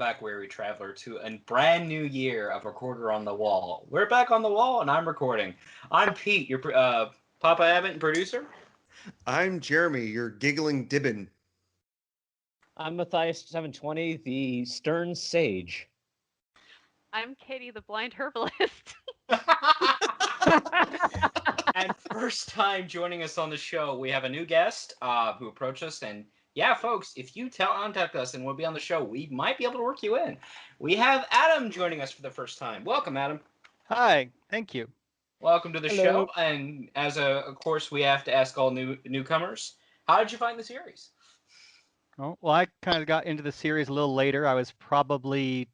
back, weary traveler, to a brand new year of Recorder on the Wall. We're back on the wall, and I'm recording. I'm Pete, your Papa Abbott and producer. I'm Jeremy, your giggling Dibbin. I'm Matthias 720, the stern sage. I'm Kayde, the blind herbalist. And first time joining us on the show, we have a new guest who approached us. And yeah, folks, if you contact us and we'll be on the show, we might be able to work you in. We have Adam joining us for the first time. Welcome, Adam. Hi, thank you. Welcome to the Hello. show. And of course, we have to ask all newcomers, how did you find the series? Oh, well, I kind of got into the series a little later. I was probably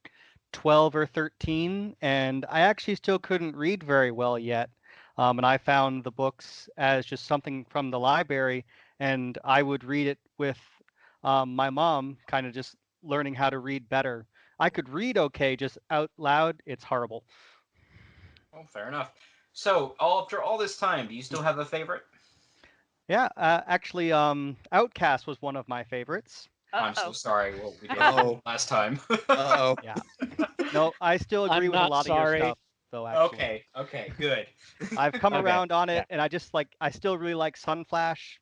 12 or 13, and I actually still couldn't read very well yet. And I found the books as just something from the library, and I would read it with my mom, kind of just learning how to read better. I could read okay, just out loud, it's horrible. Oh, fair enough. So, after all this time, do you still have a favorite? Yeah, actually, Outcast was one of my favorites. I'm so sorry. Well, we did last time. Uh-oh. Yeah. No, I still agree I'm with a not lot sorry. of your stuff, though, actually. Okay, good. I've come Okay. around on it, Yeah. and I still really like Sunflash.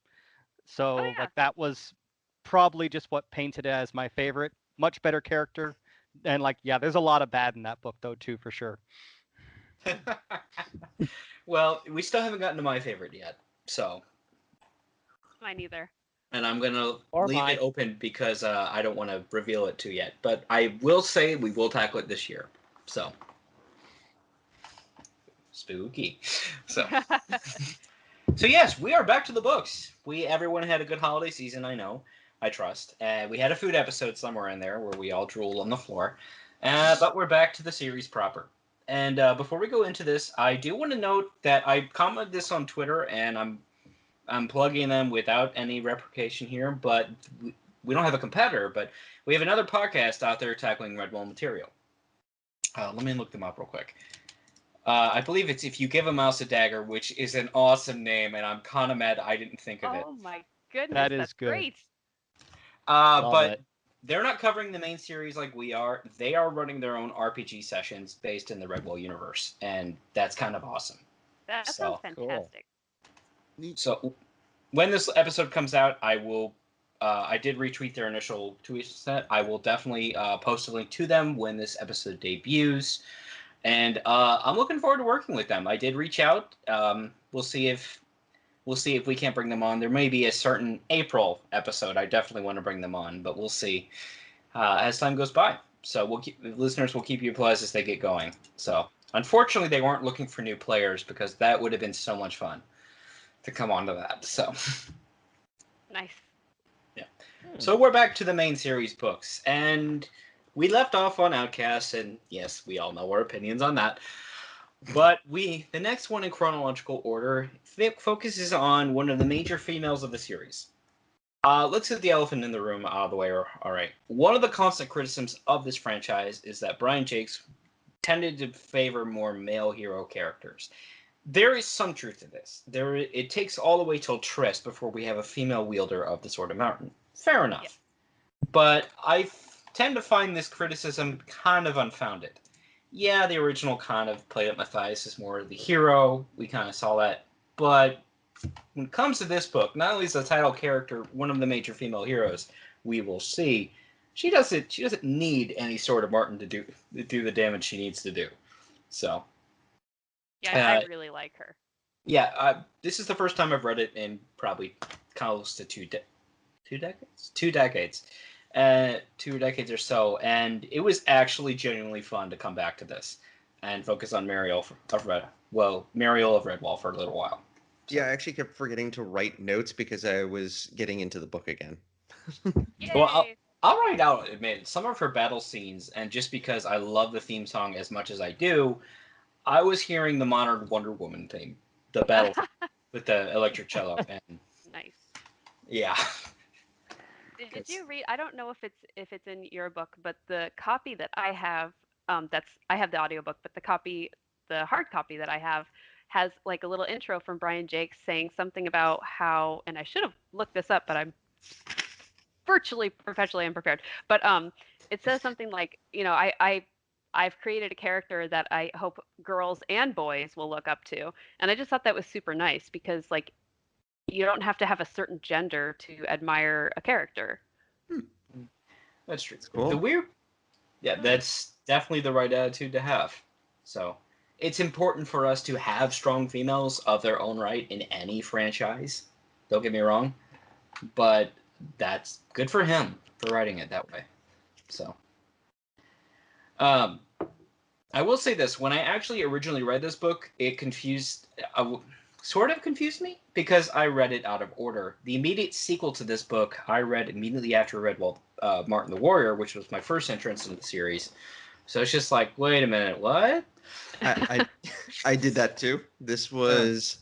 So, Oh, yeah. that was probably just what painted it as my favorite. Much better character. And, there's a lot of bad in that book, though, too, for sure. Well, we still haven't gotten to my favorite yet, so. Mine either. And I'm gonna Or leave mine. it open because I don't want to reveal it to yet. But I will say we will tackle it this year. So. Spooky. So. So yes, we are back to the books. Everyone had a good holiday season, I know. I trust. We had a food episode somewhere in there where we all drooled on the floor. But we're back to the series proper. And before we go into this, I do want to note that I commented this on Twitter, and I'm plugging them without any replication here, but we don't have a competitor, but we have another podcast out there tackling Redwall material. Let me look them up real quick. I believe it's If You Give a Mouse a Dagger, which is an awesome name, and I'm kind of mad I didn't think of it. Oh my goodness, That is that's good. great. Love But it. they're not covering the main series like we are. They are running their own RPG sessions based in the Redwall universe, and that's kind of awesome. That So, sounds cool. fantastic. So when this episode comes out, I will. I did retweet their initial tweet set. I will definitely post a link to them when this episode debuts, and I'm looking forward to working with them. I did reach out. We'll see if we can't bring them on. There may be a certain April episode. I definitely want to bring them on, but we'll see as time goes by. So listeners will keep you apprised as they get going. So unfortunately, they weren't looking for new players because that would have been so much fun to come onto that. So. Nice. So we're back to the main series books, and we left off on Outcast, and yes, we all know our opinions on that. But the next one in chronological order focuses on one of the major females of the series. Let's get the elephant in the room out of the way. All right. One of the constant criticisms of this franchise is that Brian Jakes tended to favor more male hero characters. There is some truth to this. It takes all the way till Triss before we have a female wielder of the Sword of Mountain. Fair enough. Yeah. But I tend to find this criticism kind of unfounded. Yeah, the original kind of played up Matthias as more of the hero. We kind of saw that. But when it comes to this book, not only is the title character one of the major female heroes we will see, she doesn't need any Sword of Martin to do the damage she needs to do. So. Yeah, I really like her. Yeah, this is the first time I've read it in probably close to 2 decades. 2 decades. 2 decades or so, and it was actually genuinely fun to come back to this and focus on Mariel of Redwall for a little while. So. Yeah, I actually kept forgetting to write notes because I was getting into the book again. Yay! Well, I'll write out some of her battle scenes, and just because I love the theme song as much as I do, I was hearing the modern Wonder Woman theme, the battle with the electric cello, and nice. Yeah. Did you read? I don't know if it's in your book, but the copy that I have, I have the audiobook, but the hard copy that I have has like a little intro from Brian Jakes saying something about how, and I should have looked this up, but I'm virtually professionally unprepared. But it says something like, I've created a character that I hope girls and boys will look up to. And I just thought that was super nice because like you don't have to have a certain gender to admire a character. That's true. It's cool. The weird, yeah, that's definitely the right attitude to have. So it's important for us to have strong females of their own right in any franchise. Don't get me wrong, but that's good for him for writing it that way. So, I will say this: when I actually originally read this book, it sort of confused me because I read it out of order. The immediate sequel to this book I read immediately after Redwall, Martin the Warrior, which was my first entrance into the series. So it's just like, wait a minute, what? I did that too. This was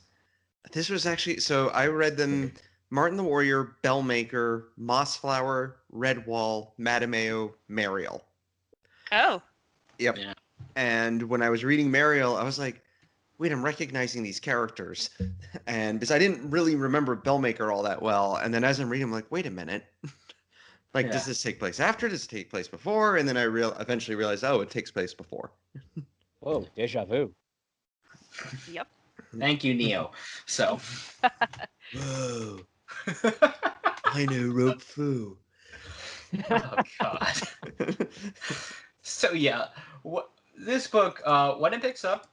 actually, so I read them: Martin the Warrior, Bellmaker, Mossflower, Redwall, Madameo, Mariel. Oh. Yep. Yeah. And when I was reading Mariel, I was like, wait, I'm recognizing these characters. And because I didn't really remember Bellmaker all that well. And then as I'm reading, I'm like, wait a minute. Like, does this take place after? Does it take place before? And then I eventually realized, oh, it takes place before. Whoa, deja vu. Yep. Thank you, Neo. So. Whoa. I know rope foo. Oh God. So yeah, this book, when it picks up,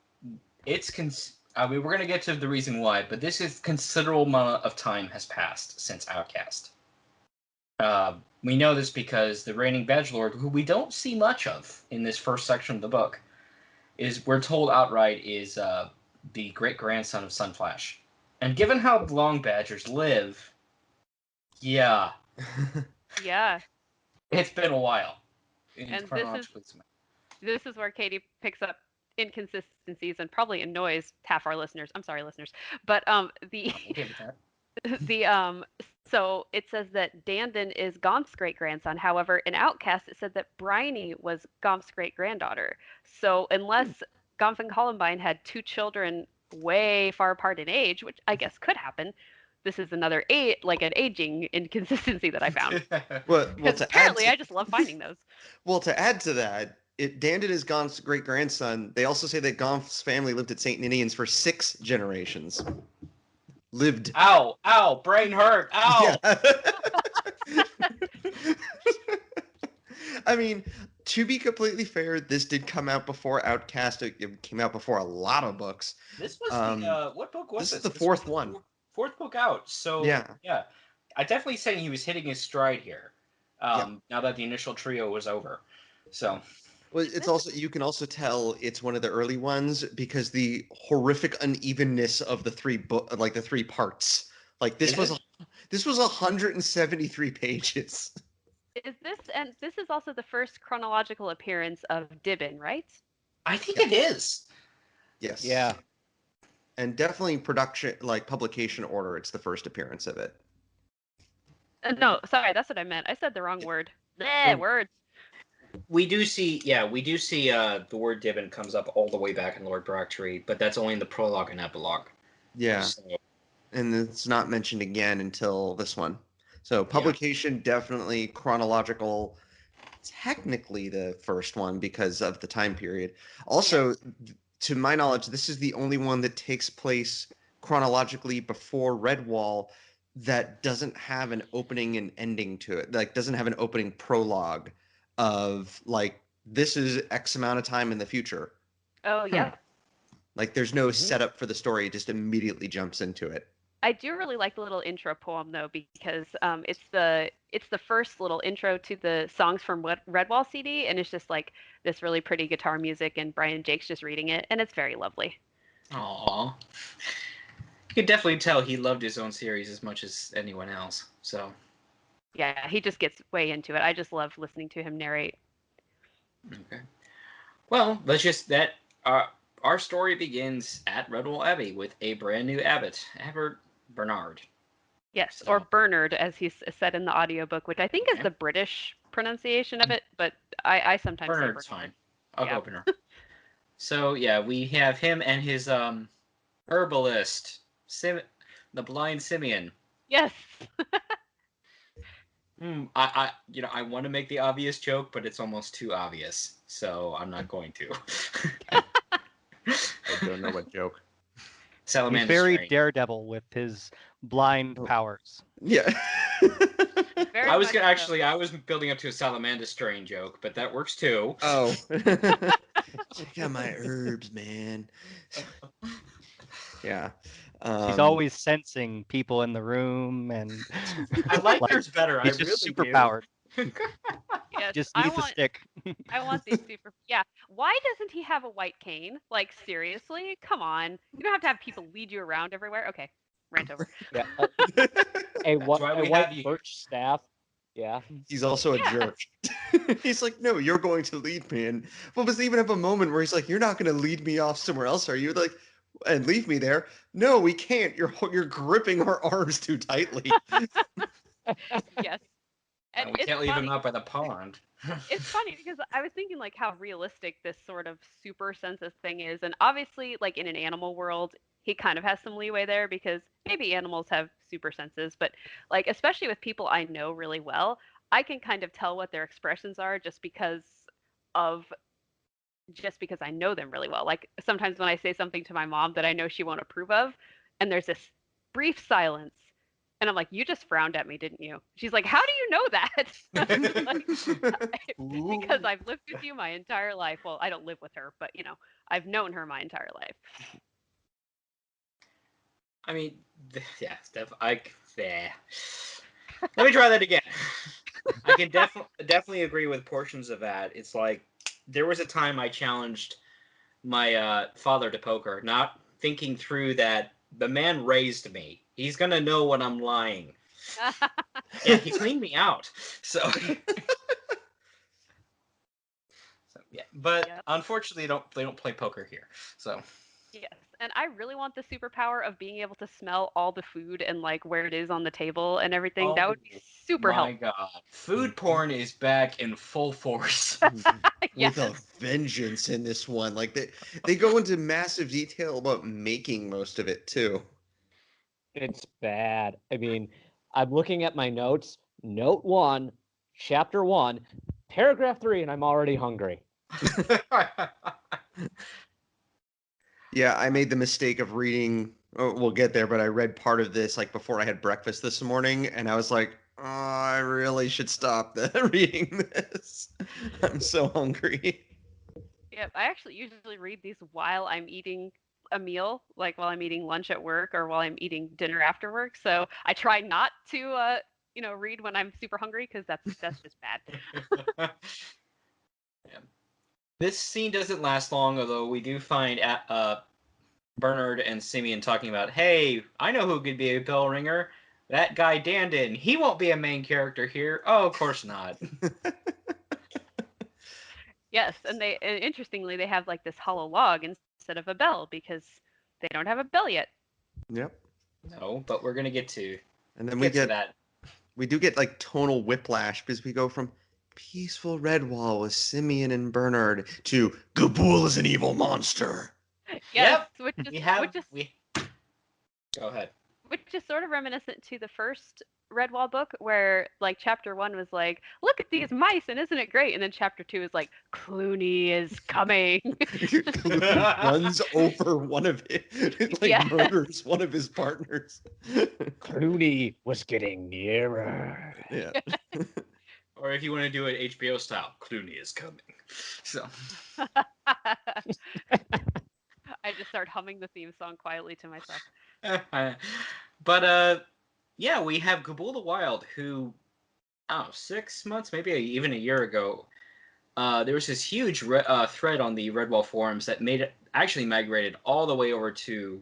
we're gonna get to the reason why, but this is considerable amount of time has passed since Outcast. We know this because the reigning Badgelord, who we don't see much of in this first section of the book, we're told outright is the great grandson of Sunflash, and given how long Badgers live, yeah, Yeah. it's been a while. And this is where Kayde picks up inconsistencies and probably annoys half our listeners. I'm sorry, listeners. But so it says that Dandon is Gomp's great grandson. However, in Outcast, it said that Bryony was Gomp's great granddaughter. So unless Gomp and Columbine had two children way far apart in age, which I guess could happen, this is another an aging inconsistency that I found. well, apparently, I just love finding those. Well, to add to that, Dandon is Gomp's great grandson. They also say that Gomp's family lived at St. Ninian's for 6 generations. Lived. Ow, brain hurt. Ow. Yeah. I mean, to be completely fair, this did come out before Outcast. It came out before a lot of books. This was what book was this? This is the fourth one. Fourth book out. So yeah, I definitely saying he was hitting his stride here. Now that the initial trio was over, so. Well, it's also, you can also tell it's one of the early ones because the horrific unevenness of the three parts. Like this was 173 pages. This is also the first chronological appearance of Dibbin, right? I think it is. Yes. Yeah. And definitely publication order, it's the first appearance of it. No, sorry, that's what I meant. I said the wrong word. Words. We do see the word Dibbin comes up all the way back in Lord Broctree, but that's only in the prologue and epilogue. Yeah. So. And it's not mentioned again until this one. So publication, definitely chronological, technically the first one because of the time period. Also, to my knowledge, this is the only one that takes place chronologically before Redwall that doesn't have an opening and ending to it. Like, doesn't have an opening prologue of, like, this is X amount of time in the future. Oh, yeah. Like, there's no setup for the story. It just immediately jumps into it. I do really like the little intro poem, though, because it's the first little intro to the songs from Redwall CD, and it's just, like, this really pretty guitar music, and Brian Jake's just reading it, and it's very lovely. Aww. You could definitely tell he loved his own series as much as anyone else, so... Yeah, he just gets way into it. I just love listening to him narrate. Okay. Well, our story begins at Redwall Abbey with a brand new abbot, Abbot Bernard. Yes, or Bernard, as he's said in the audiobook, which I think is the British pronunciation of it, but I sometimes Bernard's say Bernard. fine. I'll go Bernard. So, yeah, we have him and his herbalist, the blind Simeon. Yes. I want to make the obvious joke, but it's almost too obvious, so I'm not going to. I don't know what joke. He's Salamander very Strange. Daredevil with his blind Oh. powers. Yeah. Very I was much gonna so. actually, I was building up to a Salamander Strain joke, but that works too. Oh. Check out my herbs, man. Yeah. He's always sensing people in the room, and I like like, yours better. he's I just really super do. powered. Yes, Just I needs a want. stick. I want these super. Yeah. Why doesn't he have a white cane? Like seriously, come on. You don't have people lead you around everywhere. Okay, rant over. Yeah, That's why we have white you. birch staff. Yeah. He's also a Yeah. jerk. He's like, no, you're going to lead me. And well, does he even have a moment where he's like, you're not going to lead me off somewhere else, are you? Like, and leave me there? No, we can't. You're gripping our arms too tightly. Yes. No, And we it's can't leave funny. him out by the pond. It's funny because I was thinking like how realistic this sort of super senses thing is, and obviously like in an animal world, he kind of has some leeway there because maybe animals have super senses, but like especially with people I know really well, I can kind of tell what their expressions are of just because I know them really well. Like sometimes when I say something to my mom that I know she won't approve of, and there's this brief silence, and I'm like, "You just frowned at me, didn't you?" She's like, "How do you know that?" I'm just like, because I've lived with you my entire life. Well, I don't live with her, but I've known her my entire life. I mean, yeah, there. Let me try that again. I can definitely agree with portions of that. It's like there was a time I challenged my father to poker, not thinking through that the man raised me. He's gonna know when I'm lying. Yeah, he cleaned me out. So, yeah, but Yep. unfortunately, they don't play poker here. So Yes, and I really want the superpower of being able to smell all the food and like where it is on the table and everything. That would be super my helpful. God, food porn is back in full force. Yes. With a vengeance in this one. Like they go into massive detail about making most of it too. It's bad. I mean, I'm looking at my notes. Note 1, chapter 1, paragraph 3, and I'm already hungry. Yeah, I made the mistake of reading. Oh, we'll get there, but I read part of this like before I had breakfast this morning, and I was like, "Oh, I really should stop reading this. I'm so hungry." Yep, I actually usually read these while I'm eating a meal, like while I'm eating lunch at work or while I'm eating dinner after work. So I try not to, read when I'm super hungry because that's just bad. Yeah. This scene doesn't last long, although we do find Bernard and Simeon talking about, hey, I know who could be a bell ringer. That guy Dandin. He won't be a main character here. Oh, of course not. Yes, and interestingly they have like this hollow log instead of a bell because they don't have a bell yet. Yep. No, but we're gonna get to And then to that. we do get like tonal whiplash because we go from peaceful Redwall with Simeon and Bernard to Gabool is an evil monster. Yes, Yep. Go ahead. which is sort of reminiscent to the first Redwall book, where like chapter 1 was like, "Look at these mice, and isn't it great?" And then chapter 2 is like, "Clooney is coming." Clooney runs over one of it, like Yes. murders one of his partners. Clooney was getting nearer. Yeah. Or if you want to do it HBO style, Clooney is coming. So I just start humming the theme song quietly to myself. but yeah, we have Gabool the Wild, who 6 months, maybe even a year ago, there was this huge thread on the Redwall forums that actually migrated all the way over to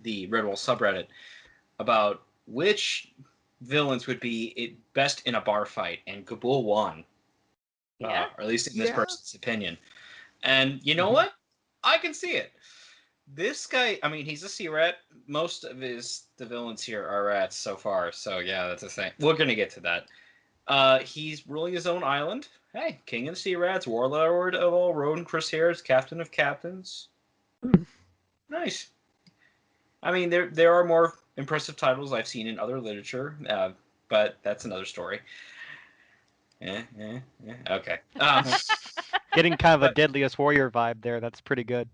the Redwall subreddit about which villains would be best in a bar fight, and Gabool won. Yeah. Or at least in this Yeah. person's opinion. And you know what? I can see it. This guy, I mean, he's a sea rat. Most of the villains here are rats so far. So yeah, that's a thing. We're gonna get to that. He's ruling his own island. Hey, king of the sea rats, warlord of all rodent crosshairs, captain of captains. Nice. I mean, there are more impressive titles I've seen in other literature. but that's another story. Okay. Getting kind of a But- Deadliest Warrior vibe there. That's pretty good.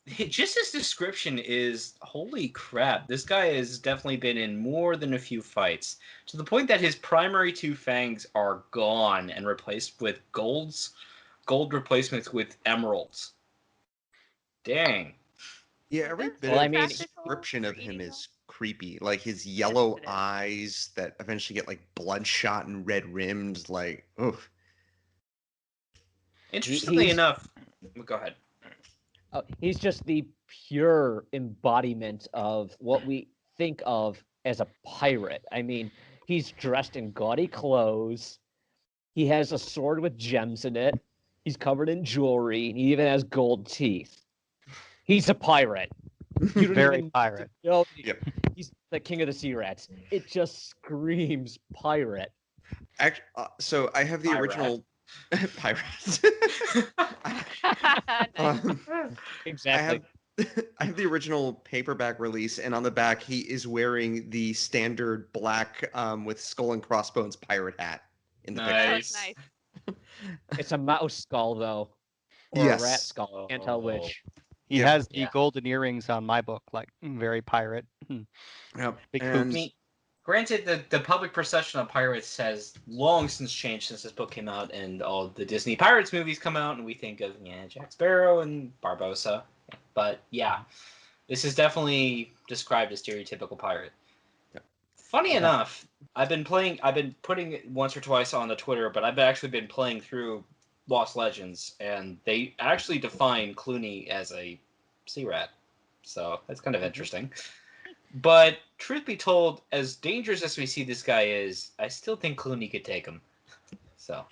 Just his description is holy crap. This guy has definitely been in more than a few fights, to the point that his primary two fangs are gone and replaced with gold replacements with emeralds. Dang. Yeah, every Is bit this of I mean- description practical of for him eating is creepy. Like his yellow it is. eyes that eventually get like bloodshot and red rimmed. Like, oof. Interestingly he's- enough, go ahead. He's just the pure embodiment of what we think of as a pirate. I mean, he's dressed in gaudy clothes. He has a sword with gems in it. He's covered in jewelry, and he even has gold teeth. He's a pirate. You don't Very even pirate. know Yep. he's the king of the sea rats. It just screams pirate. So I have the Pirate. original pirates. Nice. Exactly. I have the original paperback release, and on the back he is wearing the standard black with skull and crossbones pirate hat in the Oh, picture. Nice. nice. It's a mouse skull, though. Or a rat Yes. skull. Can't tell which. He Yeah. has the Yeah. golden earrings on my book, like very pirate. Yep. Big and I hoops. mean, granted, the public perception of pirates has long since changed since this book came out, and all the Disney Pirates movies come out, and we think of Jack Sparrow and Barbossa. But yeah, this is definitely described as stereotypical pirate. Yep. Funny Yeah. enough, I've been putting it once or twice on the Twitter, but I've actually been playing through Lost Legends, and they actually define Clooney as a sea rat. So that's kind of interesting. But truth be told, as dangerous as we see this guy is, I still think Clooney could take him. So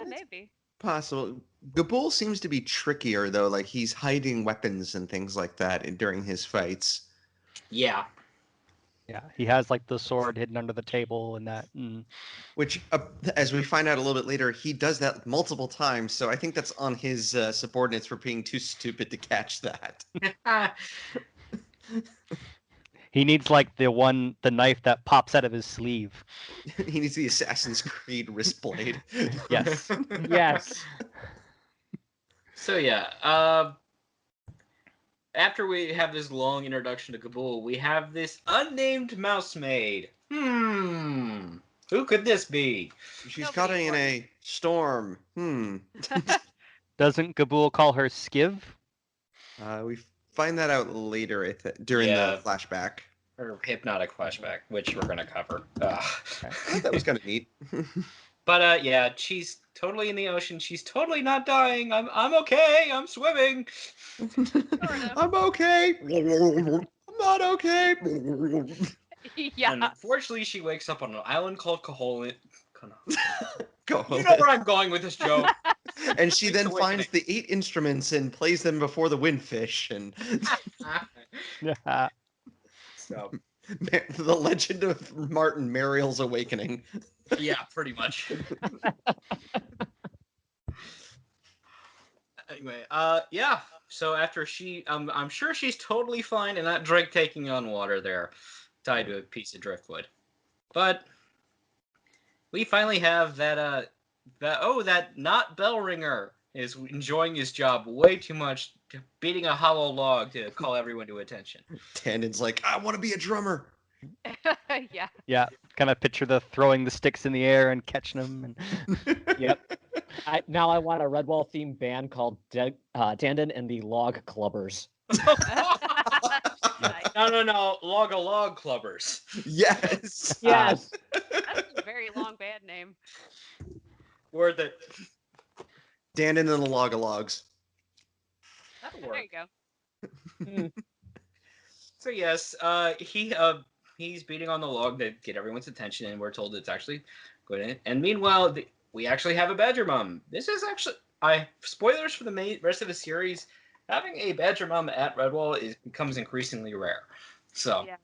Maybe. Possible. Gabul seems to be trickier though. Like he's hiding weapons and things like that during his fights. yeah, Yeah, he has like the sword hidden under the table and that. Which, as we find out a little bit later, he does that multiple times. So I think that's on his subordinates for being too stupid to catch that. He needs like the knife that pops out of his sleeve. He needs the Assassin's Creed wrist blade. Yes. Yes. So yeah, after we have this long introduction to Kabul, we have this unnamed mouse maid. Who could this be? She's Nobody caught in important. a storm. Doesn't Gabul call her Skiv? We find that out later during Yeah. the flashback. Her hypnotic flashback, which we're gonna cover. I thought that was kind of neat. But yeah, she's totally in the ocean. She's totally not dying. I'm okay. I'm swimming. I'm okay. I'm not okay. Yeah. And unfortunately, she wakes up on an island called Koholin. Go You know where I'm going with this joke. And she then Awakening. finds the 8 instruments and plays them before the windfish. And So the legend of Martin Mariel's awakening. yeah, pretty much. Anyway, yeah. So after I'm sure she's totally fine and not drink taking on water there, tied to a piece of driftwood. But we finally have that not bell ringer is enjoying his job way too much, beating a hollow log to call everyone to attention. Tandon's like, I want to be a drummer. Yeah. Yeah, kind of picture the throwing the sticks in the air and catching them. And Yep. Now I want a Redwall themed band called Tandon and the Log Clubbers. Nice. No, log clubbers. Yes. Yes. That's a very long band name. Worth it. Dandon and the Logalogs. That'll There work. you go. So yes, he's beating on the log to get everyone's attention, and we're told it's actually good. And meanwhile, we actually have a badger mom. This is actually spoilers for the rest of the series. Having a badger mom at Redwall becomes increasingly rare. So, Yeah.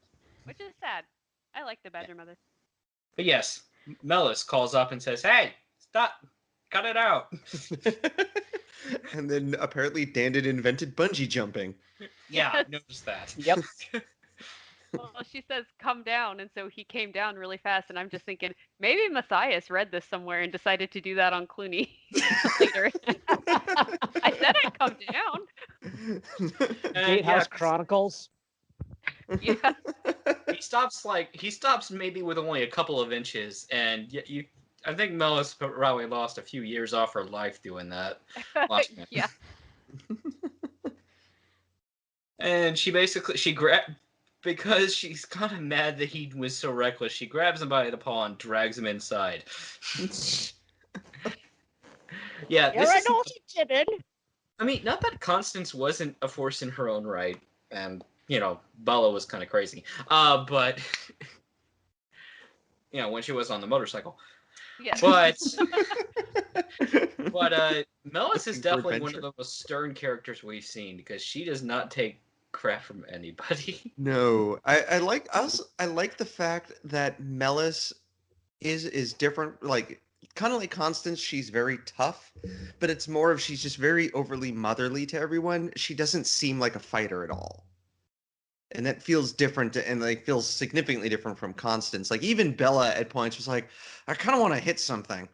Which is sad. I like the Badger Mother. but yes, Melis calls up and says, "Hey, stop, cut it out." And then apparently Dandon invented bungee jumping. Yeah, I noticed that. Yep. Well, she says, "Come down," and so he came down really fast. And I'm just thinking, maybe Matthias read this somewhere and decided to do that on Clooney later. I said I'd come down. And Gatehouse Chronicles. Yeah. he stops maybe with only a couple of inches, and yet I think Melis probably lost a few years off her life doing that. Yeah. And because she's kind of mad that he was so reckless, she grabs him by the paw and drags him inside. Yeah, You're an old timid. I mean, not that Constance wasn't a force in her own right, and Bella was kind of crazy. But when she was on the motorcycle. Yeah. But Melis is definitely one of the most stern characters we've seen because she does not take crap from anybody. No, I like the fact that Melis is different. Like kind of like Constance, she's very tough, but it's more of she's just very overly motherly to everyone. She doesn't seem like a fighter at all. And that feels different and like feels significantly different from Constance. Like even Bella at points was like, I kind of want to hit something.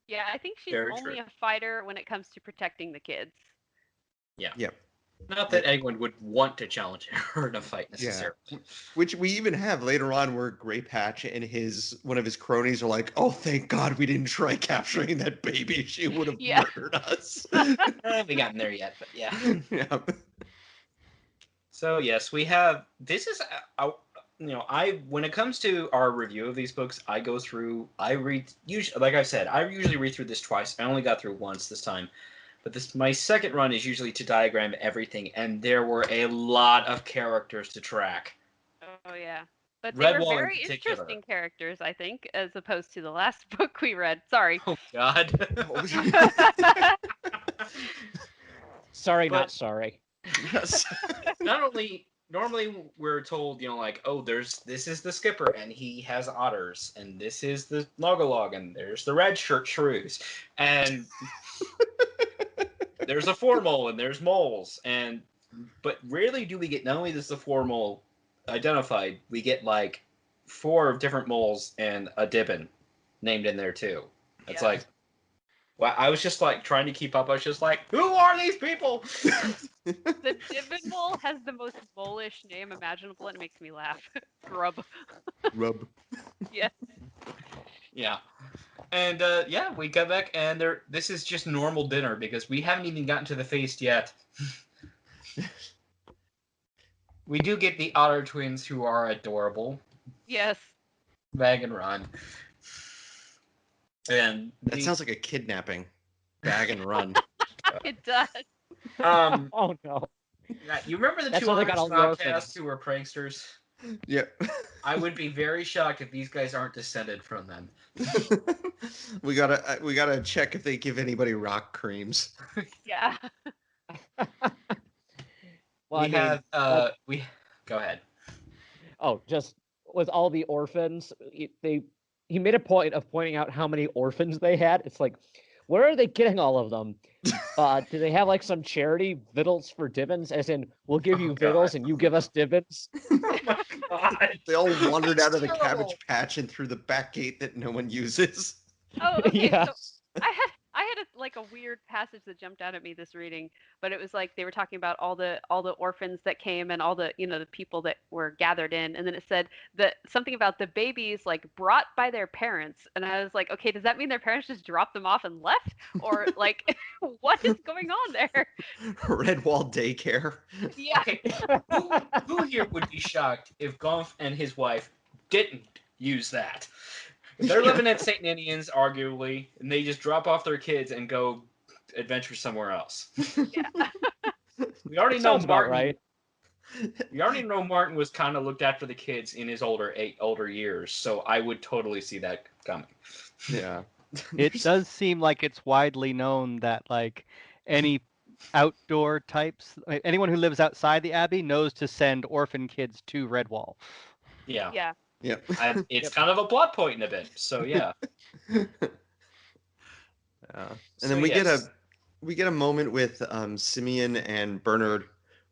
Yeah, I think she's Very only true. a fighter when it comes to protecting the kids. Yeah. Yep. Not that anyone would want to challenge her in a fight necessarily. Yeah. Which we even have later on where Grey Patch and one of his cronies are like, oh, thank God we didn't try capturing that baby. She would have Yeah. murdered us. We haven't gotten there yet, but yeah. Yeah. So yes, we have. This is, when it comes to our review of these books, I go through. I read usually, like I said, I usually read through this twice. I only got through once this time, but my second run is usually to diagram everything, and there were a lot of characters to track. Oh yeah, but they were Redwall in very particular. interesting characters, I think, as opposed to the last book we read. Sorry. Oh God. Sorry, But- not sorry. Yes. Not only normally we're told, oh, this is the skipper and he has otters, and this is the Logolog, and there's the red shirt shrews, and there's a formole and there's moles, but rarely do we get, not only does the formole identified, we get like 4 different moles and a Dibbin named in there too. It's Yeah. like, well, I was just like trying to keep up. I was just like, who are these people? The Dibbin mole has the most mole-ish name imaginable, and it makes me laugh. Grub. Rub. Yeah. Yeah. And we got back, and this is just normal dinner because we haven't even gotten to the feast yet. We do get the otter twins, who are adorable. Yes. Bag and run. And That sounds like a kidnapping. Bag and run. It does. Oh no. You remember the That's 2 why they others got all in the Outcast orphans. who were pranksters? Yep. I would be very shocked if these guys aren't descended from them. we gotta check if they give anybody rock creams. Yeah. Well, Go ahead. just with all the orphans, he made a point of pointing out how many orphans they had. It's like, where are they getting all of them? Do they have like some charity victuals for Dibbins? As in, we'll give you victuals and you give us Dibbins? God. They all wandered out of the Terrible. Cabbage Patch and through the back gate that no one uses. Oh, okay. Yeah. So I had a weird passage that jumped out at me this reading, but it was like they were talking about all the orphans that came and all the the people that were gathered in, and then it said that something about the babies like brought by their parents, and I was like, okay, does that mean their parents just dropped them off and left, or like what is going on there? Redwall daycare. Yeah. Okay, who here would be shocked if Goff and his wife didn't use that? They're living at St. Ninian's, arguably, and they just drop off their kids and go adventure somewhere else. Yeah. We already know Sounds about Martin. right. We already know Martin was kind of looked after the kids in his older years, so I would totally see that coming. Yeah. It does seem like it's widely known that like any outdoor types, anyone who lives outside the Abbey knows to send orphan kids to Redwall. Yeah. Yeah. Yep. It's kind of a plot point in a bit, so yeah. And then So, we yes. get a moment with Simeon and Bernard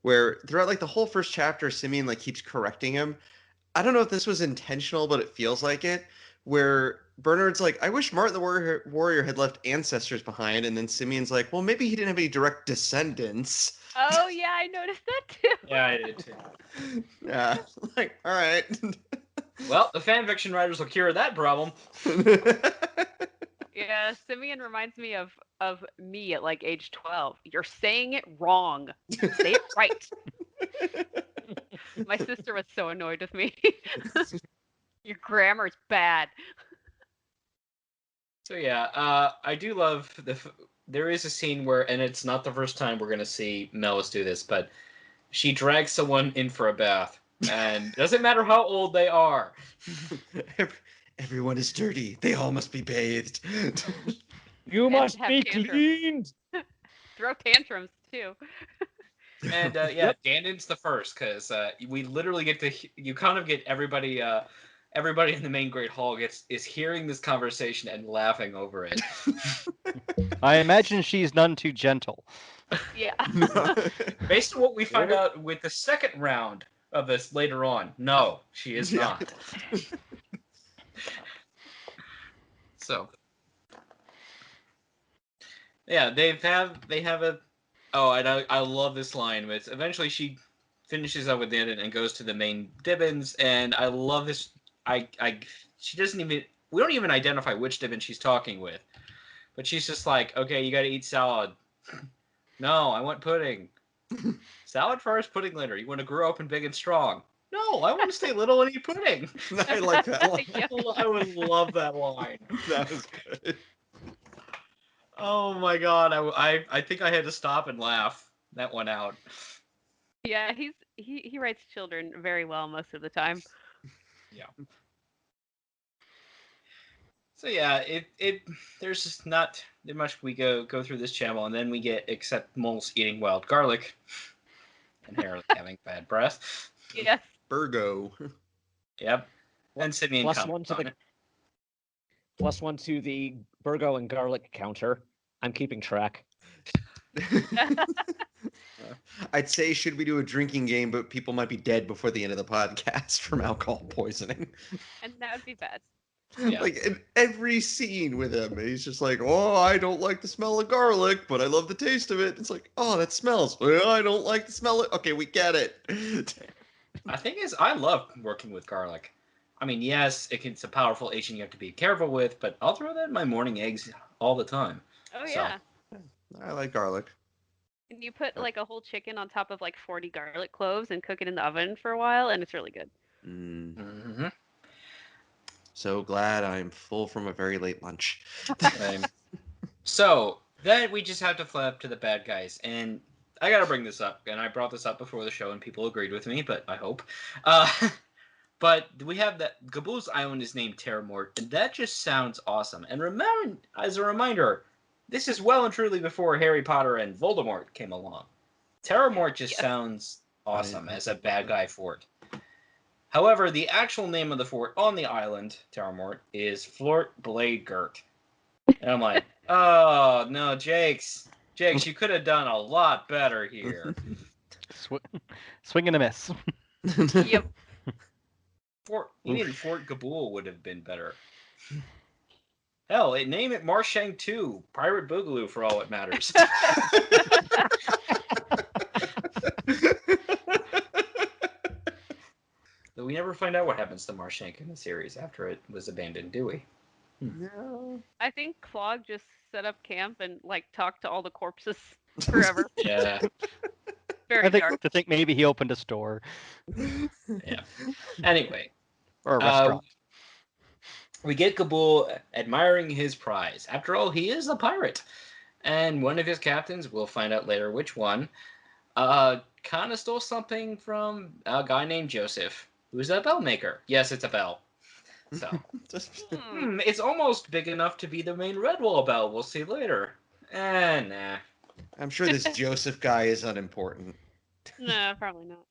where throughout like the whole first chapter, Simeon like keeps correcting him. I don't know if this was intentional, but it feels like it. Where Bernard's like, I wish Martin the Warrior had left ancestors behind, and then Simeon's like, well, maybe he didn't have any direct descendants. Oh yeah, I noticed that too. Yeah, I did too. Yeah, like, all right. Well, the fan fiction writers will cure that problem. Yeah, Simeon reminds me of me at like age 12. You're saying it wrong. Say it right. My sister was so annoyed with me. Your grammar's bad. So yeah, I do love there is a scene where, and it's not the first time we're gonna see Melis do this, but she drags someone in for a bath, and doesn't matter how old they are. Everyone is dirty. They all must be bathed. You And must have be tantrums. cleaned. Throw tantrums too. And yeah, Dandon's the first, because we literally get to you kind of get everybody in the main Great Hall is hearing this conversation and laughing over it. I imagine she's none too gentle. Yeah. Based on what we find out with the second round of this later on, no, she is not. So, yeah, they have a. Oh, and I love this line. But eventually she finishes up with Dandon and goes to the main Dibbins, and I love this. She doesn't even. We don't even identify which Dibbin she's talking with, but she's just like, okay, you got to eat salad. No, I want pudding. Salad first, pudding later. You want to grow up and big and strong. No, I want to stay little and eat pudding. I like that line. Yeah. I would love that line. That was good. Oh my god, I think I had to stop and laugh that one out. Yeah, he writes children very well most of the time. Yeah. So yeah, it there's just not much we go through this channel, and then we get except moles eating wild garlic and Harold having bad breath. Yes. Virgo. Yep. And Simeon Plus comments on it. +1 to the Burgo and garlic counter. I'm keeping track. I'd say, should we do a drinking game, but people might be dead before the end of the podcast from alcohol poisoning. And that would be bad. Yeah. Like in every scene with him, he's just like, "Oh, I don't like the smell of garlic, but I love the taste of it." It's like, "Oh, that smells. Well, I don't like the smell of." Okay, we get it. I think I love working with garlic. I mean, yes, it's a powerful agent you have to be careful with, but I'll throw that in my morning eggs all the time. Oh So- yeah. I like garlic. And you put like a whole chicken on top of like 40 garlic cloves and cook it in the oven for a while, and it's really good. Mm, Mm-hmm. so glad I'm full from a very late lunch. So then we just have to flip to the bad guys, and I gotta bring this up, and I brought this up before the show, and people agreed with me, but I hope. But we have that Gabul's island is named Terramort, and that just sounds awesome. And remember, as a reminder, this is well and truly before Harry Potter and Voldemort came along. Terramort just Yes. sounds awesome as a bad guy fort. However, the actual name of the fort on the island, Terramort, is Fort Bladegirt. And I'm like, oh no, Jakes, you could have done a lot better here. Swing and a miss. Yep. Even Fort Gabul would have been better. Hell, name it Marshang 2, Pirate Boogaloo for all it matters. Though we never find out what happens to Marshank in the series after it was abandoned, do we? No. I think Clog just set up camp and like talked to all the corpses forever. Yeah. Very I think dark. to think maybe he opened a store Yeah. Anyway, or a restaurant. we get Gabul admiring his prize. After all, he is a pirate. And one of his captains, we'll find out later which one, kind of stole something from a guy named Joseph, who's a bell maker. Yes, it's a bell. So, it's almost big enough to be the main Redwall bell. We'll see later. Nah. I'm sure this Joseph guy is unimportant. No, probably not.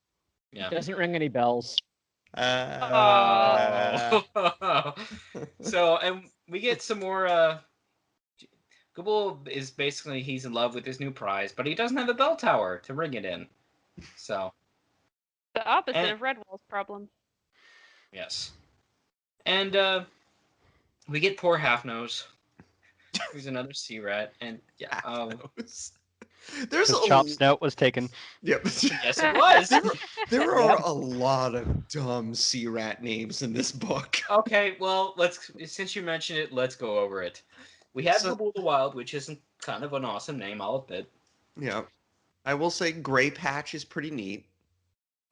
Yeah. Doesn't ring any bells. So, and we get some more. Gabul is basically, he's in love with his new prize, but he doesn't have a bell tower to ring it in. So, The opposite And- of Redwall's problem. yes. And we get poor Half Nose. Who's another sea rat, and yeah, There's His a chop snout was taken. Yep. yes, it was. There are a lot of dumb sea rat names in this book. Okay, well, since you mentioned it, let's go over it. We have Gabul the Wild, which isn't kind of an awesome name, I'll admit. Yeah, I will say Gray Patch is pretty neat.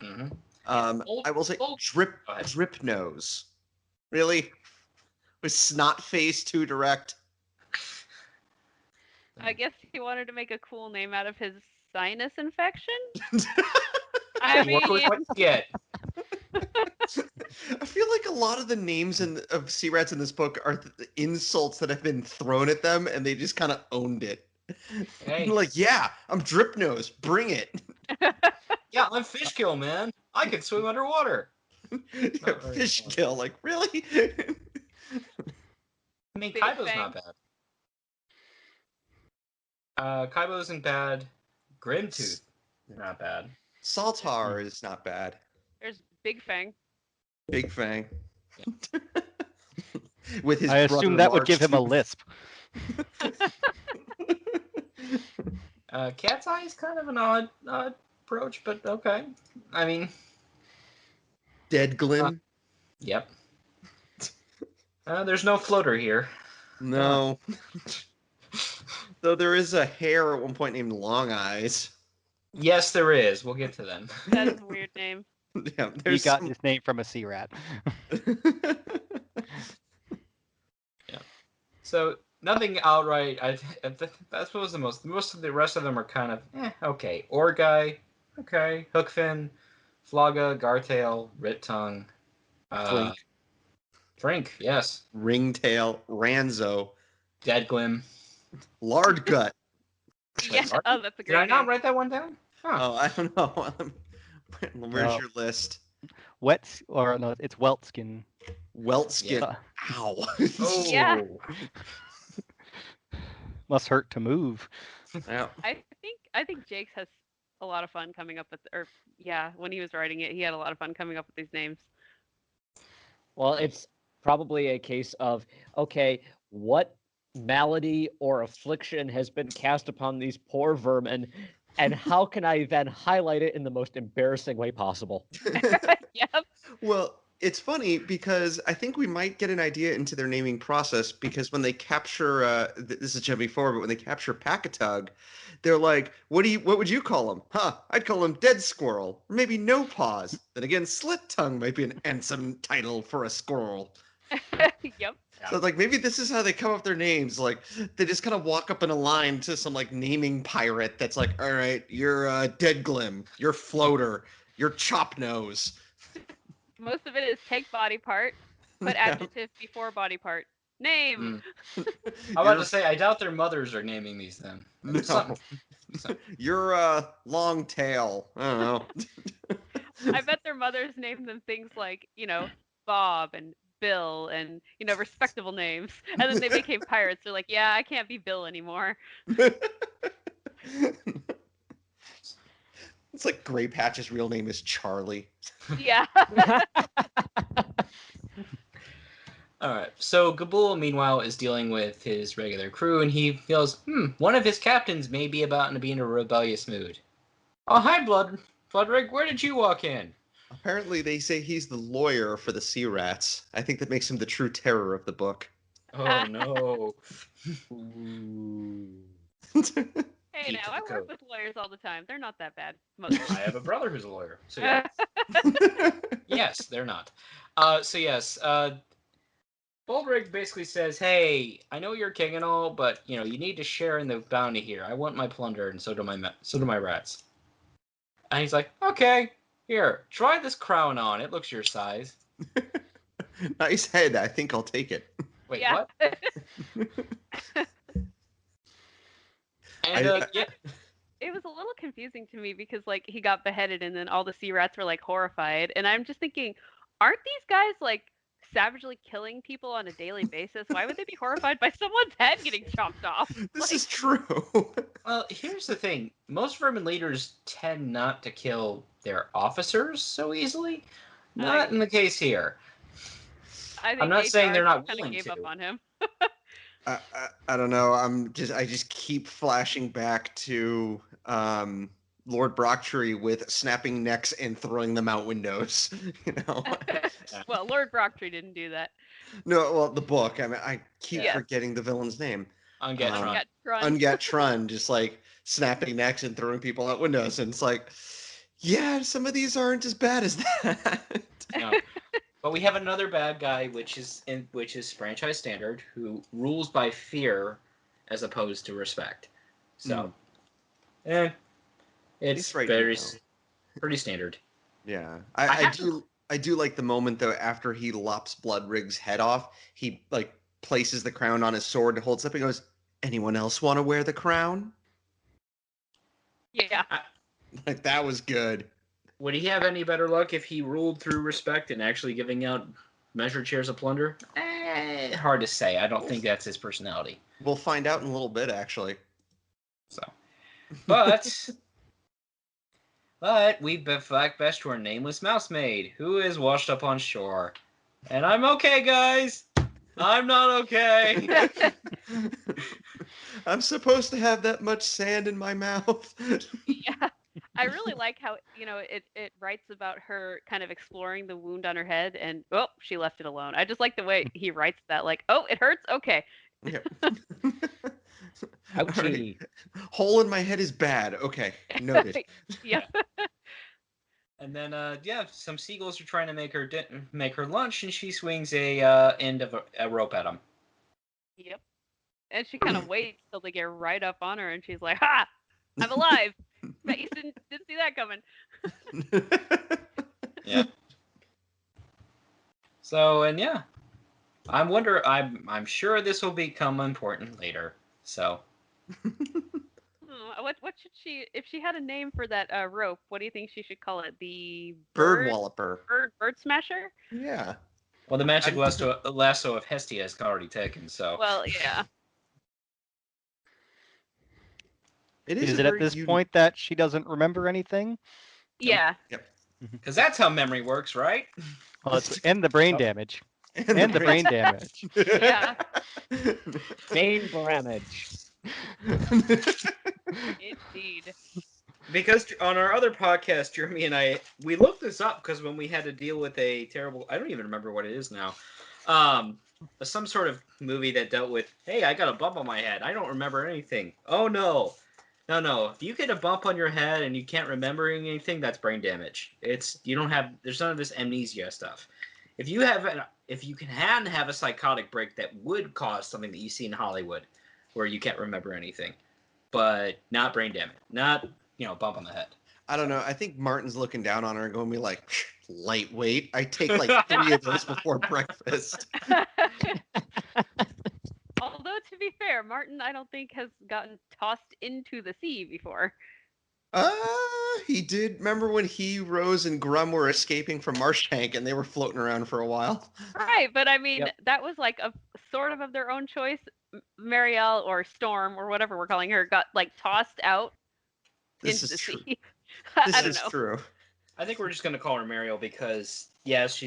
Mm-hmm. I will say Drip Nose. Really? Was Snot Face too direct? I guess he wanted to make a cool name out of his sinus infection. I mean, Work with what you get. I feel like a lot of the names of sea rats in this book are insults that have been thrown at them, and they just kind of owned it. Hey. Like, yeah, I'm Drip Nose. Bring it. Yeah, I'm Fishkill, man. I can swim underwater. Yeah, Fishkill, like, really? I mean, Big Kaibo's Fang. not bad. Kaibo isn't bad. Grimtooth is not bad. Saltar is not bad. there's Big Fang. Big Fang. With his I assume that would give him a lisp. Cat's Eye is kind of an odd approach, but okay. I mean, Dead Glim. Yep. There's no floater here. No. Though there is a hare at one point named Long Eyes. Yes, there is. We'll get to them. That is a weird name. Yeah, He got his name from a sea rat. Yeah. So nothing outright. I suppose most of the rest of them are kind of okay. Orguy, okay. Hookfin, Flogga, Gartail, Rittongue, Frink, yes. Ringtail, Ranzo, Deadglim. Lardgut. Yeah. Oh, that's a great Did I not name. write that one down? Huh. Oh, I don't know. Where's your list? It's Weltskin. Weltskin. Yeah. Ow. Oh. Yeah. Must hurt to move. Yeah. I think Jakes has a lot of fun coming up with, when he was writing it, he had a lot of fun coming up with these names. Well, it's probably a case of, okay, what malady or affliction has been cast upon these poor vermin, and how can I then highlight it in the most embarrassing way possible? Yep. Well, it's funny because I think we might get an idea into their naming process because when they capture, this is jumping forward, but when they capture Packatug, they're like, what would you call him? Huh, I'd call him Dead Squirrel, or maybe No Paws. Then again, Slit Tongue might be an handsome title for a squirrel. Yep. So like maybe this is how they come up with their names. Like they just kind of walk up in a line to some like naming pirate that's like, all right, you're Dead Glim, you're Floater, you're Chop Nose. Most of it is take body part, put adjective before body part. Name. I'm about to say, I doubt their mothers are naming these then. No. Something. You're Long Tail. I don't know. I bet their mothers named them things like, Bob and Bill and, respectable names. And then they became pirates. They're like, yeah, I can't be Bill anymore. It's like Gray Patch's real name is Charlie. Yeah. All right. So Gabul, meanwhile, is dealing with his regular crew, and he feels, one of his captains may be about to be in a rebellious mood. Oh, hi, Bloodrig. Where did you walk in? Apparently, they say he's the lawyer for the Sea Rats. I think that makes him the true terror of the book. Oh, no. Hey, Keep now, to I the work code. with lawyers all the time. They're not that bad. Most I have a brother who's a lawyer. So, yeah. Yes, they're not. Baldrick basically says, hey, I know you're king and all, but, you need to share in the bounty here. I want my plunder, and so do my rats. And he's like, okay, here, try this crown on. It looks your size. Nice head. I think I'll take it. Wait, Yeah. what? And, yeah. It was a little confusing to me because, he got beheaded and then all the sea rats were, horrified. And I'm just thinking, aren't these guys, savagely killing people on a daily basis? Why would they be horrified by someone's head getting chopped off? This is true. Well, here's the thing. Most vermin leaders tend not to kill their officers so easily. Not in the case here. I I'm think not saying they're not kind of willing gave up to. on him. I don't know. I just keep flashing back to Lord Brocktree with snapping necks and throwing them out windows. You know. Well, Lord Brocktree didn't do that. No, well, the book. I mean, I keep Yes. forgetting the villain's name. Ungatron. Ungatron, just like snapping necks and throwing people out windows, and it's like, yeah, some of these aren't as bad as that. No. But we have another bad guy, which is franchise standard, who rules by fear as opposed to respect. So, it's He's right, pretty standard. Yeah, I I do like the moment though after he lops Bloodrig's head off, he like places the crown on his sword and holds it up and goes, "Anyone else want to wear the crown?" Yeah. Like that was good. Would he have any better luck if he ruled through respect and actually giving out measured shares of plunder? Hard to say. I don't think that's his personality. We'll find out in a little bit, actually. So, but we back best to our nameless mouse maid, who is washed up on shore. And I'm okay, guys. I'm not okay. I'm supposed to have that much sand in my mouth. Yeah. I really like how, it writes about her kind of exploring the wound on her head and, oh, she left it alone. I just like the way he writes that, like, oh, it hurts? Okay. Yeah. Ouchie. Right. Hole in my head is bad. Okay, noted. Yeah. And then, some seagulls are trying to make her lunch, and she swings a end of a rope at them. Yep. And she kind of waits till they get right up on her, and she's like, "Ha! I'm alive." Bet you didn't see that coming. Yeah. So, and yeah, I'm sure this will become important later. So. What should she, if she had a name for that rope, what do you think she should call it? The Bird walloper. Bird smasher? Yeah. Well, the magic lasso of Hestia is already taken, so. Well, yeah. Is it at this point that she doesn't remember anything? Yeah. Yep. Because that's how memory works, right? Well, and the brain damage. And the brain damage. Yeah. Brain damage. Indeed. Because on our other podcast, Jeremy and I, we looked this up because when we had to deal with a terrible, I don't even remember what it is now, some sort of movie that dealt with, hey, I got a bump on my head. I don't remember anything. Oh, no. No. If you get a bump on your head and you can't remember anything, that's brain damage. There's none of this amnesia stuff. If you can have a psychotic break that would cause something that you see in Hollywood where you can't remember anything, but not brain damage, not, bump on the head. I don't know. I think Martin's looking down on her and going to be like, lightweight. I take like 3 of those before breakfast. Although, to be fair, Martin, I don't think has gotten tossed into the sea before. He did. Remember when he, Rose, and Grum were escaping from Marsh Tank and they were floating around for a while? Right, but I mean, Yep. that was like a sort of their own choice. Mariel or Storm or whatever we're calling her got like tossed out into the sea. This I don't is know. true. I think we're just going to call her Mariel because, yes,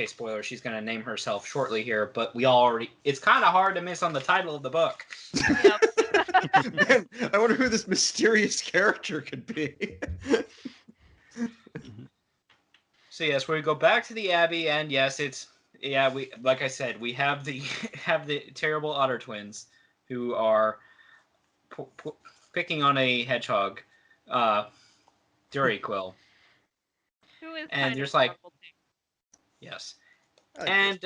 spoiler, she's going to name herself shortly here, but it's kind of hard to miss on the title of the book. Yep. Man, I wonder who this mysterious character could be. So yes, we go back to the Abbey, and yes, we like I said, we have the terrible otter twins who are picking on a hedgehog, Quill. Who is And kind there's of like, adorable too. yes, and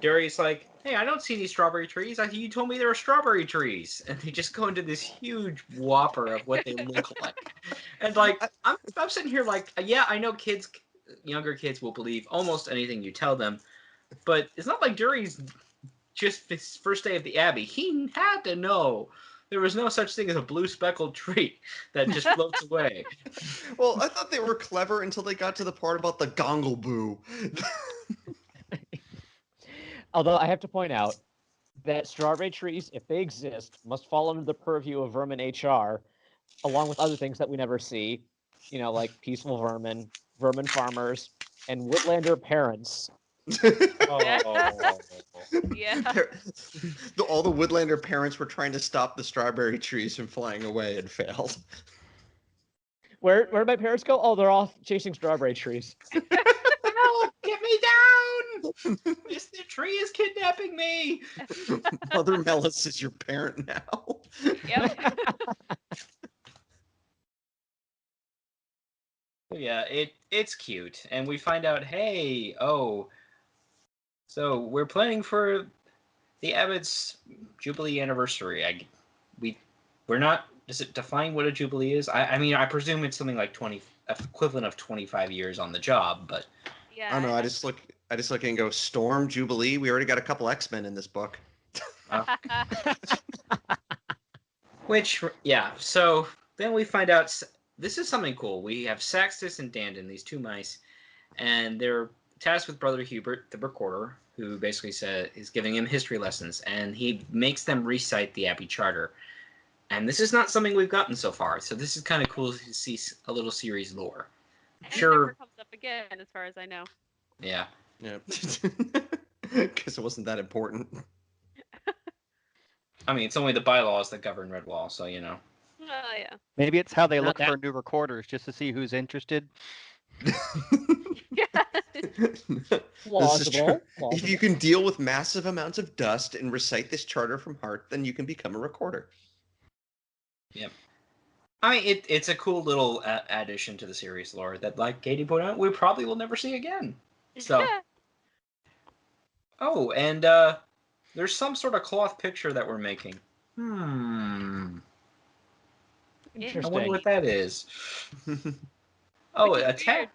Dury's like, hey, I don't see any strawberry trees. You told me there were strawberry trees, and they just go into this huge whopper of what they look like, and like I'm sitting here like, yeah, I know younger kids will believe almost anything you tell them, but it's not like Dury's just his first day at the Abbey. He had to know there was no such thing as a blue speckled tree that just floats away. Well, I thought they were clever until they got to the part about the gongle boo. Although I have to point out, that strawberry trees, if they exist, must fall under the purview of Vermin HR, along with other things that we never see, like peaceful vermin, vermin farmers, and woodlander parents. Oh. Yeah. All the Woodlander parents were trying to stop the strawberry trees from flying away and failed. Where did my parents go? Oh, they're off chasing strawberry trees. Help! Get me down! Mr. Tree is kidnapping me! Mother Melis is your parent now. Yep. Yeah, it's cute. And we find out, hey, so we're planning for the Abbott's Jubilee anniversary. We're not. Does it define what a Jubilee is? I mean, I presume it's something like equivalent of 25 years on the job, but Yeah. I don't know. I just look and go, Storm, Jubilee. We already got a couple X-Men in this book. So then we find out this is something cool. We have Saxtus and Dandon, these two mice, and they're tasked with Brother Hubert, the recorder, who basically is giving him history lessons, and he makes them recite the Abbey Charter. And this is not something we've gotten so far, so this is kind of cool to see a little series lore. And Sure. it never comes up again, as far as I know. Yeah. Yeah. Because it wasn't that important. I mean, it's only the bylaws that govern Redwall, so you know. Oh, yeah. Maybe it's how they Not look that- for new recorders, just to see who's interested. Yeah. Plausible. If you can deal with massive amounts of dust and recite this charter from heart, then you can become a recorder. Yep. I mean, it's a cool little addition to the series lore that, like Kayde pointed out, we probably will never see again. So. Oh, and there's some sort of cloth picture that we're making. I wonder Interesting. what that is. Oh, Which is a tab. weird.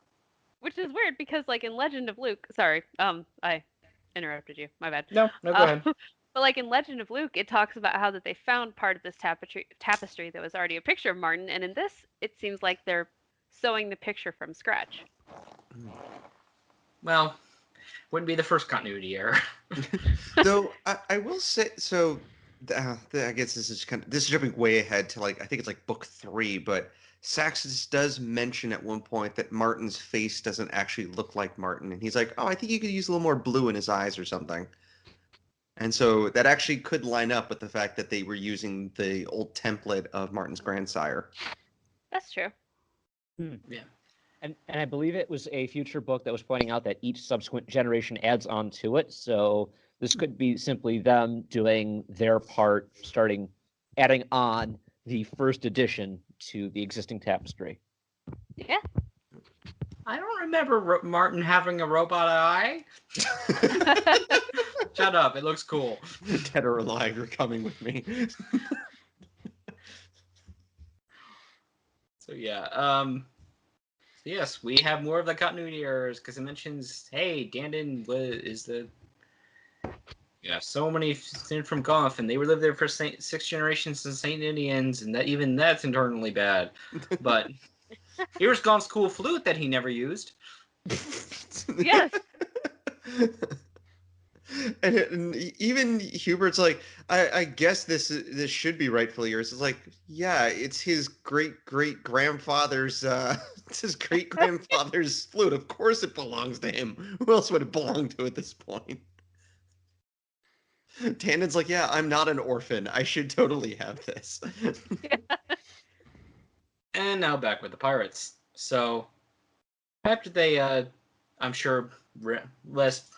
Which is weird because, like, in Legend of Luke, sorry, I interrupted you. My bad. No, go ahead. But like in Legend of Luke, it talks about how that they found part of this tapestry that was already a picture of Martin, and in this, it seems like they're sewing the picture from scratch. Well, wouldn't be the first continuity error. Though I will say, so I guess this is jumping way ahead to, like, I think it's like book 3, but Saxtus does mention at one point that Martin's face doesn't actually look like Martin, and he's like, oh, I think you could use a little more blue in his eyes or something. And so that actually could line up with the fact that they were using the old template of Martin's grandsire. That's true. Yeah. And I believe it was a future book that was pointing out that each subsequent generation adds on to it. So this could be simply them doing their part, adding on the first edition to the existing tapestry. Yeah. I don't remember Martin having a robot eye. Shut up, it looks cool. Dead or alive, you're coming with me. So yeah, yes, we have more of the continuity errors because it mentions, hey, Dandon so many from Goth, and they lived there for 6 generations as Saint Indians, and that's internally bad. But here's Goth's cool flute that he never used. Yes. And even Hubert's like, I guess this should be rightfully yours. It's like, yeah, it's his great grandfather's it's his great grandfather's flute. Of course it belongs to him. Who else would it belong to at this point? Tandon's like, yeah, I'm not an orphan. I should totally have this. And now back with the pirates. So after they, I'm sure,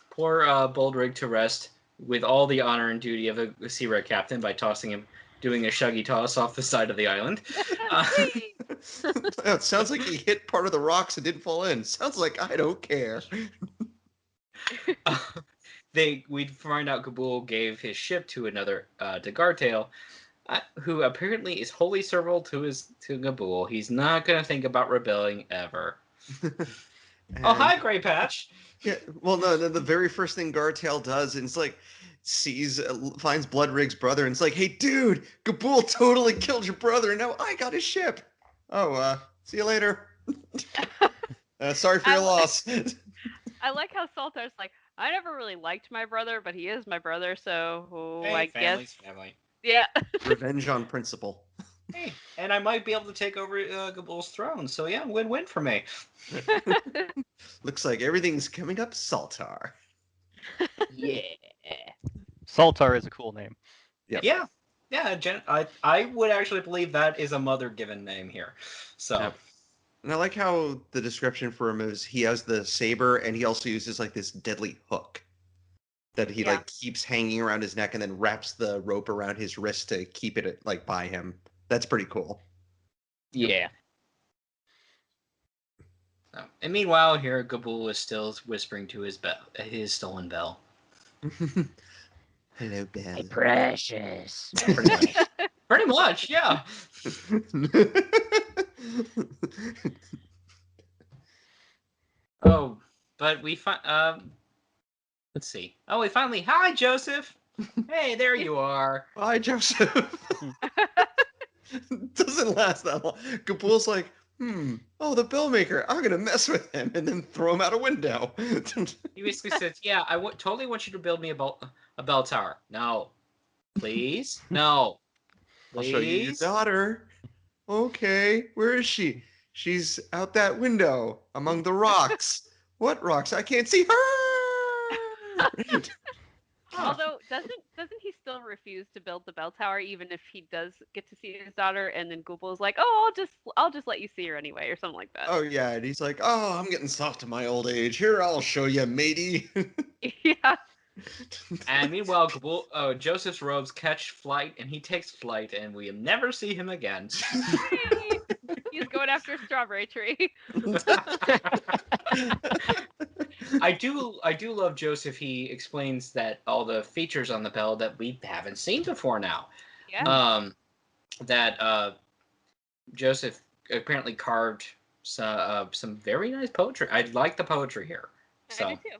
poor Boldrig to rest with all the honor and duty of a sea rat captain by doing a shuggy toss off the side of the island. It sounds like he hit part of the rocks and didn't fall in. Sounds like I don't care. We'd find out Gabul gave his ship to another to Gartail, who apparently is wholly servile to Gabul. He's not going to think about rebelling ever. Oh, hi, Grey Patch. Yeah, well, no, the very first thing Gartail does, and it's like, finds Bloodrig's brother, and it's like, hey, dude, Gabul totally killed your brother, and now I got his ship. Oh, see you later. Sorry for your loss. I like how Saltar's like, I never really liked my brother, but he is my brother, so Hey, I guess. family's family. Yeah. Revenge on principle. Hey, and I might be able to take over Gabul's throne. So yeah, win-win for me. Looks like everything's coming up Saltar. Yeah. Saltar is a cool name. Yep. Yeah, yeah. I would actually believe that is a mother-given name here. So. Yep. And I like how the description for him is he has the saber and he also uses like this deadly hook that he Yeah. like keeps hanging around his neck and then wraps the rope around his wrist to keep it like by him. That's pretty cool. Yeah. And meanwhile, here Gabul is still whispering to his stolen bell. Hello, Belle. My precious. Pretty much. Pretty much, yeah. Oh, but we let's see. Oh, we finally. Hi, Joseph. Hey, there you are. Bye, Joseph. Doesn't last that long. Gabul's like, oh, the bell maker. I'm gonna mess with him and then throw him out a window. He basically says, "Yeah, I totally want you to build me a bell tower. No, please, no, I'll show you your please." daughter. Okay, where is she? She's out that window among the rocks. What rocks? I can't see her. Although doesn't he still refuse to build the bell tower even if he does get to see his daughter, and then Google is like, "Oh, I'll just let you see her anyway," or something like that. Oh yeah, and he's like, "Oh, I'm getting soft in my old age. Here, I'll show you, matey." Yeah. And meanwhile, Joseph's robes catch flight, and he takes flight, and we never see him again. Yay! He's going after a strawberry tree. I do love Joseph. He explains that all the features on the bell that we haven't seen before now. Yeah. That Joseph apparently carved some very nice poetry. I like the poetry here. So. I do too.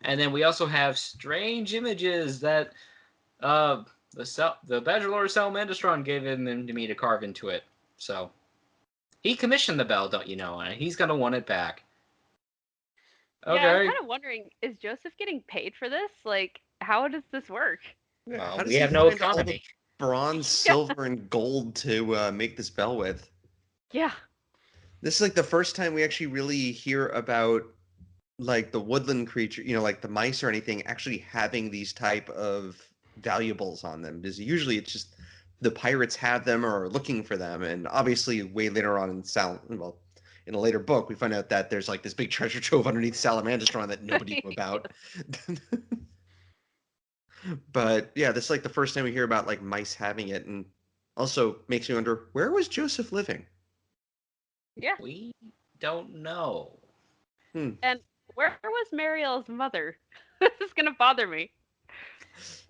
And then we also have strange images that the Bachelor Salmandastron gave them to me to carve into it. So he commissioned the bell, don't you know? And he's gonna want it back. Okay. Yeah, I'm kind of wondering, is Joseph getting paid for this? Like, how does this work? How does we he have no find all the economy. bronze, silver, and gold to make this bell with? Yeah. This is like the first time we actually really hear about like the woodland creature, like the mice or anything, actually having these type of valuables on them. Because usually it's just the pirates have them or are looking for them, and obviously way later on in a later book, we find out that there's like this big treasure trove underneath Salamandastron that nobody knew about. But yeah, this is like the first time we hear about like mice having it, and also makes me wonder, where was Joseph living? Yeah. We don't know. And where was Mariel's mother? This is gonna bother me.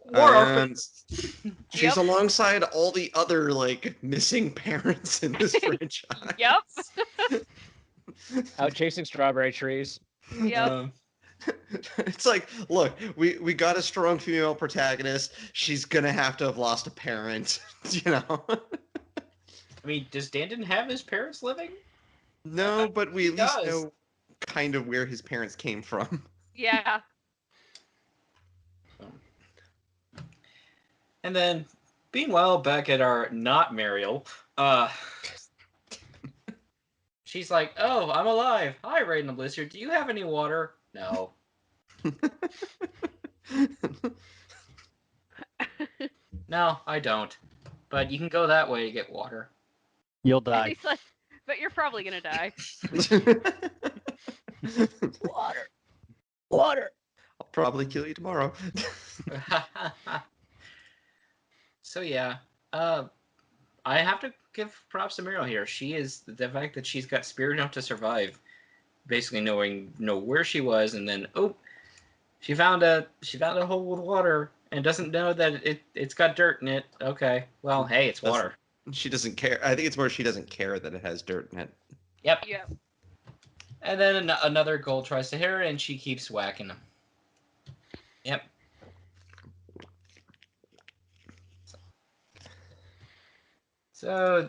War And orphans. she's Yep. alongside all the other like missing parents in this franchise. Yep. Out chasing strawberry trees. Yep. It's like, look, we got a strong female protagonist. She's gonna have to have lost a parent, I mean, does Dandon have his parents living? No, but we He at least does. know kind of where his parents came from. Yeah. And then, meanwhile, back at our not Mariel, she's like, "Oh, I'm alive. Hi, Raiden the Blizzard. Do you have any water?" No. No, I don't. But you can go that way to get water. You'll And die. he's like, but you're probably gonna die. Water. Water. I'll probably kill you tomorrow. So yeah, I have to give props to Mariel here. She is the fact that she's got spirit enough to survive, basically know where she was, and then she found a hole with water and doesn't know that it's got dirt in it. Okay, well, hey, it's water. She doesn't care. I think it's more she doesn't care that it has dirt in it. Yep. Yep. And then another goal tries to hit her, and she keeps whacking him. Yep. So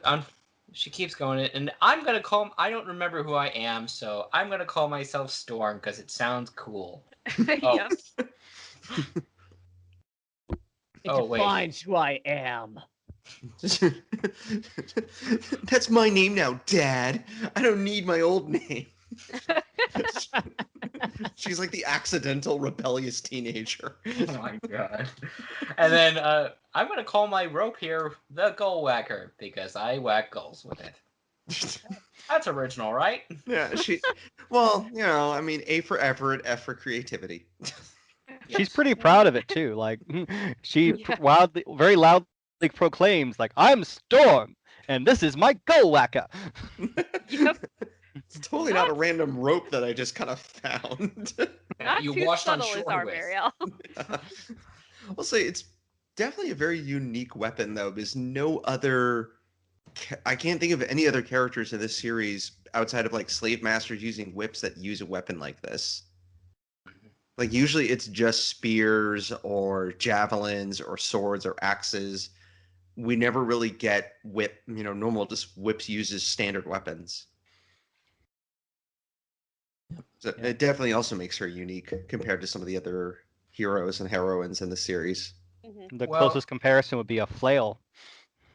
She keeps going, and I'm gonna call. I don't remember who I am, so I'm gonna call myself Storm because it sounds cool. Oh. Yep. It Oh, wait. defines who I am. That's my name now, Dad. I don't need my old name. She's like the accidental rebellious teenager. Oh my god. And then I'm gonna call my rope here the Gull Whacker because I whack gulls with it. That's original, right? Yeah, well, I mean, A for effort, F for creativity. She's pretty proud of it too. Like she Yeah. very loudly proclaims, like, "I'm Storm, and this is my Gull Whacker." Yep. It's totally not a random rope that I just kind of found. Not You too washed on subtle is shore our with. Mariel. I'll say it's definitely a very unique weapon, though, because no other. I can't think of any other characters in this series outside of like slave masters using whips that use a weapon like this. Like usually it's just spears or javelins or swords or axes. We never really get normal just whips used as standard weapons. So Yeah. it definitely also makes her unique compared to some of the other heroes and heroines in the series. Mhm. The Well- closest comparison would be a flail.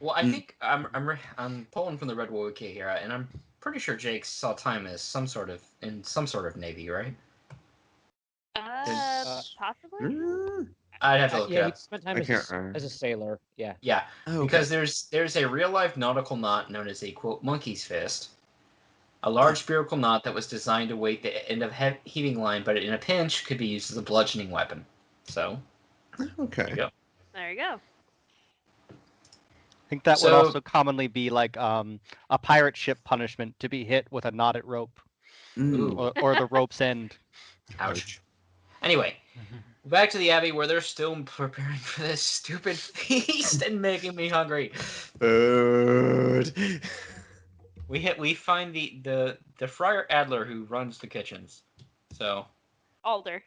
Well, I think I'm pulling from the Red Wall Wiki here, and I'm pretty sure Jake saw time as some sort of navy, right? Possibly. Mm, I'd have to look it Yeah, he up. spent time I as can't a, remember. as a sailor. Yeah. Yeah, Oh, because there's a real life nautical knot known as a quote monkey's fist, a large spherical knot that was designed to weight the end of heaving line, but in a pinch could be used as a bludgeoning weapon. So okay. there you go. There you go. I think that would So- also commonly be like a pirate ship punishment to be hit with a knotted rope Mm. Ooh. or the rope's end. Ouch. Anyway, back to the Abbey where they're still preparing for this stupid feast and making me hungry. Food. We find the Friar Adler who runs the kitchens. So Alder.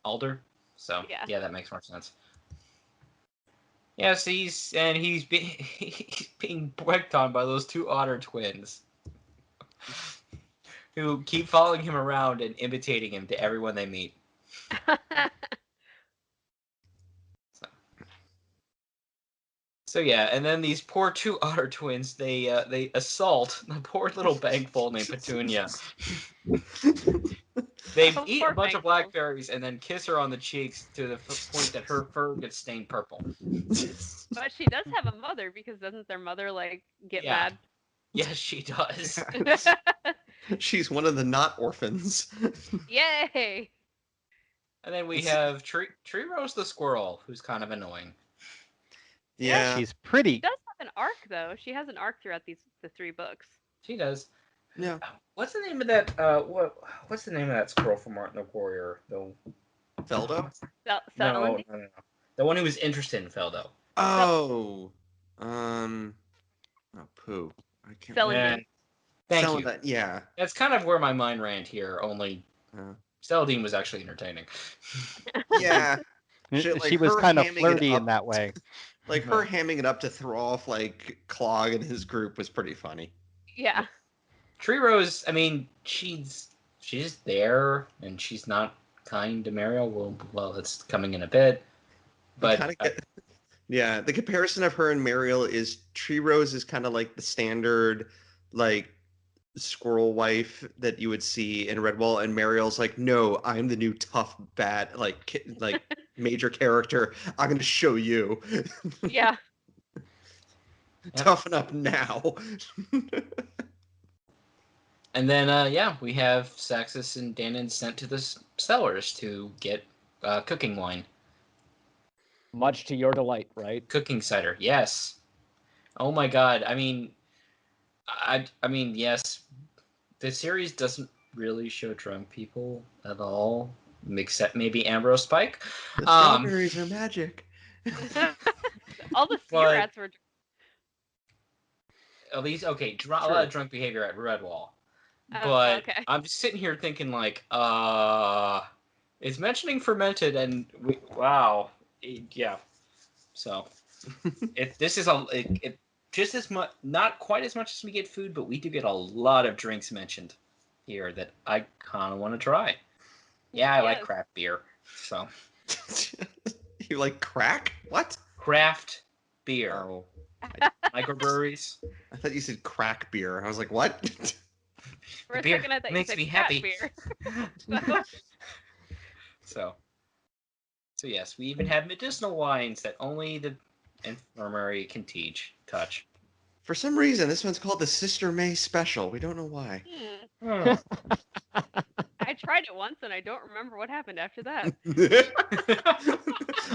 Alder. So Yeah. yeah, that makes more sense. Yes, he's being bricked on by those two otter twins who keep following him around and imitating him to everyone they meet. So yeah, and then these poor two otter twins, they assault the poor little bankful named Petunia. They Oh, eat poor a bunch of Bankfuls. blackberries and then kiss her on the cheeks to the point that her fur gets stained purple. But she does have a mother because doesn't their mother like get Yeah. Yes, she does. mad? She's one of the not orphans. Yay! And then we have Tree Rose the squirrel, who's kind of annoying. Yeah. She's pretty. She does have an arc though. She has an arc throughout the 3 books. She does. Yeah. What's the name of that? What's the name of that squirrel from Martin the Warrior? Feldo? No, Celandine? no. The one who was interested in Feldo. Oh. Pooh. I can't Celandine. Yeah. Thank Selling you. that, yeah. That's kind of where my mind ran here. Only Celandine was actually entertaining. Yeah. Shit, like She was her kind of hamming it flirty in up. that way. Like her hamming it up to throw off like Clog and his group was pretty funny. Yeah. Tree Rose, I mean, she's there and she's not kind to Mariel. Well, that's coming in a bit. But yeah, the comparison of her and Mariel is Tree Rose is kind of like the standard like squirrel wife that you would see in Redwall, and Mariel's like, no, I'm the new tough bad like major character. I'm gonna show you. Yeah. Toughen up now. And then, we have Saxus and Danon sent to the cellars to get cooking wine. Much to your delight, right? Cooking cider, yes. Oh my god, I mean, yes, the series doesn't really show drunk people at all, except maybe Ambrose Spike. The strawberries are magic. All the sea But- rats were. At least, okay, a lot of drunk behavior at Redwall. Oh, But okay. I'm just sitting here thinking, like, it's mentioning fermented, and yeah. So, if this is just as much, not quite as much as we get food, but we do get a lot of drinks mentioned here that I kind of want to try. Yeah, I like Yes. craft beer. So You like crack? What? craft beer, Oh, microbreweries. I thought you said crack beer. I was like, what? For a beer second, I thought you makes said me cat happy. beer. So yes, we even have medicinal wines that only the infirmary can touch. For some reason, this one's called the Sister May Special. We don't know why. Hmm. I tried it once and I don't remember what happened after that.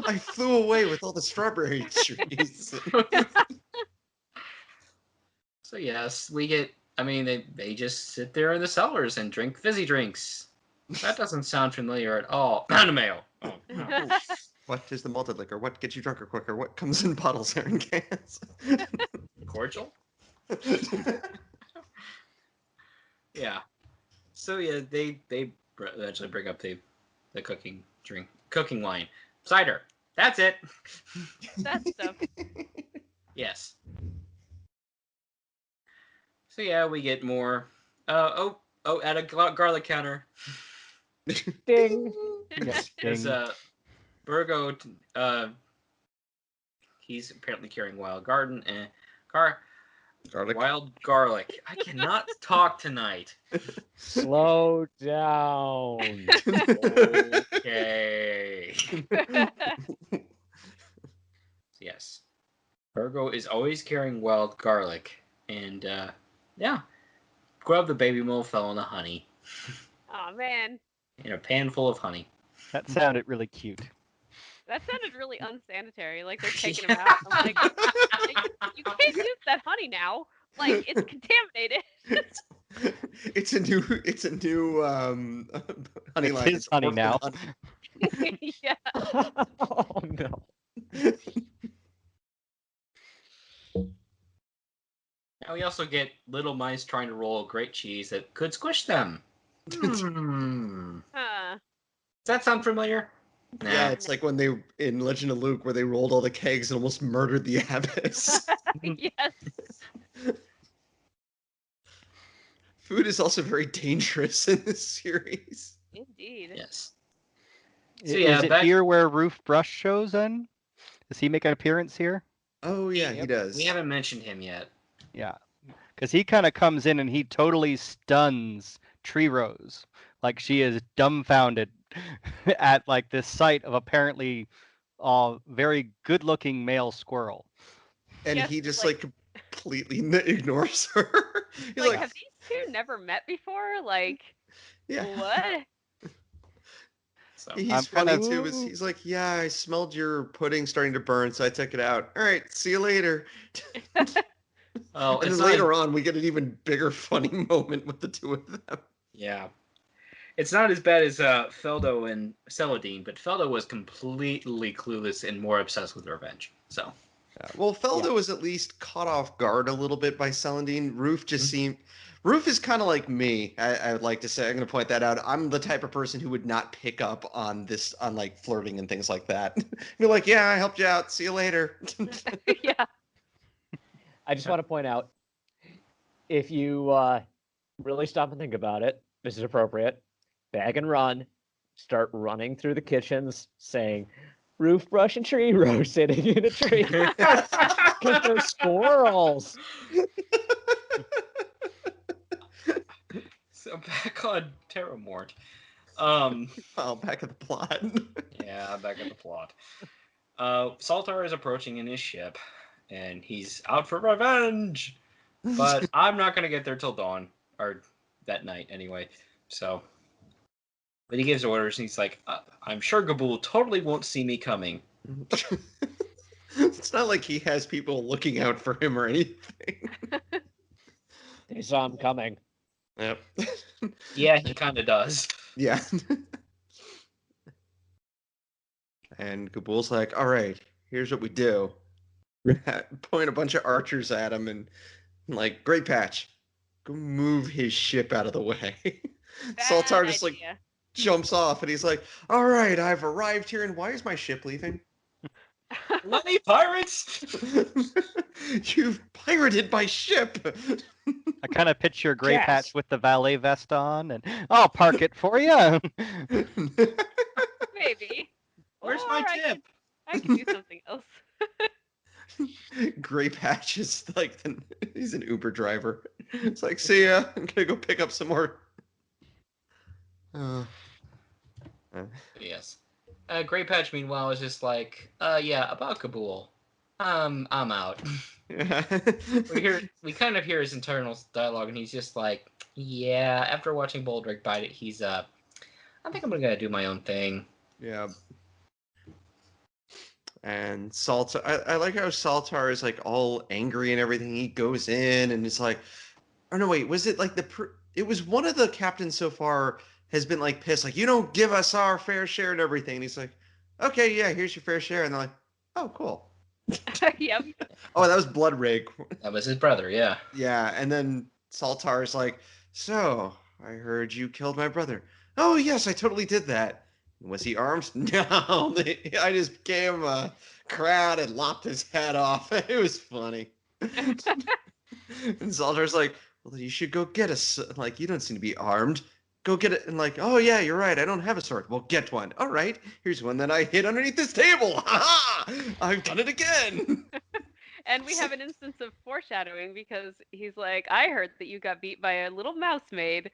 I flew away with all the strawberry trees. So yes, we get. I mean, they just sit there in the cellars and drink fizzy drinks. That doesn't sound familiar at all. Anime. Oh, no. What is the malted liquor? What gets you drunker quicker? What comes in bottles or in cans? Cordial. Yeah. So yeah, they eventually bring up the cooking wine, cider. That's it. That stuff. Yes. So yeah, we get more. At a garlic counter, Ding. because Virgo, he's apparently carrying wild wild garlic. I cannot talk tonight. Slow down. Okay. Yes. Virgo is always carrying wild garlic, and yeah, grub the baby mole fell in the honey, Oh man, in a pan full of honey. That sounded really cute. that sounded really unsanitary. Like they're taking him out. I'm like, you can't use that honey now. Like it's contaminated. It's a new honey It's line. his honey orphan now. honey. Yeah. Oh no. Now we also get little mice trying to roll great cheese that could squish them. Does that sound familiar? Nah. Yeah, it's like when they in Legend of Luke where they rolled all the kegs and almost murdered the abbess. Yes. Food is also very dangerous in this series. Indeed. Yes. Is So, yeah, it here where Roof Brush shows in? Does he make an appearance here? Oh yeah, he Yep. does. We haven't mentioned him yet. Yeah. Because he kind of comes in and he totally stuns Tree Rose. Like she is dumbfounded at like this sight of apparently very good looking male squirrel. And Yes, he just like- completely ignores her. He's Like, like, have these two never met before? Like, yeah. what? So He's I'm funny kinda- too. He's like, yeah, I smelled your pudding starting to burn, so I took it out. All right, see you later. oh, And it's then not later on, we get an even bigger funny moment with the two of them. Yeah. It's not as bad as Feldo and Celadine, but Feldo was completely clueless and more obsessed with revenge. So Well, Feldo was at least caught off guard a little bit by Celandine. Roof just seemed. Roof is kind of like me. I would like to say. I'm going to point that out. I'm the type of person who would not pick up on this, on like flirting and things like that. You're like, yeah, I helped you out. See you later. Yeah. I just want to point out, if you really stop and think about it, this is appropriate. Bag and run. Start running through the kitchens saying, roof brush and tree row sitting in a tree. Because they're squirrels. So back on Terramort. Oh, back at the plot. Yeah, back at the plot. Saltar is approaching in his ship, and he's out for revenge. But I'm not gonna get there till dawn, or that night anyway. So, but he gives orders, and he's like, "I'm sure Gabul totally won't see me coming." It's not like he has people looking out for him or anything. They saw him coming. Yep. Yeah, he kind of does. Yeah. And Gabul's like, all right, here's what we do. Point a bunch of archers at him and like, great patch. Go move his ship out of the way. Saltar just like idea. jumps off and he's like, all right, I've arrived here and why is my ship leaving? Bloody pirates! You've pirated my ship. I kind of picture Gray Yes. Patch with the valet vest on, and I'll park it for you. Maybe. Where's Or my tip? I could do something else. Gray Patch is like he's an Uber driver. It's like, see ya. I'm gonna go pick up some more. Yes. Grey Patch, meanwhile, is just like, yeah, about Kabul. I'm out. Yeah. We kind of hear his internal dialogue, and he's just like, yeah, after watching Baldric bite it, he's, I think I'm gonna do my own thing. Yeah. And Saltar, I like how Saltar is like all angry and everything. He goes in and it's like, oh no, wait, was it like it was one of the captains so far has been like pissed, like, you don't give us our fair share and everything. And he's like, okay, yeah, here's your fair share. And they're like, oh, cool. Yep. Oh, that was Bloodrig. That was his brother, yeah. Yeah, and then Saltar is like, so, I heard you killed my brother. Oh, yes, I totally did that. Was he armed? No, I just gave him a crowd and lopped his head off. It was funny. And Saltar's like, well, you should go get a, like, you don't seem to be armed. Go get it. And like, oh, yeah, you're right. I don't have a sword. Well, get one. All right. Here's one that I hid underneath this table. Ha ha! I've done it again. And we have an instance of foreshadowing because he's like, I heard that you got beat by a little mouse maid.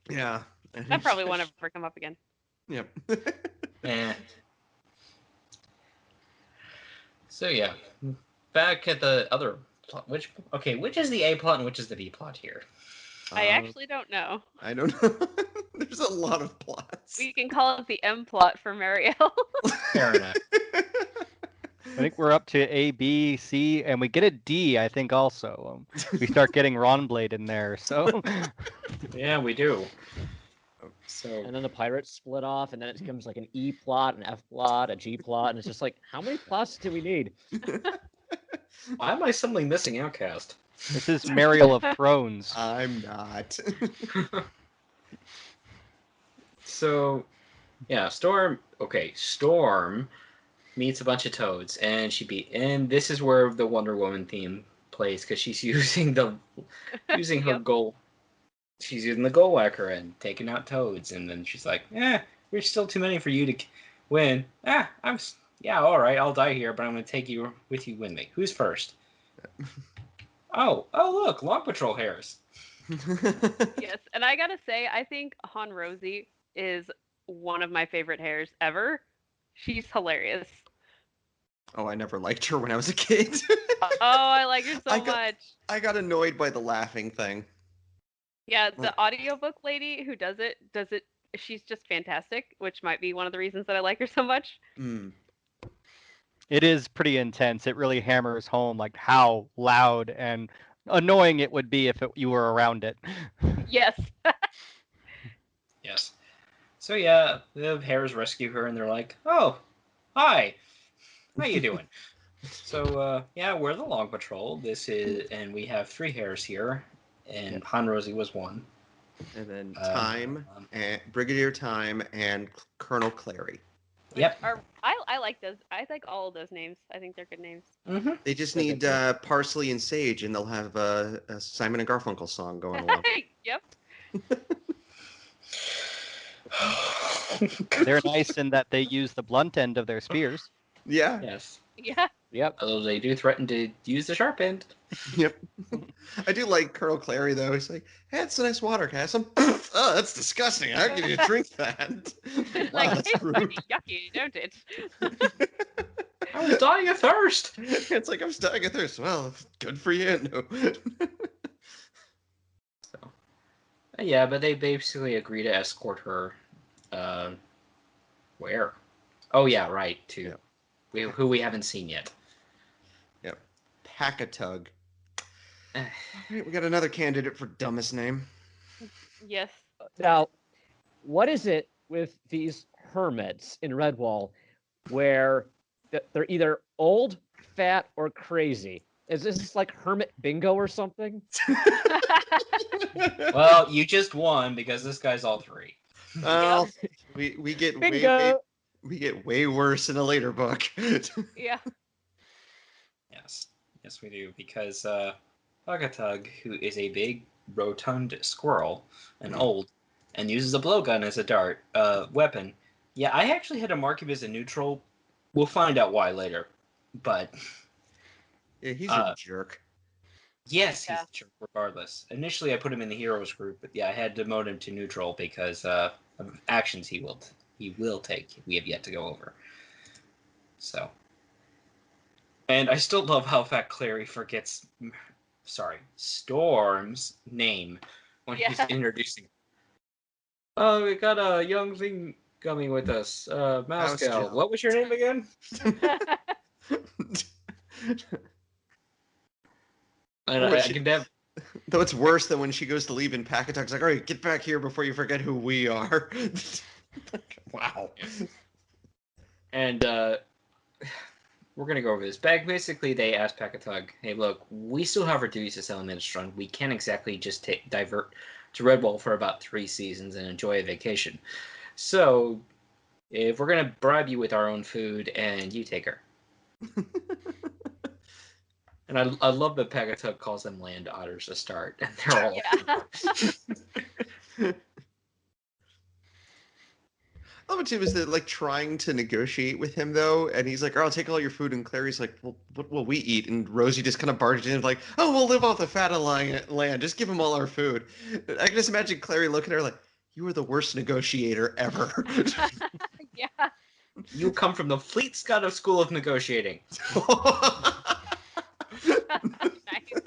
Yeah. That probably won't ever come up again. Yep. Eh. So yeah, back at the other plot. Which is the A plot and which is the B plot here? I actually don't know. I don't know. There's a lot of plots. We can call it the M plot for Mariel. Fair enough. I think we're up to A, B, C, and we get a D, I think, also. We start getting Ronblade in there, so... Yeah, we do. So And then the pirates split off, and then it becomes like an E plot, an F plot, a G plot, and it's just like, how many plots do we need? why am I suddenly missing Outcast? This is Mariel of Thrones. I'm not. So, yeah, Storm meets a bunch of toads, and and this is where the Wonder Woman theme plays because she's using her Yep. goal. She's using the goal whacker and taking out toads, and then she's like, "There's still too many for you to win. All right, I'll die here, but I'm gonna take you with you with me. Who's first? Oh, look, Long Patrol hairs. Yes, and I gotta say, I think Han Rosie is one of my favorite hairs ever. She's hilarious. Oh, I never liked her when I was a kid. Oh, I like her so I got- much. I got annoyed by the laughing thing. Yeah, the audiobook lady who does it, she's just fantastic, which might be one of the reasons that I like her so much. Mm. It is pretty intense. It really hammers home like how loud and annoying it would be if you were around it. Yes. Yes. So yeah, the hares rescue her, and they're like, "Oh, hi, how you doing?" So yeah, we're the Long Patrol. And we have 3 hares here, and Han Rosie was one. And then and Brigadier Time and Colonel Clary. Yep. I like those. I like all of those names. I think they're good names. Mm-hmm. They just need parsley and sage, and they'll have a Simon and Garfunkel song going along. Yep. They're nice in that they use the blunt end of their spears. Yeah. Yes. Yeah. Yep. Although they do threaten to use the sharp end. Yep. I do like Colonel Clary though. He's like, "Hey, it's a nice water, Cassim." Oh, that's disgusting. How can you drink that? Wow, Like, that's it's rude. pretty yucky, don't it? I was dying of thirst. It's like, I'm dying of thirst. Well, good for you. No. Yeah, but they basically agree to escort her. Where? Oh yeah, right. To who we haven't seen yet. Yep. Packatug. All right, we got another candidate for dumbest name. Yes. Now, what is it with these hermits in Redwall where they're either old, fat, or crazy? Is this like hermit bingo or something? Well, you just won because this guy's all 3. Well, we get Bingo. We get way worse in a later book. Yeah. Yes. Yes, we do. Because Hugatug, who is a big, rotund squirrel and old, and uses a blowgun as a dart weapon. Yeah, I actually had to mark him as a neutral. We'll find out why later. But Yeah, he's a jerk. yes, he's Yeah. a jerk regardless. Initially, I put him in the heroes group, but yeah, I had to demote him to neutral because of actions he will take. We have yet to go over. So, and I still love how Fat Clary forgets, Storm's name when he's Yeah. introducing. Oh, we got a young thing coming with us, Mouse Gal. Gal. What was your name again? And Oh, I can have. Though it's worse than when she goes to leave and Packatug's like, all right, get back here before you forget who we are. Wow. And we're gonna go over this. Basically, they asked Packatug, "Hey, look, we still have our duties to Salamandastron. We can't exactly just divert to Redwall for about 3 seasons and enjoy a vacation. So, if we're gonna bribe you with our own food, and you take her." And I love that Packatug calls them land otters to start, and they're all. Yeah. I love it too is that like trying to negotiate with him though, and he's like, "Oh, I'll take all your food," and Clary's like, "Well, what will we eat?" And Rosie just kind of barges in like, "Oh, we'll live off the fat of land. Just give him all our food." I can just imagine Clary looking at her like, "You are the worst negotiator ever." Yeah. You come from the Fleet Scott School of Negotiating. Nice.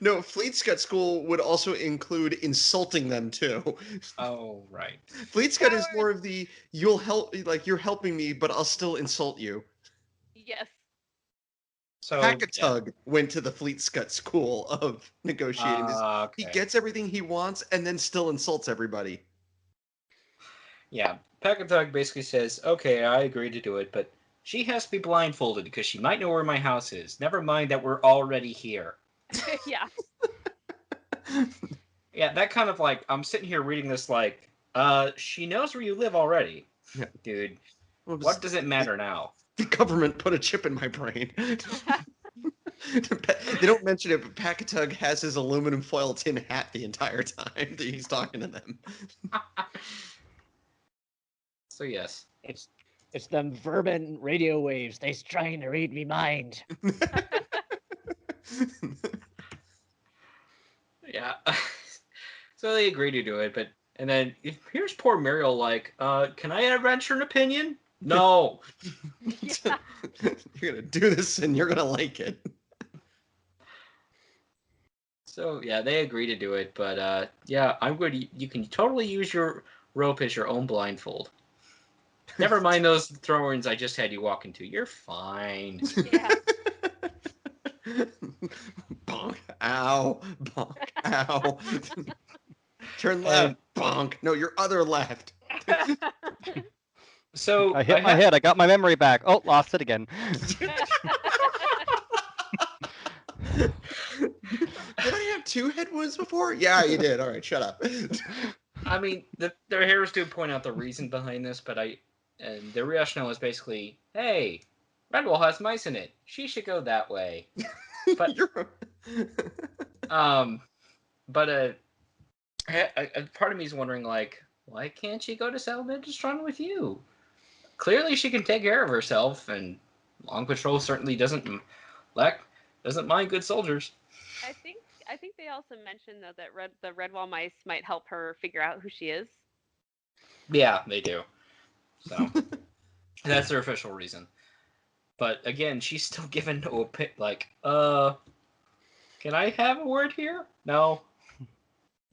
No, Fleet Scud School would also include insulting them too. Oh, right. Fleet Scud is Coward. more of the you'll help, like you're helping me, but I'll still insult you. Yes. So, Packatug went to the Fleet Scud School of negotiating. He okay. gets everything he wants and then still insults everybody. Yeah, Packatug basically says, "Okay, I agree to do it, but she has to be blindfolded because she might know where my house is. Never mind that we're already here." Yeah. Yeah, that kind of like, I'm sitting here reading this like, she knows where you live already. Yeah. Dude, Oops. what does it matter now? The government put a chip in my brain. They don't mention it, but Packatug has his aluminum foil tin hat the entire time that he's talking to them. So yes. It's them vermin radio waves. They's trying to read me mind. Yeah. So they agree to do it, but and then here's poor Mariel like, can I venture an opinion? No. Yeah. You're gonna do this and you're gonna like it. So yeah, they agree to do it, but yeah, I'm going to. You can totally use your rope as your own blindfold. Never mind those throw-ins I just had you walk into. You're fine. Yeah. Bonk. Ow. Bonk. Ow. Turn left. Bonk. No, your other left. So I hit my head. I got my memory back. Oh, lost it again. Did I have 2 head wounds before? Yeah, you did. All right, shut up. I mean, their heroes do point out the reason behind this, but and the rationale is basically, hey, Redwall has mice in it. She should go that way. But but part of me is wondering like, why can't she go to Salamandastron with you? Clearly, she can take care of herself, and Long Patrol certainly doesn't mind good soldiers. I think they also mentioned though that the Redwall mice might help her figure out who she is. Yeah, they do. So that's their official reason. But again, she's still given no like, can I have a word here? No.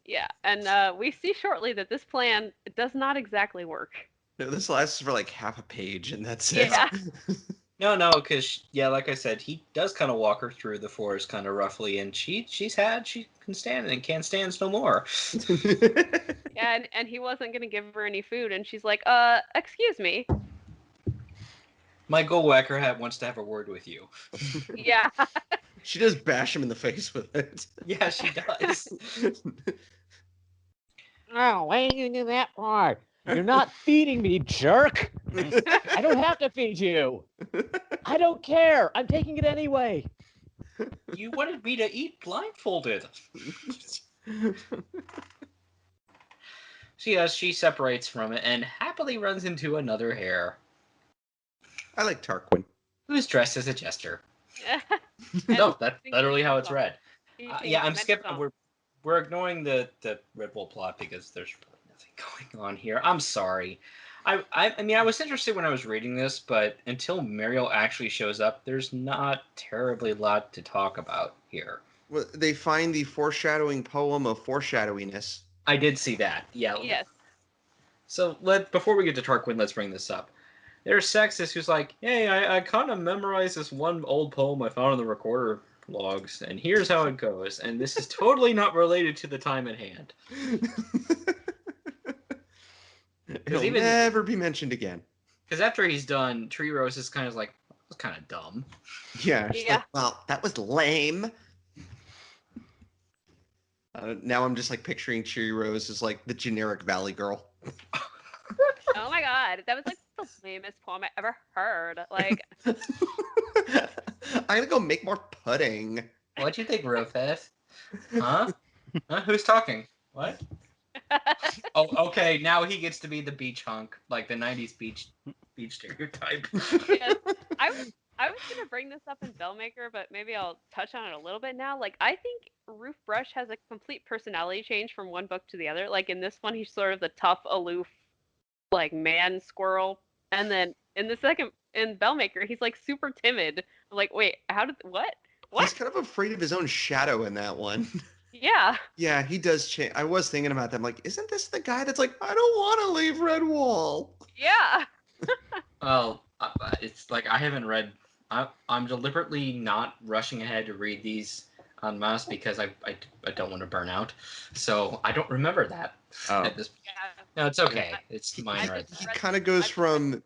Yeah, and we see shortly that this plan does not exactly work. No, this lasts for like half a page, and that's it. Yeah. No, because yeah, like I said, he does kind of walk her through the forest kind of roughly, and she can stand and can't stand no more. Yeah, and he wasn't gonna give her any food, and she's like, excuse me. My Goldwhacker hat wants to have a word with you. Yeah. She does bash him in the face with it. Yeah, she does. Oh, why did you do that for? You're not feeding me, jerk. I don't have to feed you. I don't care. I'm taking it anyway. You wanted me to eat blindfolded. She separates from it and happily runs into another hare, I like Tarquin. who's dressed as a jester. And No, that's singing literally how it's song. read. He Yeah, I'm sings skipping. song. We're ignoring the Redwall plot because there's really nothing going on here. I'm sorry. I mean, I was interested when I was reading this, but until Mariel actually shows up, there's not terribly a lot to talk about here. Well, they find the foreshadowing poem of foreshadowiness. I did see that. Yeah. Yes. So before we get to Tarquin, let's bring this up. There's Sextus who's like, hey, I kind of memorized this one old poem I found in the recorder logs, and here's how it goes. And this is totally not related to the time at hand. It'll never be mentioned again. Because after he's done, Tree Rose is kind of like, that was kind of dumb. Yeah. She's like, well, that was lame. Now I'm just like picturing Tree Rose as like the generic Valley girl. Oh my god, that was like the lamest poem I ever heard. Like, I'm gonna go make more pudding. What'd you think, Rofeth? Huh? Who's talking? What? Oh, okay. Now he gets to be the beach hunk, like the '90s beach stereotype. yes. I was gonna bring this up in Bellmaker, but maybe I'll touch on it a little bit now. Like, I think Roof Brush has a complete personality change from one book to the other. Like in this one, he's sort of the tough, aloof, like man squirrel, and then in Bellmaker, he's like super timid. I'm like, wait, what? He's kind of afraid of his own shadow in that one. Yeah. Yeah, he does change. I was thinking about that. I'm like, isn't this the guy that's like, I don't want to leave Redwall? Yeah. Well, it's like I haven't read. I'm deliberately not rushing ahead to read these en masse because I don't want to burn out. So I don't remember that. Oh. At this, Yeah. no, it's okay. It's He minor. kind of goes from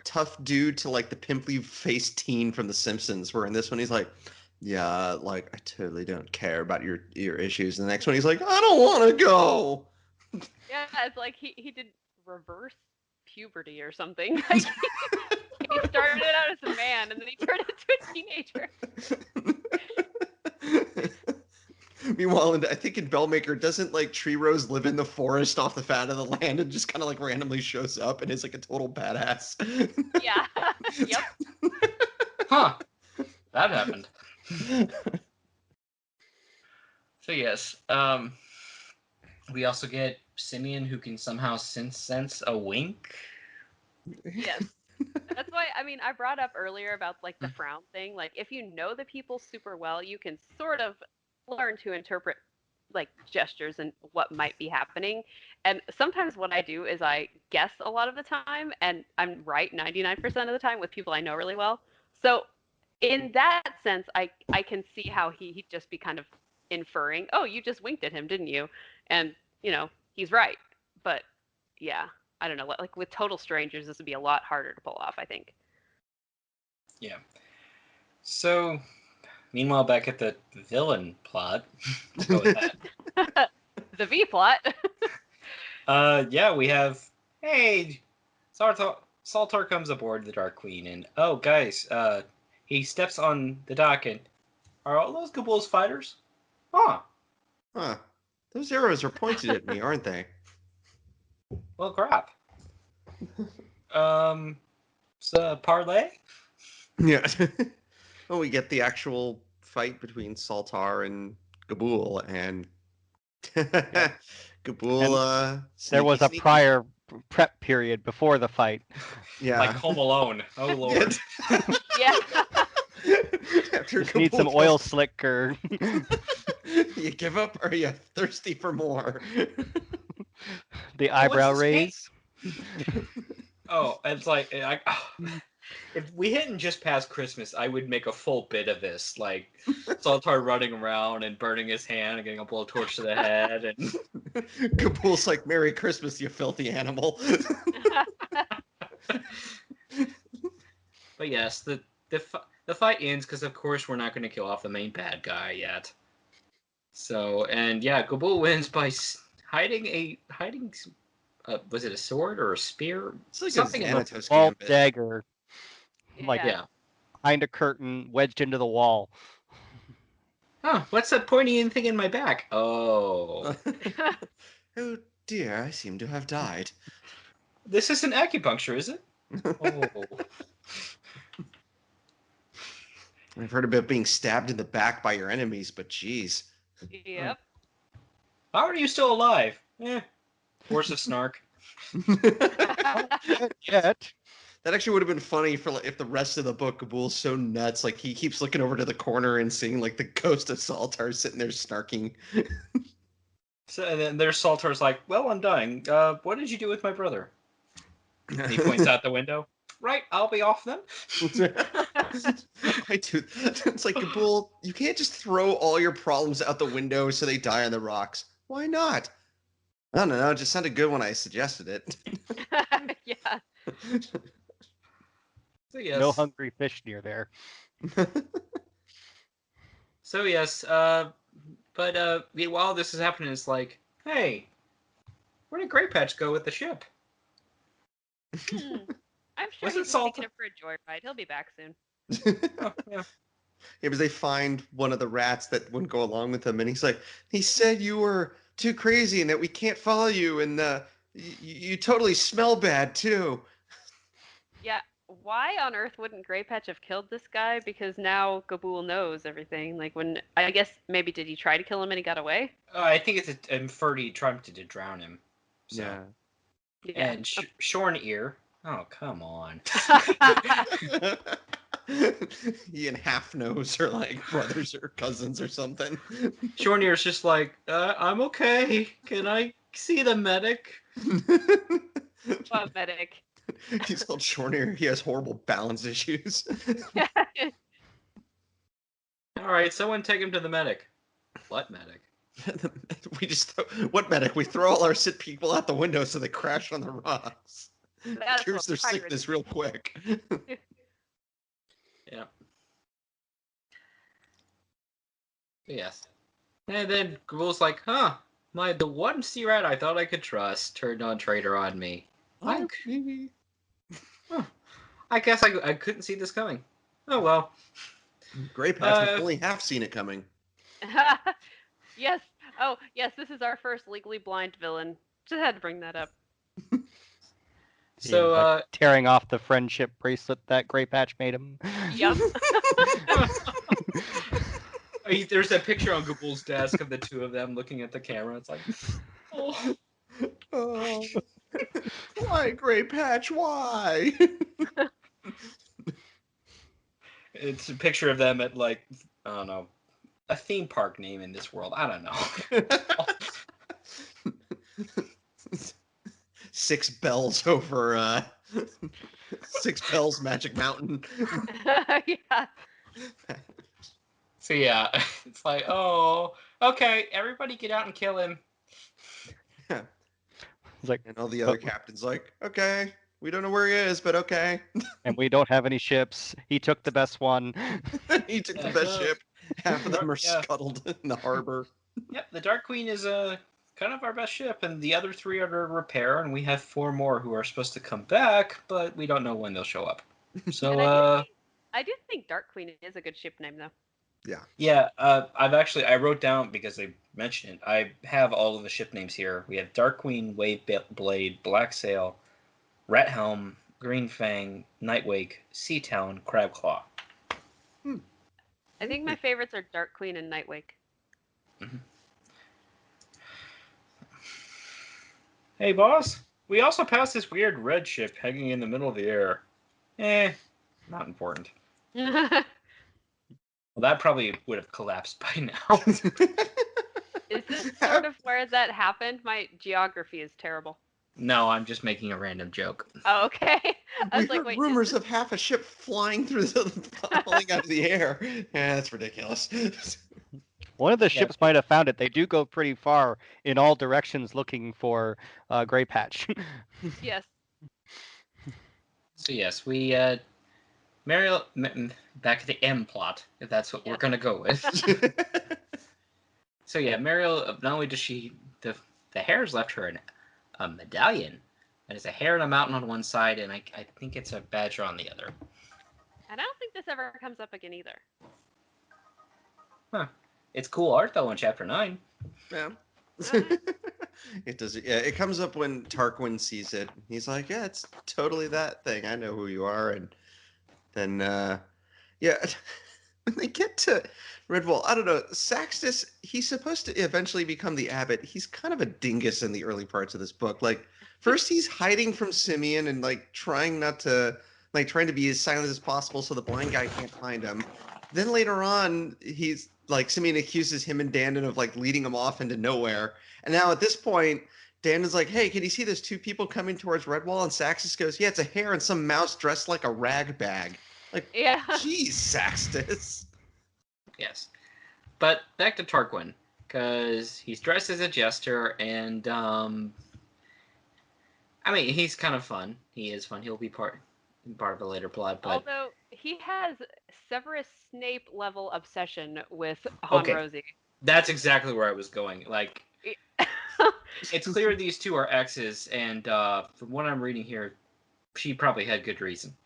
tough dude to like the pimply faced teen from The Simpsons, where in this one he's like, yeah, like I totally don't care about your issues. And the next one he's like, I don't want to go. Yeah, it's like he did reverse puberty or something. Like, he started out as a man and then he turned into a teenager. Meanwhile, I think in Bellmaker, doesn't like Tree Rose live in the forest off the fat of the land and just kind of like randomly shows up and is like a total badass? Yeah. Yep. Huh. That happened. So yes, we also get Simeon who can somehow sense a wink. Yes. That's why, I mean, I brought up earlier about like the frown thing. Like, if you know the people super well, you can sort of learn to interpret like gestures and what might be happening. And sometimes what I do is I guess a lot of the time, and I'm right 99% of the time with people I know really well. So in that sense, I can see how he'd just be kind of inferring, oh, you just winked at him, didn't you? And, you know, he's right. But yeah, I don't know. Like with total strangers, this would be a lot harder to pull off, I think. Yeah. So, meanwhile, back at the villain plot, we'll go with that. The V plot. Yeah, we have, hey, Saltar comes aboard the Dark Queen, and oh, guys, he steps on the dock, and are all those Kabul's fighters? Huh. Those arrows are pointed at me, aren't they? Well, crap. So parlay? Yeah. Well, we get the actual fight between Saltar and Gabul, and Gabul. There was a prior prep period before the fight. Yeah. Like Home Alone. Oh, Lord. Yeah. After Just need some Gabul oil slick or you give up, or are you thirsty for more? the eyebrow raise. Oh, it's like if we hadn't just passed Christmas, I would make a full bit of this, like Saltar running around and burning his hand and getting a blowtorch to the head, and Kabul's like, "Merry Christmas, you filthy animal." But yes, the fight ends because of course we're not going to kill off the main bad guy yet. So, and yeah, Gabul wins by hiding was it a sword or a spear? It's like Something a in the- Xanatos Vault gambit. dagger, like Yeah. behind a curtain, wedged into the wall. Huh, what's that pointy thing in my back? Oh. Oh dear, I seem to have died. This isn't acupuncture, is it? Oh. I've heard about being stabbed in the back by your enemies, but geez. Yep. How are you still alive? Force of snark. Yet. That actually would have been funny for like, if the rest of the book Kabul's so nuts, like he keeps looking over to the corner and seeing like the ghost of Saltar sitting there snarking. So and then there's Saltar's like, well, I'm dying. What did you do with my brother? And he points out the window. Right, I'll be off then. I do. It's like Kabul, you can't just throw all your problems out the window so they die on the rocks. Why not? I don't know. It just sounded good when I suggested it. Yeah. So yes. No hungry fish near there. So yes. But while this is happening, it's like, hey, where did Grey Patch go with the ship? I'm sure Wasn't he's Salt- taking it for a joyride. He'll be back soon. Oh, yeah. Yeah, because they find one of the rats that wouldn't go along with them, and he's like, he said you were too crazy and that we can't follow you, and you totally smell bad too. Yeah. Why on earth wouldn't Grey Patch have killed this guy? Because now Gabul knows everything. Like when I guess maybe did he try to kill him and he got away? I think it's inferred he tried to drown him. So. Yeah. Yeah. And Shorn Ear. Oh, come on. He and Half Nose are like brothers or cousins or something. Shorn Ear's just like, I'm okay. Can I see the medic? What medic? He's called Shornear. He has horrible balance issues. All right, someone take him to the medic. What medic? We just what medic? We throw all our sick people out the window so they crash on the rocks. That's Cures what their pirates sickness real quick. Yeah. Yes. And then Ghoul's like, huh, the one sea rat I thought I could trust turned on traitor on me. Huh. I guess I couldn't see this coming. Oh well. Grey Patch has only half seen it coming. Yes. Oh, yes, this is our first legally blind villain. Just had to bring that up. So Like tearing off the friendship bracelet that Grey Patch made him. Yep. There's that picture on Google's desk of the two of them looking at the camera. It's like, oh. Oh. Why, Grey Patch? Why? It's a picture of them at like, I don't know, a theme park name in this world. I don't know. 6 bells over 6 bells Magic Mountain. Yeah. So yeah, it's like, oh, okay, everybody get out and kill him. It's like, And all the other captains like, okay, we don't know where he is, but okay. and we don't have any ships. He took the best one. He took the best ship. Half of them are Yeah. scuttled in the harbor. Yep, the Dark Queen is kind of our best ship, and the other 3 are to repair, and we have 4 more who are supposed to come back, but we don't know when they'll show up. So And I do think Dark Queen is a good ship name though. yeah, I wrote down because they mentioned it. I have all of the ship names here. We have Dark Queen, Wave Blade, Black Sail, Rat Helm, Green Fang, Nightwake, Sea Talon, Crabclaw. I think my favorites are Dark Queen and Nightwake. Mm-hmm. Hey, boss. We also passed this weird red ship hanging in the middle of the air. Not important. Well, that probably would have collapsed by now. Is this sort of where that happened? My geography is terrible. No, I'm just making a random joke. Oh, okay. I We was like, heard wait. rumors of half a ship flying through falling out of the air. Yeah, that's ridiculous. One of the ships might have found it. They do go pretty far in all directions looking for Grey Patch. Yes. So yes, we Mariel back to the M plot, if that's what we're gonna go with. So yeah, Mariel, not only does she the hair's left her a medallion. And it's a hare and a mountain on one side, and I think it's a badger on the other. And I don't think this ever comes up again either. Huh. It's cool art, though, in Chapter 9. Yeah. Alright. It does. Yeah, it comes up when Tarquin sees it. He's like, "Yeah, it's totally that thing. I know who you are." And then, yeah, when they get to Redwall, I don't know. Saxtus, he's supposed to eventually become the abbot. He's kind of a dingus in the early parts of this book. Like, first he's hiding from Simeon and like trying to be as silent as possible so the blind guy can't find him. Then later on, he's like Simeon accuses him and Dandon of like leading him off into nowhere. And now at this point, Dandon's like, "Hey, can you see there's two people coming towards Redwall?" And Saxtus goes, "Yeah, it's a hare and some mouse dressed like a rag bag." Like, Yeah. geez, Saxtus. Yes. But back to Tarquin, because he's dressed as a jester, and I mean, he's kind of fun. He is fun. He'll be part of a later plot, but Although he has Severus Snape level obsession with Han Okay. Rosie. that's exactly where I was going. Like, Yeah. it's clear these two are exes, and from what I'm reading here, she probably had good reason.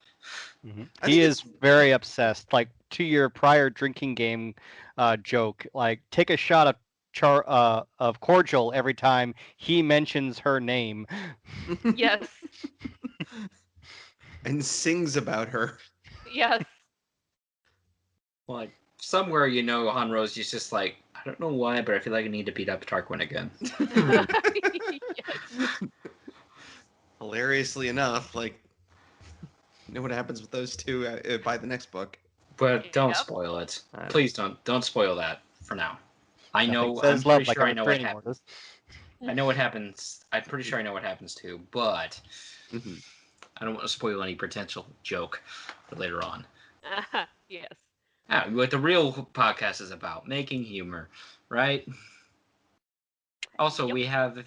I He think is very obsessed. Like to your prior drinking game joke, like take a shot of cordial every time he mentions her name. Yes. And sings about her. Yes. Like, somewhere, Han Rosie's just like, I don't know why, but I feel like I need to beat up Tarquin again. Yes. Hilariously enough, like, you know what happens with those two by the next book. But don't Yep. spoil it. I know. Please don't spoil that for now. I know. Nothing says I'm love pretty like sure a I know what restraining happens. order. I know what happens. I'm pretty sure I know what happens too, but Mhm. I don't want to spoil any potential joke for later on. Yes. What the real podcast is about, making humor, right? Also, Yep. we have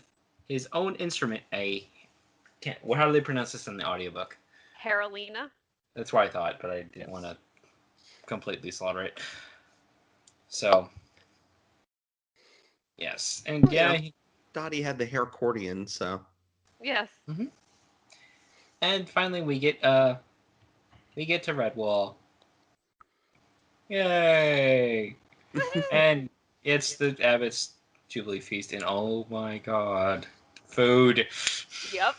his own instrument, how do they pronounce this in the audiobook? Carolina. That's what I thought, but I didn't want to completely slaughter it. So, yes. And Yeah. Dottie had the hair accordion, so. Yes. And finally we get to Redwall. Yay! And it's the Abbott's Jubilee Feast, and oh my god. Food. Yep.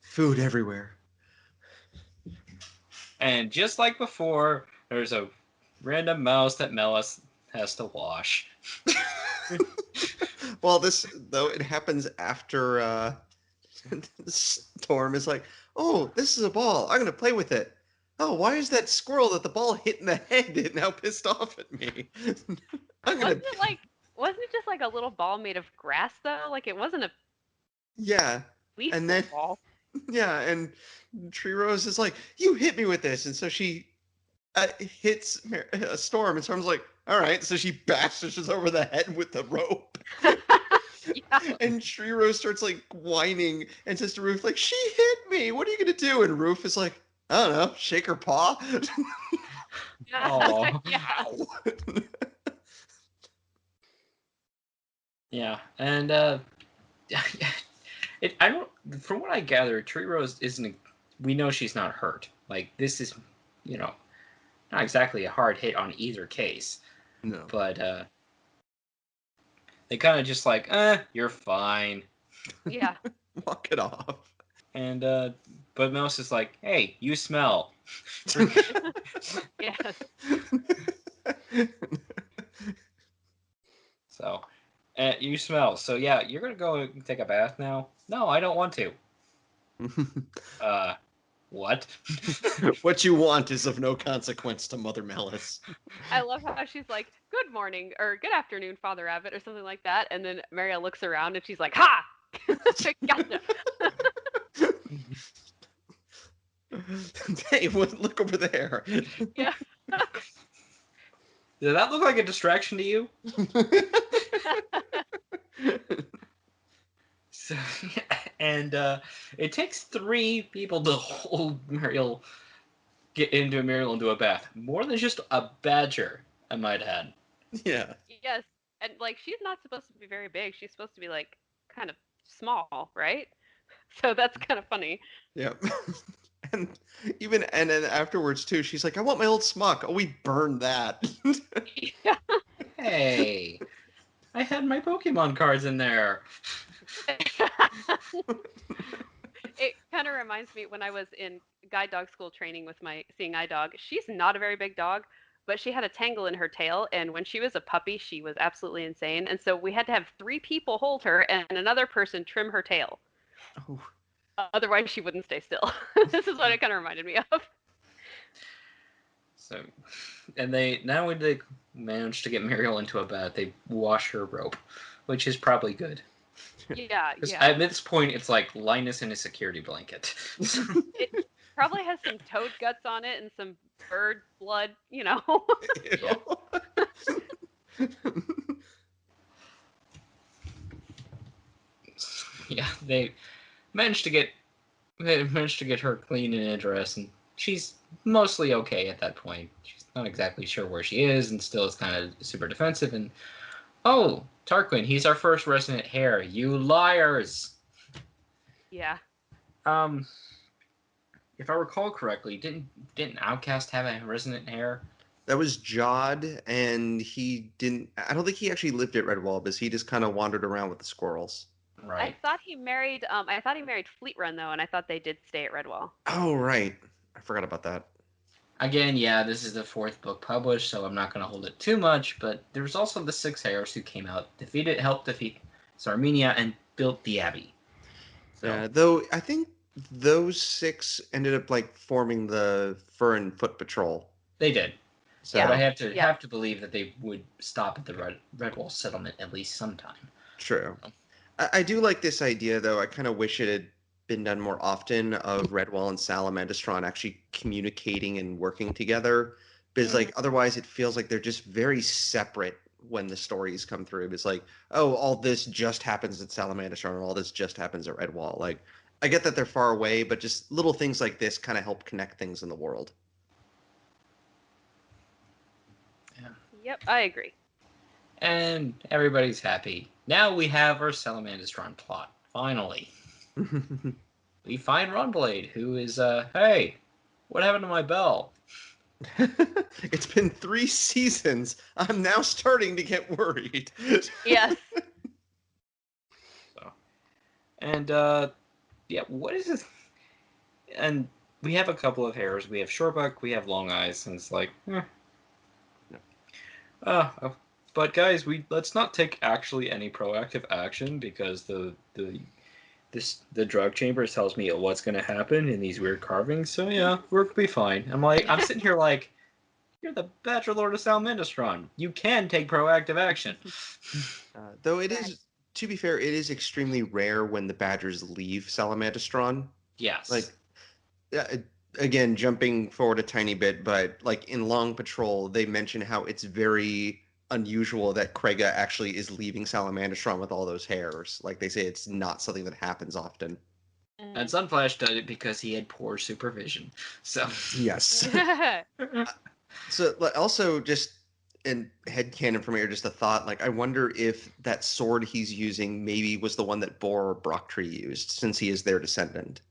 Food everywhere. And just like before, there's a random mouse that Melis has to wash. Well, it happens after Storm is like, "Oh, this is a ball. I'm gonna play with it." "Oh, why is that squirrel that the ball hit in the head now pissed off at me?" I'm gonna. Wasn't it just like a little ball made of grass though? Like it wasn't a Yeah, lethal and then ball. yeah, and Tree Rose is like, "You hit me with this," and so she hits a Storm, and Storm's like, "All right," so she bashes over the head with the rope. Yeah. And Tree Rose starts like whining and says to Roof, like, "She hit me. What are you gonna do?" And Roof is like, "I don't know, shake her paw." Aw. Yeah. Yeah, and I don't. From what I gather, Tree Rose isn't. We know she's not hurt. Like, this is, not exactly a hard hit on either case. No. But they kind of just like, you're fine. Yeah. Walk it off. And but Mouse is like, hey, you smell. Yes. So, you smell. So yeah, you're gonna go and take a bath now? No, I don't want to. What? What you want is of no consequence to Mother Malice. I love how she's like, "Good morning" or "Good afternoon, Father Abbot" or something like that, and then Mariel looks around and she's like, "Ha! Gotcha." Hey, look over there. Yeah. Did that look like a distraction to you? So, and it takes 3 people to hold Mariel, get into Mariel into a bath. More than just a badger, I might add. Yeah. Yes, and like she's not supposed to be very big. She's supposed to be like kind of small, right? So that's kind of funny. Yep. And and then afterwards too, she's like, "I want my old smock." Oh, we burned that. Yeah. Hey, I had my Pokemon cards in there. It kind of reminds me when I was in guide dog school training with my seeing eye dog. She's not a very big dog, but she had a tangle in her tail, and when she was a puppy, she was absolutely insane. And so we had to have 3 people hold her and another person trim her tail. Oh. Otherwise, she wouldn't stay still. This is what it kind of reminded me of. So, and when they manage to get Mariel into a bath, they wash her robe, which is probably good. Yeah, yeah. At this point, it's like Linus in a security blanket. It probably has some toad guts on it and some bird blood, Yeah. Yeah, they managed to get her clean and in a dress, and she's mostly okay at that point. She's not exactly sure where she is, and still is kind of super defensive. And oh, Tarquin, he's our first resident hare. You liars! Yeah. If I recall correctly, didn't Outcast have a resident hare? That was Jod, and he didn't. I don't think he actually lived at Redwall, because he just kind of wandered around with the squirrels. Right. I thought he married Fleet Run though, and I thought they did stay at Redwall. Oh, right. I forgot about that. Again, yeah, this is the 4th book published, so I'm not going to hold it too much, but there's also the 6 hares who came out, helped defeat Sarmenia, and built the Abbey. So, Yeah, though I think those 6 ended up like forming the Fur and Foot Patrol. they did. So Yeah, but I have to believe that they would stop at the Redwall settlement at least sometime. true. I do like this idea, though. I kind of wish it had been done more often, of Redwall and Salamandastron actually communicating and working together, because like otherwise it feels like they're just very separate when the stories come through. It's like, oh, all this just happens at Salamandastron, and all this just happens at Redwall. Like, I get that they're far away, but just little things like this kind of help connect things in the world. Yeah. Yep, I agree. And everybody's happy. Now we have our Salamandastron plot. Finally. We find Runblade, who is, hey, what happened to my bell? It's been 3 seasons. I'm now starting to get worried. Yes. So, and, yeah, what is this? And we have a couple of hares. We have Shorebuck, we have Long Eyes, and it's like, but guys, let's not take actually any proactive action, because the drug chamber tells me what's going to happen in these weird carvings. So yeah, we'll be fine. I'm sitting here like, you're the Badger Lord of Salamandastron. You can take proactive action. Though it is, to be fair, it is extremely rare when the Badgers leave Salamandastron. Yes. Like, again, jumping forward a tiny bit, but like in Long Patrol, they mention how it's very unusual that Krega actually is leaving Salamandastron with all those hares. Like, they say it's not something that happens often. And Sunflash did it because he had poor supervision. So Yes. So also, just in headcanon for me, or just a thought, like, I wonder if that sword he's using maybe was the one that Bor or Brocktree used, since he is their descendant.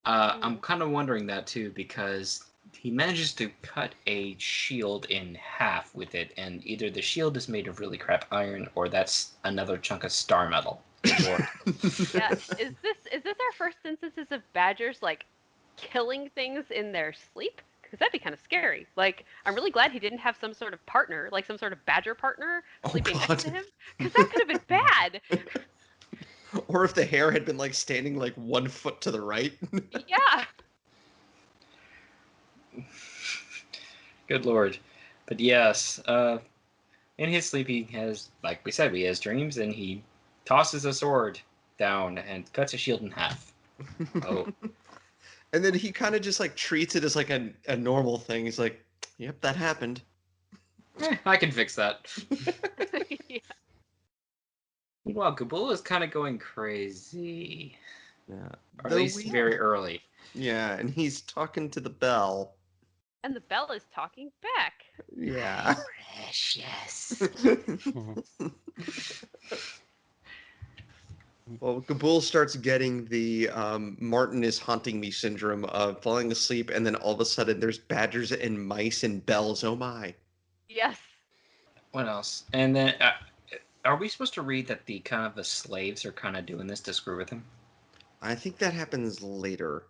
I'm kind of wondering that too, because he manages to cut a shield in half with it, and either the shield is made of really crap iron, or that's another chunk of star metal. Yeah. Is this our first instances of badgers like killing things in their sleep? Because that'd be kind of scary. Like, I'm really glad he didn't have some sort of partner, like some sort of badger partner sleeping next to him, because that could have been bad. Or if the hare had been like standing like 1 foot to the right. Yeah. Good lord. But yes, in his sleep he has, like we said, he has dreams, and he tosses a sword down and cuts a shield in half. Oh. And then he kind of just like treats it as like a normal thing. He's like, yep, that happened. I can fix that. Yeah. Meanwhile, Gabul is kind of going crazy. Yeah. Or at least very early. Yeah, and he's talking to the bell. And the bell is talking back. Yeah. Precious. Well, Gabul starts getting the Martin is haunting me syndrome of falling asleep, and then all of a sudden there's badgers and mice and bells. Oh my. Yes. What else? And then, are we supposed to read that the kind of the slaves are kind of doing this to screw with him? I think that happens later.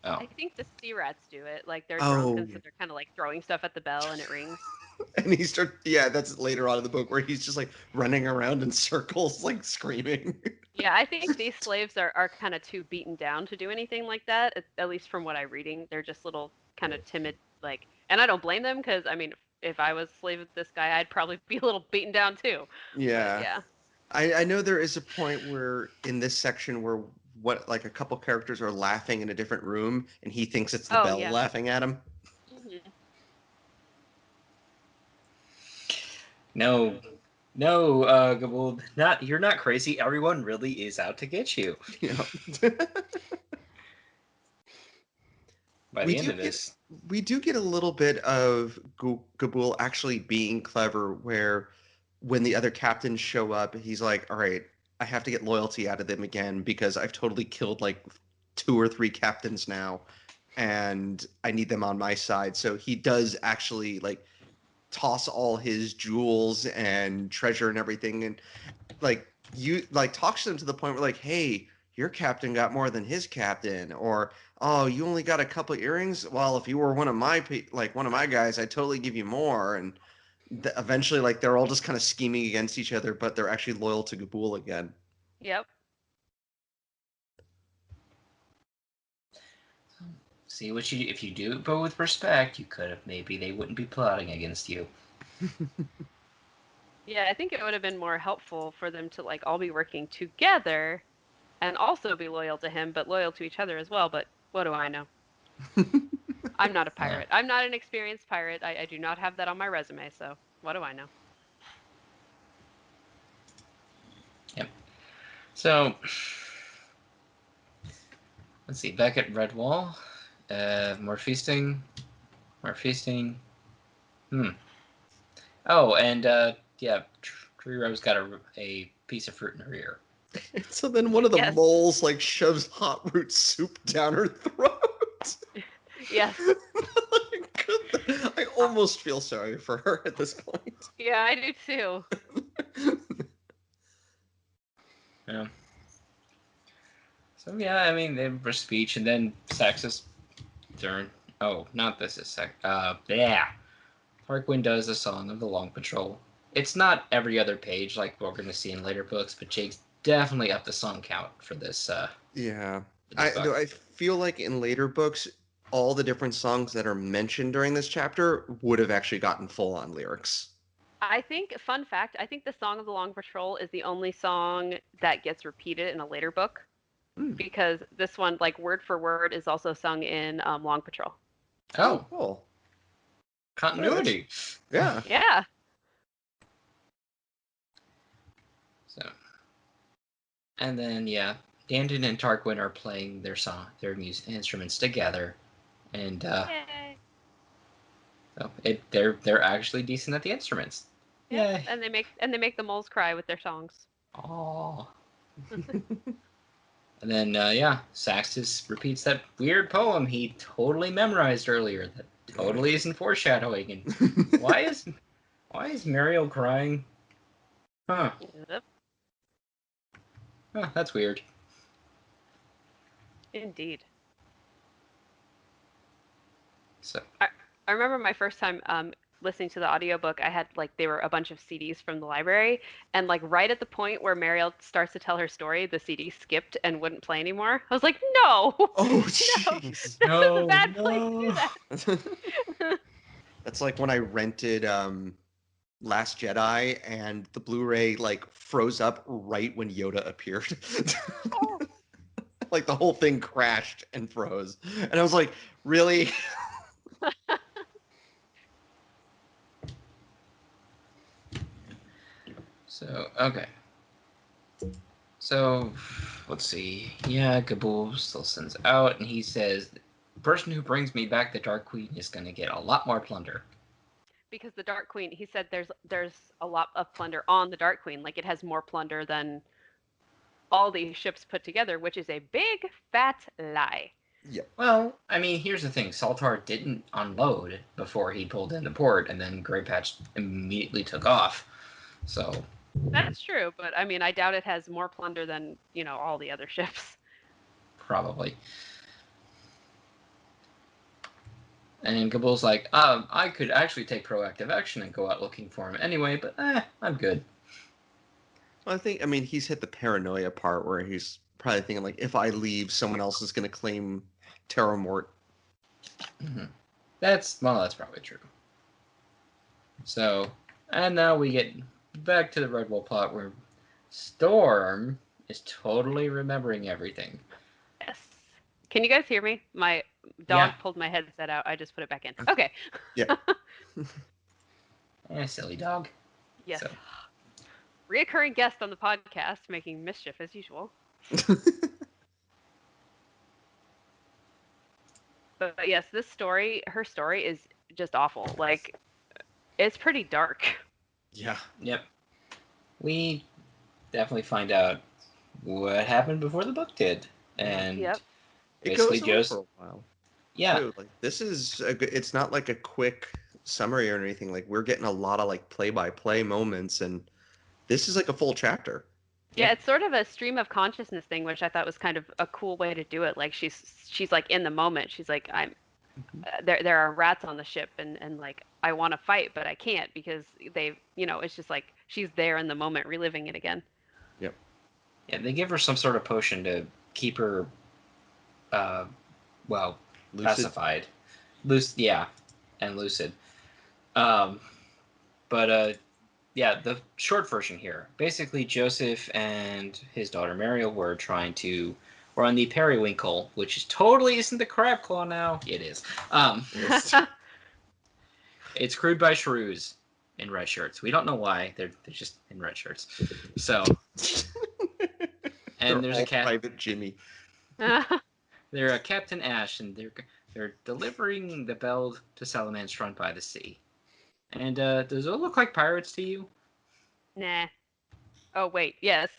Oh, I think the sea rats do it. Like they're drunk Oh, and so they're kind of like throwing stuff at the bell and it rings. and he starts, yeah, that's later on in the book where he's just like running around in circles, like screaming. Yeah, I think these slaves are kind of too beaten down to do anything like that. At least from what I'm reading, they're just little kind of timid, like. And I don't blame them because I mean, if I was a slave of this guy, I'd probably be a little beaten down too. But Yeah. yeah. I know there is a point where in this section where what like a couple characters are laughing in a different room and he thinks it's the Oh bell yeah. laughing at him. Hmm. no, no, Gabold, you're not crazy. Everyone really is out to get you. Yeah. By we the end do of get this, we do get a little bit of Gabul actually being clever where when the other captains show up, he's like, all right, I have to get loyalty out of them again because I've totally killed like 2 or 3 captains now and I need them on my side. So he does actually like toss all his jewels and treasure and everything and like you like talks to them to the point where like, hey, your captain got more than his captain, or oh, you only got a couple earrings. Well, if you were one of my like one of my guys, I'd totally give you more. And eventually, like they're all just kind of scheming against each other, but they're actually loyal to Gabul again. Yep. see what you if you do it, but with respect, you could have maybe they wouldn't be plotting against you. Yeah, I think it would have been more helpful for them to like all be working together and also be loyal to him, but loyal to each other as well. But what do I know? I'm not a Yeah. pirate. I'm not an experienced pirate. I do not have that on my resume, so what do I know? So, let's see. Back at Redwall, more feasting, more feasting. Oh, and yeah, Tree Rose got a piece of fruit in her ear. So then one of the Yes. moles like shoves hot root soup down her throat. Yes. I almost feel sorry for her at this point. Yeah, I do too. Yeah. So yeah, I mean, they have a speech, and then Sax's turn. Oh, not this is Sax. Yeah. Tarquin does a song of the Long Patrol. It's not every other page like we're going to see in later books, but Jake's definitely up the song count for this. Yeah. For this book. I feel like in later books, all the different songs that are mentioned during this chapter would have actually gotten full on lyrics. I think, fun fact, I think the Song of the Long Patrol is the only song that gets repeated in a later book because this one, like word for word, is also sung in Long Patrol. Oh, Cool. continuity. Yeah. Yeah. So, and then yeah, Dandon and Tarquin are playing their music instruments together, and Yay. so they're actually decent at the instruments. Yeah. Yay. And they make the moles cry with their songs. Aww. And then yeah, Sax just repeats that weird poem he totally memorized earlier. That totally isn't foreshadowing. And why is Mariel crying? Huh? Yep. Huh, that's weird. Indeed. So I remember my first time listening to the audiobook, I had like they were a bunch of CDs from the library, and like right at the point where Mariel starts to tell her story, the CD skipped and wouldn't play anymore. I was like, no, Oh, no, jeez. that's a bad place to do that. That's like when I rented Last Jedi and the Blu-ray like froze up right when Yoda appeared. Oh. Like the whole thing crashed and froze. And I was like, really? So okay. So let's see. Yeah, Gabul still sends out, and he says, "The person who brings me back the Dark Queen is going to get a lot more plunder." Because the Dark Queen, he said there's a lot of plunder on the Dark Queen. Like it has more plunder than all these ships put together, which is a big fat lie. Yeah. Well, I mean, here's the thing. Saltar didn't unload before he pulled into port, and then Grey Patch immediately took off. So... That's true, but I mean, I doubt it has more plunder than, all the other ships. Probably. And Gabol's like, I could actually take proactive action and go out looking for him anyway, but I'm good. Well, I mean, he's hit the paranoia part where he's probably thinking, like, if I leave, someone else is going to claim Terra Mort. Mm-hmm. That's probably true. So, and now we get back to the Redwall plot where Storm is totally remembering everything. Yes. Can you guys hear me? My dog pulled my headset out. I just put it back in. Okay. Yeah. Silly dog. Yes. So. Reoccurring guest on the podcast, making mischief as usual. But yes, her story is just awful. Like, it's pretty dark. Yeah. Yep. We definitely find out what happened before the book did. And it basically goes on for a while. Yeah. Too. Like, this is it's not like a quick summary or anything. Like, we're getting a lot of like play-by-play moments, and this is like a full chapter. Yeah, it's sort of a stream of consciousness thing, which I thought was kind of a cool way to do it. Like, she's like in the moment. She's like, there are rats on the ship, and like, I want to fight, but I can't because it's just like she's there in the moment, reliving it again. Yep. Yeah, they give her some sort of potion to keep her, lucid. Pacified. And lucid. Yeah, the short version here. Basically, Joseph and his daughter Mariel were on the Periwinkle, which totally isn't the crab claw now. It is. It's crewed by shrews in red shirts. We don't know why. They're just in red shirts. So, and there's a Private Jimmy. They're Captain Ash, and they're delivering the bell to Salamand's by the sea. And does it look like pirates to you? Nah. Oh wait, yes.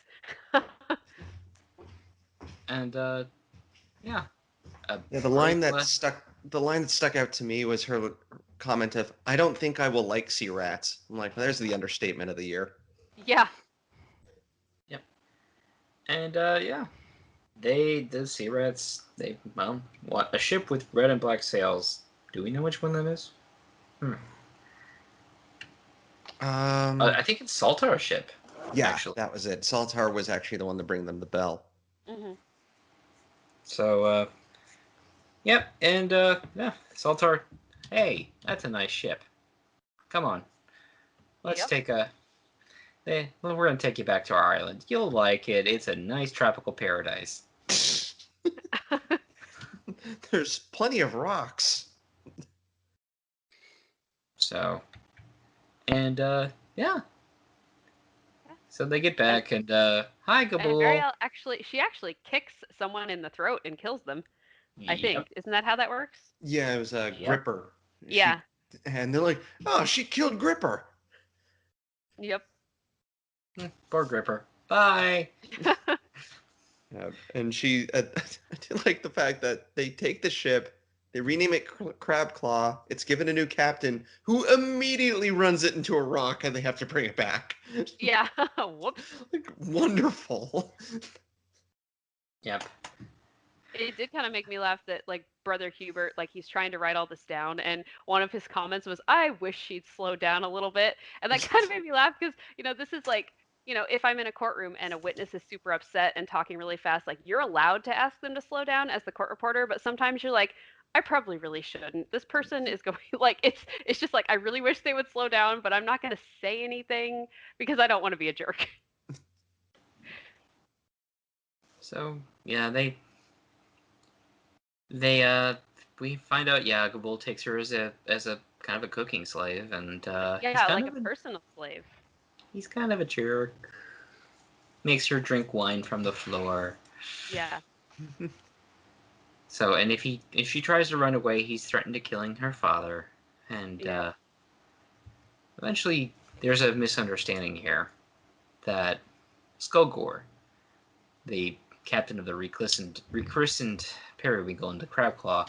And the line that stuck out to me was her comment of, "I don't think I will like sea rats." I'm like, well, there's the understatement of the year. Yeah. Yep. And the sea rats, a ship with red and black sails. Do we know which one that is? I think it's Saltar's ship. Yeah, actually. That was it. Saltar was actually the one to bring them the bell. Mm-hmm. So, yep, and Saltar. Hey, that's a nice ship. Come on, let's take we're gonna take you back to our island. You'll like it. It's a nice tropical paradise. There's plenty of rocks. So, and so they get back and hi, Gabul. And Mariel actually kicks someone in the throat and kills them. I think. Isn't that how that works? Yeah, it was a Gripper. Yeah. And they're like, "Oh, she killed Gripper." Yep. Poor Gripper. Bye. And she, I did like the fact that they take the ship, they rename it Crab Claw. It's given a new captain who immediately runs it into a rock, and they have to bring it back. Yeah. Whoops. Like, wonderful. Yep. It did kind of make me laugh that, like, Brother Hubert, like, he's trying to write all this down, and one of his comments was, "I wish she'd slow down a little bit," and that kind of made me laugh because, this is like, if I'm in a courtroom and a witness is super upset and talking really fast, like, you're allowed to ask them to slow down as the court reporter, but sometimes you're like, I probably really shouldn't. This person is going, like, it's just like, I really wish they would slow down, but I'm not going to say anything because I don't want to be a jerk. So, yeah, we find out Gabul takes her as a kind of a cooking slave, and like a personal slave. He's kind of a jerk. Makes her drink wine from the floor. Yeah. So, and if she tries to run away, he's threatened to killing her father, and eventually there's a misunderstanding here that Skullgore, the captain of the rechristened periwinkle into Crabclaw,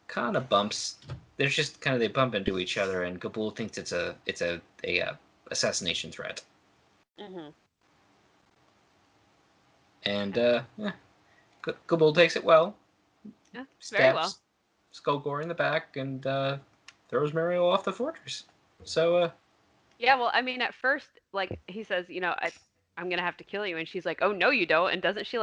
kind of bumps. There's just kind of they bump into each other, and Gabul thinks it's a assassination threat. Mm-hmm. And Gabul takes it well. Yeah, Stabs very well. Skullgore in the back and throws Mariel off the fortress. So Yeah, well, I mean, at first, like he says, I'm gonna have to kill you, and she's like, "Oh no, you don't." And doesn't she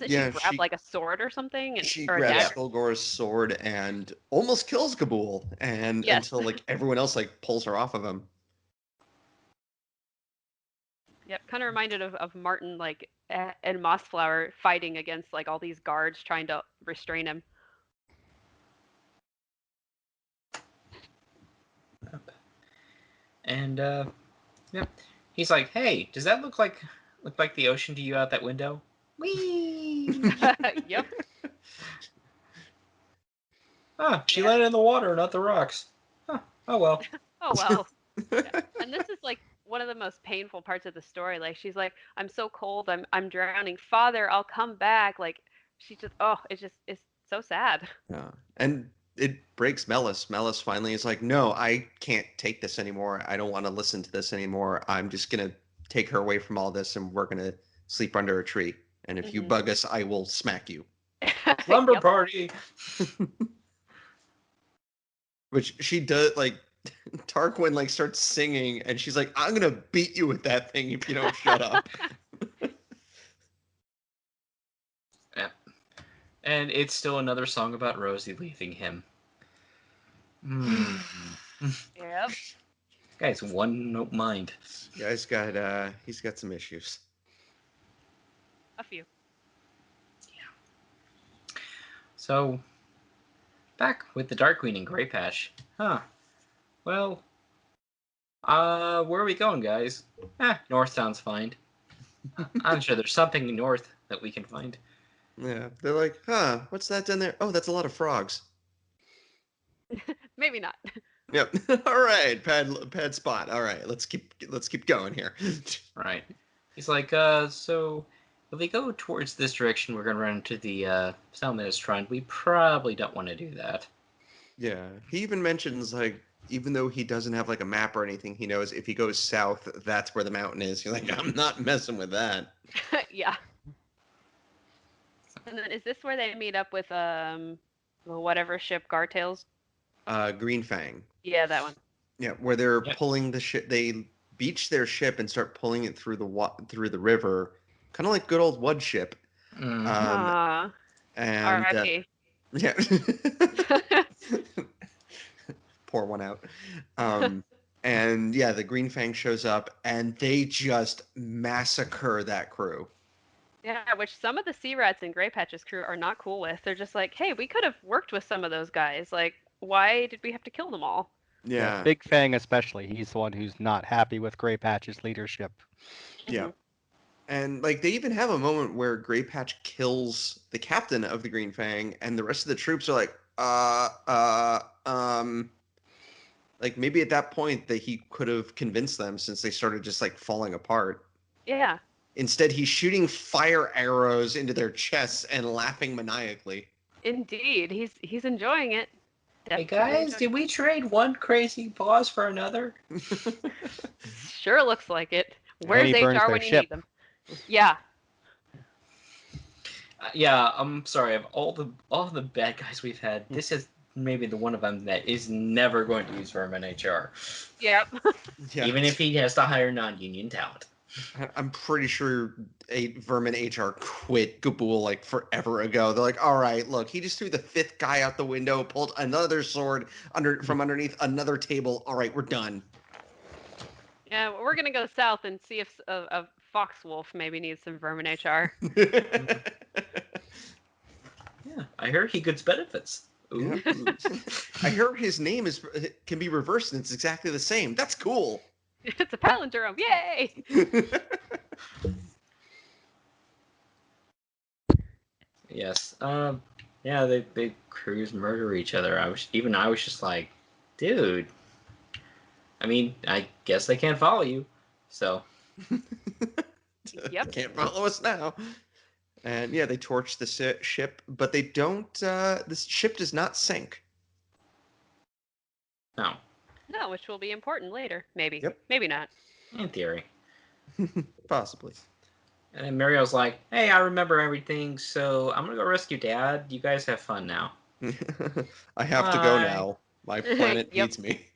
Yeah, grab like a sword or something, she or a grabs dagger? Skullgore's sword and almost kills Gabul, and Yes. until like everyone else like pulls her off of him. Yep, kind of reminded of Martin and Mossflower fighting against like all these guards trying to restrain him. and yep. He's like, "Hey, does that look like the ocean to you out that window?" Whee! Yep. She Yeah. landed in the water, not the rocks. Huh. Oh well. Oh well. Yeah. And this is like one of the most painful parts of the story. Like she's like, "I'm so cold. I'm drowning. Father, I'll come back." Like she just it's so sad. Yeah, and it breaks Melis. Melis finally is like, "No, I can't take this anymore. I don't want to listen to this anymore. I'm just gonna take her away from all this, and we're gonna sleep under a tree. And if you Mhm. bug us, I will smack you." Lumber Yep. party. Which she does. Like Tarquin like starts singing, and she's like, "I'm gonna beat you with that thing if you don't shut up." Yeah. And it's still another song about Rosie leaving him. Yep. Guy's one note mind. Guy's he's got some issues. A few. So, back with the Dark Queen and Grey Patch. Huh. Well, where are we going, guys? North sounds fine. I'm sure there's something north that we can find. Yeah, they're like, "Huh, what's that down there? Oh, that's a lot of frogs." Maybe not. Yep. All right, pad spot. All right, let's keep going here. Right. He's like, so if we go towards this direction, we're gonna run into the Salma's Shrine. We probably don't want to do that. Yeah, he even mentions like even though he doesn't have like a map or anything, he knows if he goes south, that's where the mountain is. He's like, I'm not messing with that. Yeah. And then is this where they meet up with whatever ship Gartails? Green Fang. Yeah, that one. Yeah, where they're Yep. pulling the ship. They beach their ship and start pulling it through the river, kind of like good old Wood ship. Mm. And R.I.P. yeah, pour one out. And yeah, the Green Fang shows up and they just massacre that crew. Yeah, which some of the Sea Rats in Grey Patch's crew are not cool with. They're just like, hey, we could have worked with some of those guys. Like, why did we have to kill them all? Yeah, Big Fang especially. He's the one who's not happy with Grey Patch's leadership. yeah. Mhm. And like they even have a moment where Grey Patch kills the captain of the Green Fang, and the rest of the troops are like, like maybe at that point that he could have convinced them since they started just like falling apart. Yeah. Instead, he's shooting fire arrows into their chests and laughing maniacally. Indeed. He's enjoying it. Hey Definitely guys, enjoying did we trade one crazy boss for another? it. Sure looks like it. And Where's he burns HR their when you ship. need them? Yeah. Yeah, I'm sorry. Of all the bad guys we've had, this is maybe the one of them that is never going to use Vermin HR, Yep. Yeah. even if he has to hire non-union talent. I'm pretty sure Vermin HR quit Gabul like forever ago. They're like, all right, look, he just threw the fifth guy out the window, pulled another sword from underneath another table. All right, we're done. Yeah, we're gonna go south and see if a Foxwolf maybe needs some Vermin HR. Yeah, I heard he gets benefits. Ooh. Yeah. I heard his name can be reversed and it's exactly the same. That's cool. It's a palindrome. Yay! Yes. Yeah, they crews murder each other. I was just like, dude. I mean, I guess they can't follow you. So Yep. They can't follow us now. And yeah, they torch the ship, but they don't. The ship does not sink. No, No, which will be important later. Maybe. Yep. Maybe not. in theory. Possibly. And then Mario's like, "Hey, I remember everything, so I'm gonna go rescue Dad. You guys have fun now." I have to go Bye. now. My planet Yep. needs me.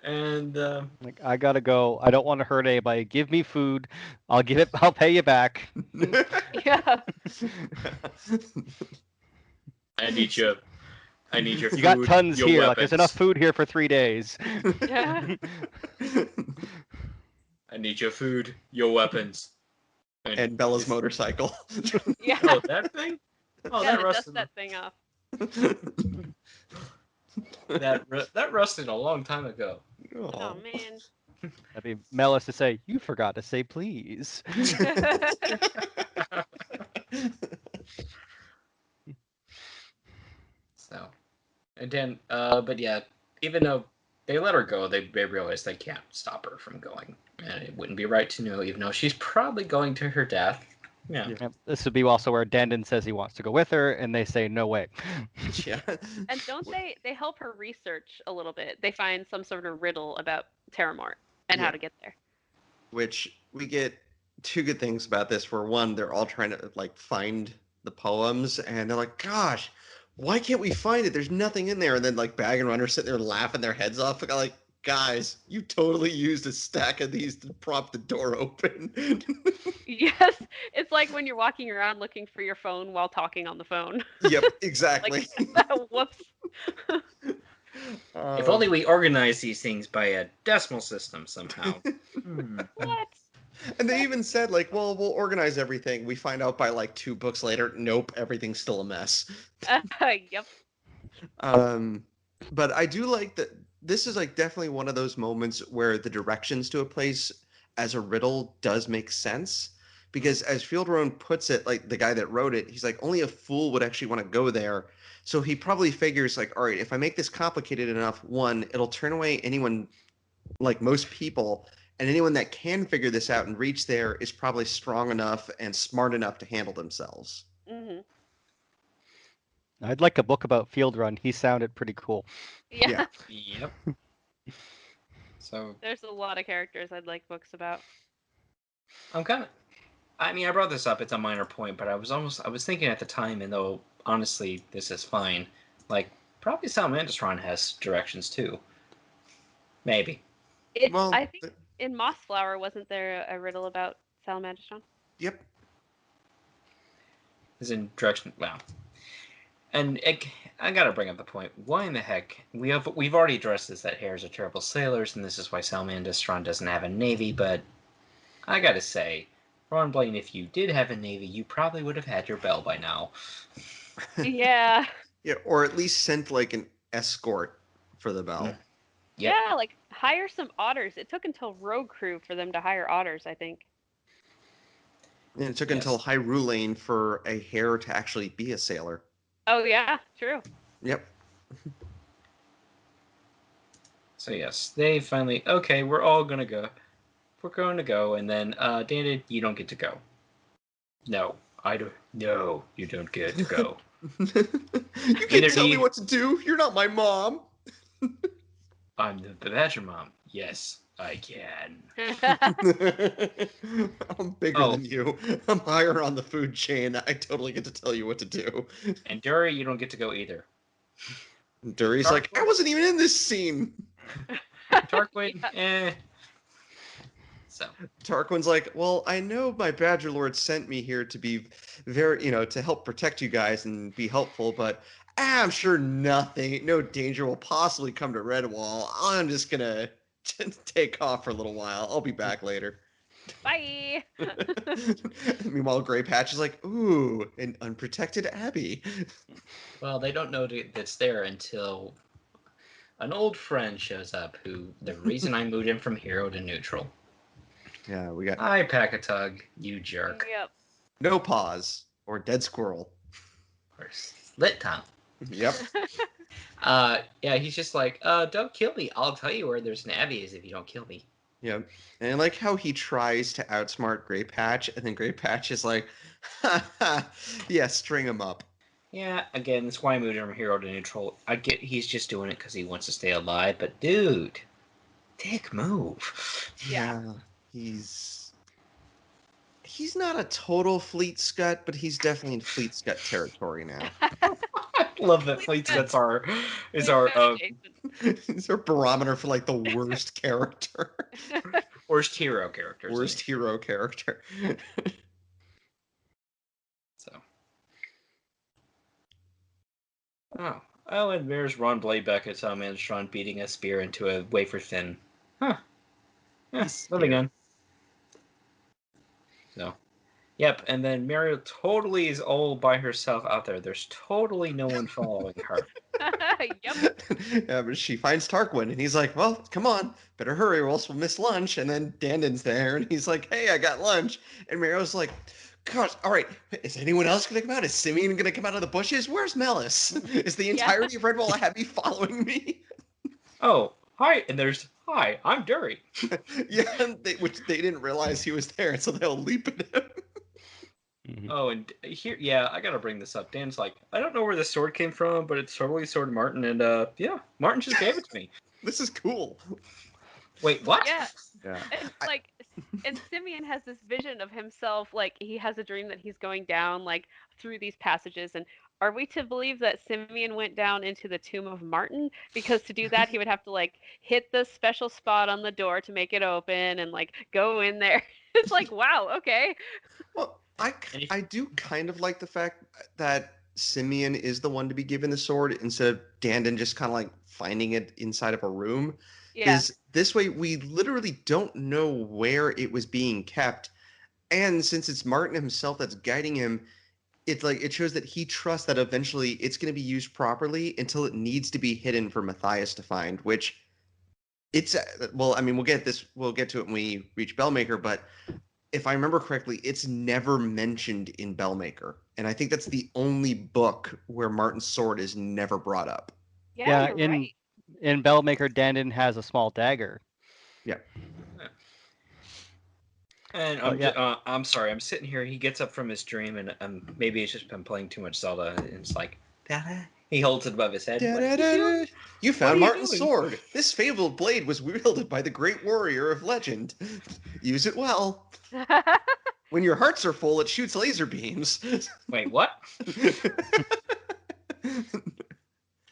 And Like, I gotta go. I don't want to hurt anybody. Give me food. I'll give it. I'll pay you back. Yeah. I need your You food. got tons your here. Weapons. Like, there's enough food here for 3 days. Yeah. I need your food, your weapons, And Bella's motorcycle. Yeah. Oh, that thing? Oh, Gotta that dust rusted. that thing off. That rusted a long time ago. Oh man. That'd be Melis to say, "You forgot to say please." So, and then, but yeah, even though they let her go, they realize they can't stop her from going, and it wouldn't be right to know, even though she's probably going to her death. Yeah. Yep, this would be also where Dandon says he wants to go with her, and they say no way. Yeah. And don't they help her research a little bit? They find some sort of riddle about Terramort and how Yeah. to get there. Which we get two good things about this. Where one, they're all trying to like find the poems, and they're like, "Gosh, why can't we find it? There's nothing in there." And then like Bag and Runner sitting there laughing their heads off, like, "Guys, you totally used a stack of these to prop the door open." Yes, it's like when you're walking around looking for your phone while talking on the phone. Yep, exactly. Whoops. If only we organized these things by a decimal system somehow. What? And they even said, like, well, we'll organize everything. We find out by like 2 books later, nope, everything's still a mess. Yep. But I do like that this is like definitely one of those moments where the directions to a place as a riddle does make sense. Because as Field Rowan puts it, like the guy that wrote it, he's like, only a fool would actually want to go there. So he probably figures, like, all right, if I make this complicated enough, one, it'll turn away anyone, like most people, and anyone that can figure this out and reach there is probably strong enough and smart enough to handle themselves. Mm-hmm. I'd like a book about Field Run. He sounded pretty cool. Yeah. Yep. So There's a lot of characters I'd like books about. I'm kind of. I mean, I brought this up. It's a minor point, but I was thinking at the time, and though honestly, this is fine. Like, probably Salamandastron has directions too. Maybe. Well, I think in Mossflower, wasn't there a riddle about Salamandastron? Yep. Is in direction. Wow. And I gotta bring up the point. Why in the heck we've already addressed this that hares are terrible sailors, and this is why Salamandastron doesn't have a navy. But I gotta say, Ron Blaine, if you did have a navy, you probably would have had your bell by now. Yeah. Yeah, or at least sent like an escort for the bell. Yep. Yeah, like hire some otters. It took until Road Crew for them to hire otters, I think. And it took Yes. until Hyrule for a hare to actually be a sailor. Oh yeah, true. Yep. So yes, they finally okay. We're all gonna go. We're going to go, and then Dana, you don't get to go. No, I don't. No, you don't get to go. You Neither can't tell do me you. what to do. You're not my mom. I'm the Badger Mom. Yes, I can. I'm bigger Oh. than you. I'm higher on the food chain. I totally get to tell you what to do. And Dury, you don't get to go either. Dury's like, I wasn't even in this scene. Tarquin, Yeah. So Tarquin's like, well, I know my Badger Lord sent me here to be very, to help protect you guys and be helpful, but I'm sure no danger will possibly come to Redwall. I'm just gonna take off for a little while. I'll be back later. Bye. Meanwhile, Grey Patch is like, ooh, an unprotected abbey. well, they don't know that's there until an old friend shows up. Who the reason I moved him from hero to neutral. Yeah, we got I pack a tug, you jerk. Yep. no pause or dead squirrel. Or slit tongue. Yep. Yeah, he's just like, don't kill me. I'll tell you where there's an abbey is if you don't kill me. Yeah. And I like how he tries to outsmart Grey Patch, and then Grey Patch is like, ha ha, yeah, string him up. Yeah, again, that's why I moved him from hero to neutral. I get he's just doing it because he wants to stay alive, but dude, dick move. Yeah. He's not a total Fleet Scut, but he's definitely in Fleet Scut territory now. I love that Fleet Scuts is our It's our barometer for like the worst character. worst hero characters. Worst hero character. So. Oh, and there's Ron Blade back at Tom Manstron beating a spear into a wafer thin. Huh. Yeah, moving on. So. Yep, and then Mariel totally is all by herself out there. There's totally no one following her. Yep. Yeah, but she finds Tarquin, and he's like, well, come on, better hurry or else we'll miss lunch. And then Dandon's there, and he's like, hey, I got lunch. And Mariel's like, gosh, all right, is anyone else going to come out? Is Simeon going to come out of the bushes? Where's Melis? Is the entirety of Redwall Abbey following me? Oh, hi, and there's, hi, I'm Dury. Yeah, which they didn't realize he was there, so they'll leap at him. Oh, and here, yeah, I gotta bring this up. Dan's like, I don't know where the sword came from, but it's totally Sword Martin, and yeah, Martin just gave it to me. This is cool. Wait, what? Yeah. Yeah. And like, and Simeon has this vision of himself, like he has a dream that he's going down like through these passages. And are we to believe that Simeon went down into the tomb of Martin? Because to do that, he would have to like hit the special spot on the door to make it open and like go in there. It's like, wow, okay. Well, I do kind of like the fact that Simeon is the one to be given the sword instead of Dandon just kind of like finding it inside of a room. Yeah. Is this way we literally don't know where it was being kept, and since it's Martin himself that's guiding him, it's like it shows that he trusts that eventually it's going to be used properly until it needs to be hidden for Matthias to find. Which it's well, I mean, we'll get to it when we reach Bellmaker, but if I remember correctly, it's never mentioned in Bellmaker, and I think that's the only book where Martin's sword is never brought up. Yeah, you're in right. in Bellmaker, Dandon has a small dagger. Yeah. And I'm sorry, I'm sitting here. He gets up from his dream, and maybe it's just been playing too much Zelda, and it's like, da-da. He holds it above his head. What are you doing? You found What are you Martin's doing? sword. This fabled blade was wielded by the great warrior of legend. Use it well. When your hearts are full, it shoots laser beams. Wait, what?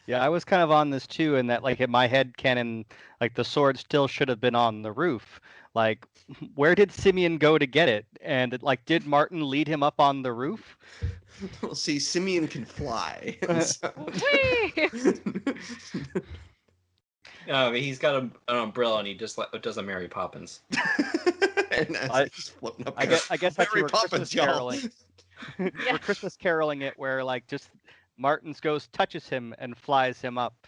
Yeah, I was kind of on this too, in that like in my head canon, like the sword still should have been on the roof. Like, where did Simeon go to get it? And like, did Martin lead him up on the roof? Well, see, Simeon can fly. Whee! He's got an umbrella, and he just does a Mary Poppins. And he's floating up I there. guess that's Mary where Poppins, Christmas y'all. caroling. Yeah. We're Christmas caroling it, where like just Martin's ghost touches him and flies him up.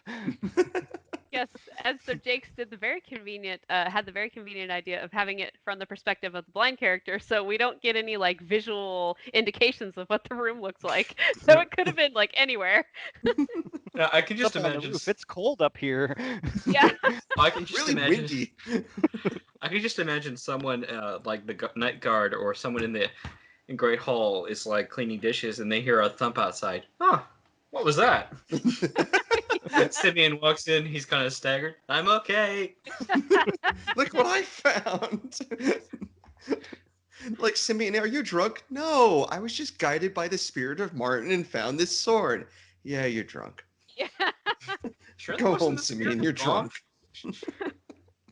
Yes, as Sir Jakes did the very convenient, had the very convenient idea of having it from the perspective of the blind character, so we don't get any like visual indications of what the room looks like. So it could have been like anywhere. I can just Up on the imagine. roof. It's cold up here. Yeah. I can just Really imagine. windy. I can just imagine someone like the night guard or someone in Great Hall is like cleaning dishes, and they hear a thump outside. Huh? What was that? Simeon walks in. He's kind of staggered. I'm okay. Look what I found. Like, Simeon, are you drunk? No, I was just guided by the spirit of Martin and found this sword. Yeah, you're drunk. Yeah. Sure, that Go wasn't home, the spirit Simeon, of you're golf? drunk.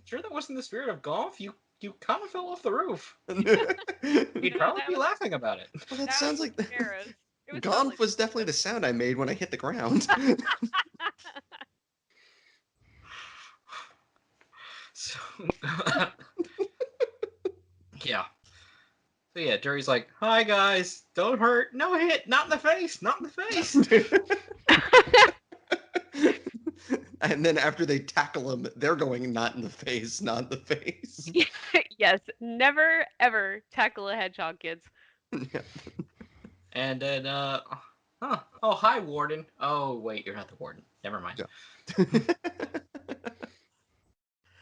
Sure, that wasn't the spirit of golf. You kind of fell off the roof. He'd No, probably that be was- laughing about it. Well, that That sounds was like Sparrows. It was Gonf totally was definitely the sound I made when I hit the ground. So, yeah. So yeah, Jerry's like, "Hi guys, don't hurt, no hit, not in the face, not in the face." And then after they tackle him, they're going not in the face, not in the face. Yes, never ever tackle a hedgehog, kids. Yeah. And then Huh. Oh, hi, Warden. Oh, wait, you're not the Warden. Never mind. Yeah.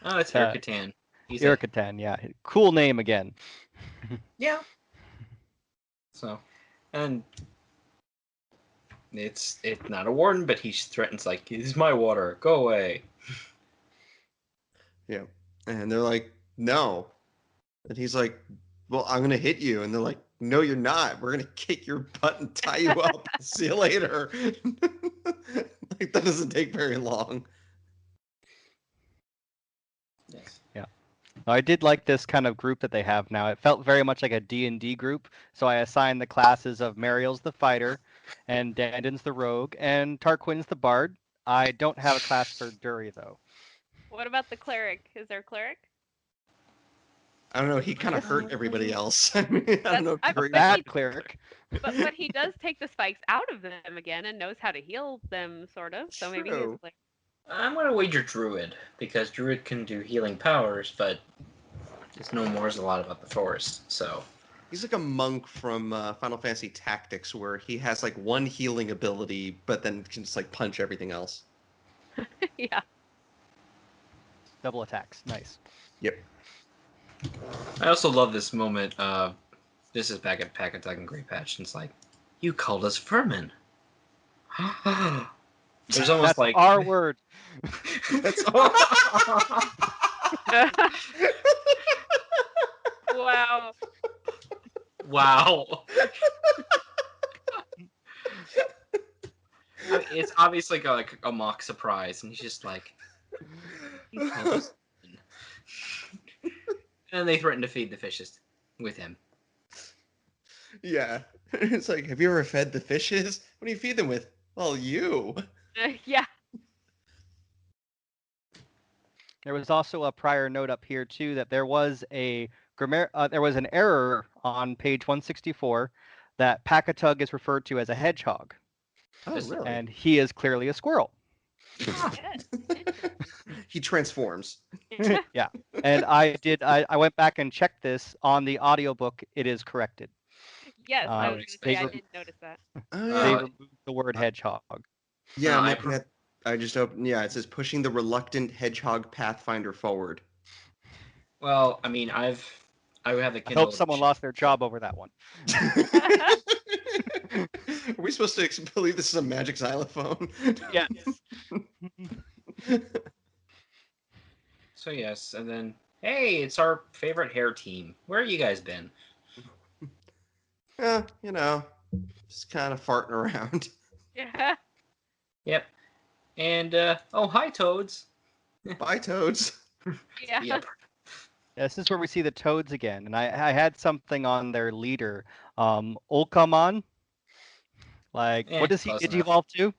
Oh, it's Irkatan. He's Irkatan, yeah. Cool name again. Yeah. So, and it's not a warden, but he threatens like, "This is my water. Go away." Yeah. And they're like, no. And he's like, well, I'm going to hit you. And they're like, no, you're not. We're going to kick your butt and tie you up. See you later. Like, that doesn't take very long. Yes. Yeah. I did like this kind of group that they have now. It felt very much like a D&D group. So I assigned the classes of Mariel's the fighter, and Dandon's the rogue, and Tarquin's the bard. I don't have a class for Dury though. What about the cleric? Is there a cleric? I don't know. He kind of hurt everybody else. I mean, I don't know. I'm During But Bad he- cleric. But he does take the spikes out of them again and knows how to heal them, sort of. So maybe he is True. a cleric. I'm gonna wager Druid because Druid can do healing powers, but just knows more a lot about the forest. So He's like a monk from Final Fantasy Tactics, where he has like one healing ability, but then can just like punch everything else. Yeah. Double attacks. Nice. Yep. I also love this moment. This is back at Packatug and Grey Patch, and it's like, "You called us vermin." There's almost That's like our word. That's all. Wow. Wow. It's obviously like a mock surprise, and he's just like, "You called us vermin." And they threaten to feed the fishes with him. Yeah. It's like, have you ever fed the fishes? What do you feed them with? Well, you. Yeah. There was also a prior note up here too that there was there was an error on page 164 that Packatug is referred to as a hedgehog, Oh, really? and he is clearly a squirrel. He transforms. Yeah, and I went back and checked this on the audiobook. It is corrected. Yes, I Um, was gonna say I they- did notice that. Oh, They yeah. removed the word hedgehog. Yeah, No, I'm I looking at. I just opened. Yeah, it says pushing the reluctant hedgehog pathfinder forward. Well, I mean, I have the I Kindle. hope someone lost their job over that one. Are we supposed to believe this is a magic xylophone? Yeah. So yes, and then hey, it's our favorite hair team. Where have you guys been? Yeah, you know, just kind of farting around. Yeah. Yep. And oh, hi, Toads. Bye, toads. Yeah. Yep. This is where we see the toads again, and I had something on their leader, Ulkamon. Like, what does he close enough. digivolve to?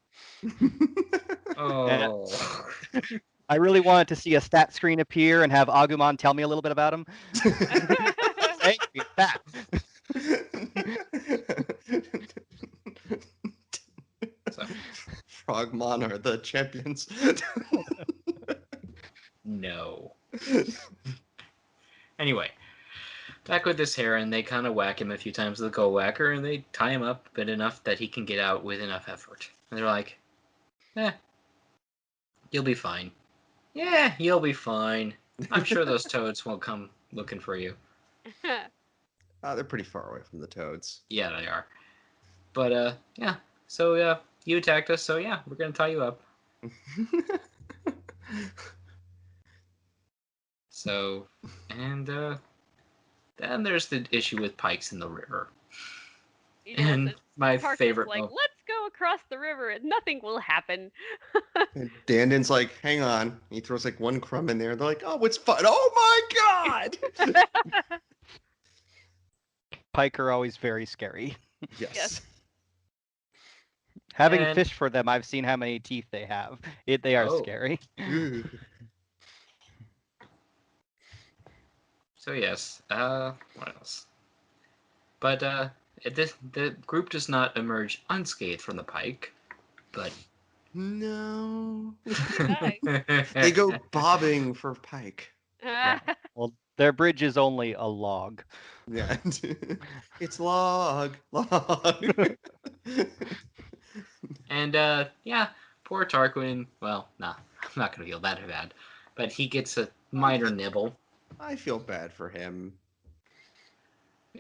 Oh. I really wanted to see a stat screen appear and have Agumon tell me a little bit about him. Angry at that. So, Frogmon are the champions. no. Anyway, back with this hair, and they kind of whack him a few times with a go whacker, and they tie him up, but enough that he can get out with enough effort. And they're like, you'll be fine. Yeah, you'll be fine. I'm sure those toads won't come looking for you. Oh, they're pretty far away from the toads. Yeah, they are. But, yeah. So, you attacked us, so yeah, we're gonna tie you up. So, and, then there's the issue with pikes in the river. Yes, And my Tarkin's favorite like, moment. let's go across the river and nothing will happen. And Dandon's like, hang on. He throws like one crumb in there. They're like, oh, it's fun. Oh my god! Pike are always very scary. Yes. Having And- fished for them, I've seen how many teeth they have. They are Oh. scary. Ooh. So yes, what else? But the group does not emerge unscathed from the pike, but No. Nice. They go bobbing for pike. Well, their bridge is only a log. Yeah. It's log. And yeah, poor Tarquin. Well, nah, I'm not gonna feel that bad, but he gets a minor nibble. I feel bad for him.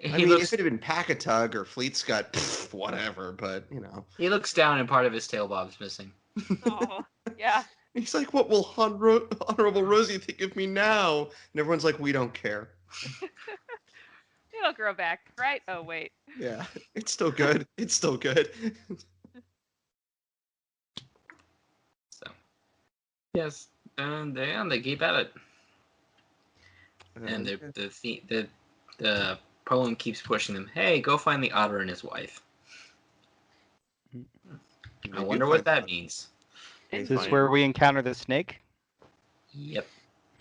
I He mean, if looks it had been Packatug or Fleetscut, whatever. But he looks down, and part of his tail bob's missing. Oh, yeah. he's like, "What will Honorable Rosie think of me now?" And everyone's like, "We don't care." It'll grow back, right? Oh, wait. Yeah, it's still good. It's still good. So yes, and they keep at it, and the Poland keeps pushing them. Hey, go find the otter and his wife. I wonder what that means. They Is this find- where we encounter the snake? Yep.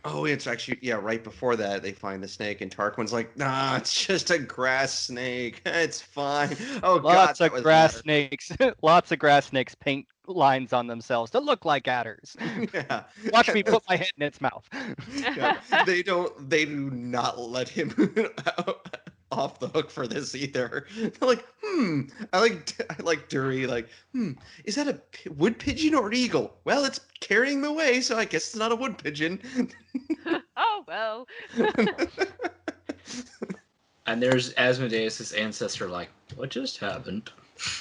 Oh, it's actually right before that they find the snake and Tarquin's like, "Nah, it's just a grass snake. It's fine." Oh God, Lots that of was grass matter. snakes. Lots of grass snakes paint lines on themselves to look like adders. Yeah. Watch me put my head in its mouth. Yeah, they do not let him off the hook for this either. They're like, I like Dury, like, is that a wood pigeon or an eagle? Well, it's carrying them away, so I guess it's not a wood pigeon. Oh, well. And there's Asmodeus' ancestor, like, what just happened?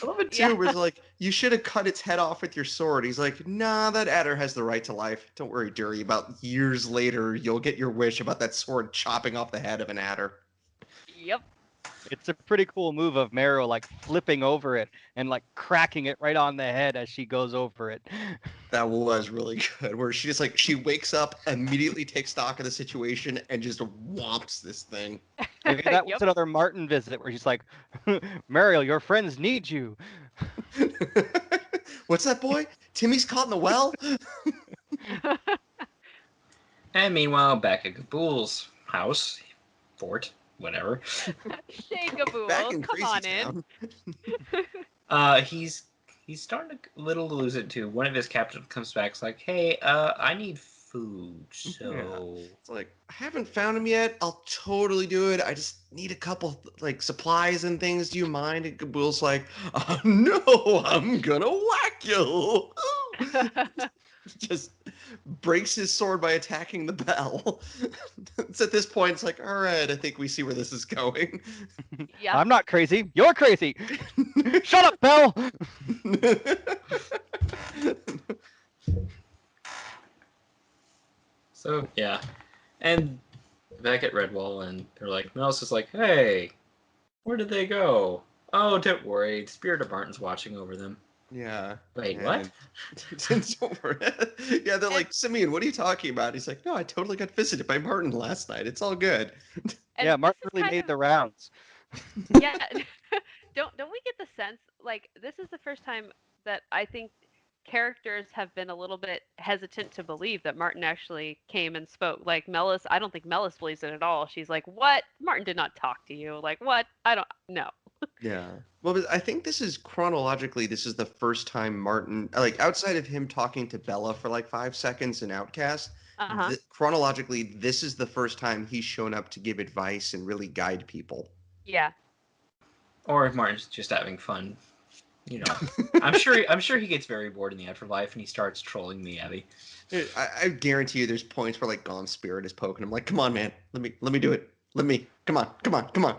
I love it too, Yeah. where it's like, you should have cut its head off with your sword. He's like, nah, that adder has the right to life. Don't worry, Dury. About years later, you'll get your wish about that sword chopping off the head of an adder. Yep. It's a pretty cool move of Mariel, like flipping over it and like cracking it right on the head as she goes over it. That was really good. Where she just she wakes up, immediately takes stock of the situation, and just whomps this thing. Maybe that was Yep. another Martin visit where she's like, Mariel, your friends need you. What's that, boy? Timmy's caught in the well? And meanwhile, back at Gabool's house, fort, whatever, Back Shake-a-bool, in come Crazy on in. Town. he's starting to little to lose it too. One of his captains comes back, is like, hey, I need food, so It's like, I haven't found him yet. I'll totally do it. I just need a couple supplies and things. Do you mind? And Gabool's like, oh, no, I'm gonna whack you. Just breaks his sword by attacking the bell. It's at this point, it's like, all right, I think we see where this is going. Yeah. I'm not crazy. You're crazy. Shut up, Belle. So yeah, and back at Redwall, and they're like, Mouse is like, hey, where did they go? Oh, don't worry, Spirit of Martin's watching over them. Yeah. Wait, what? It's over. Yeah, they're like, Simeon, what are you talking about? He's like, no, I totally got visited by Martin last night. It's all good. And Yeah, this Martin is really kind made of- the rounds. Yeah. Don't we get the sense like this is the first time that I think characters have been a little bit hesitant to believe that Martin actually came and spoke. Like Mellis, I don't think Mellis believes it at all. She's like, "What? Martin did not talk to you." Like, "What? I don't know." Yeah. Well, but I think this is chronologically, this is the first time Martin, like outside of him talking to Bella for like 5 seconds in Outcast, Uh-huh. chronologically, this is the first time he's shown up to give advice and really guide people. Yeah. Or if Martin's just having fun, you know. I'm sure he gets very bored in the afterlife and he starts trolling the Abbey. I guarantee you there's points where like Gone Spirit is poking him like, come on, man, let me do it. Come on.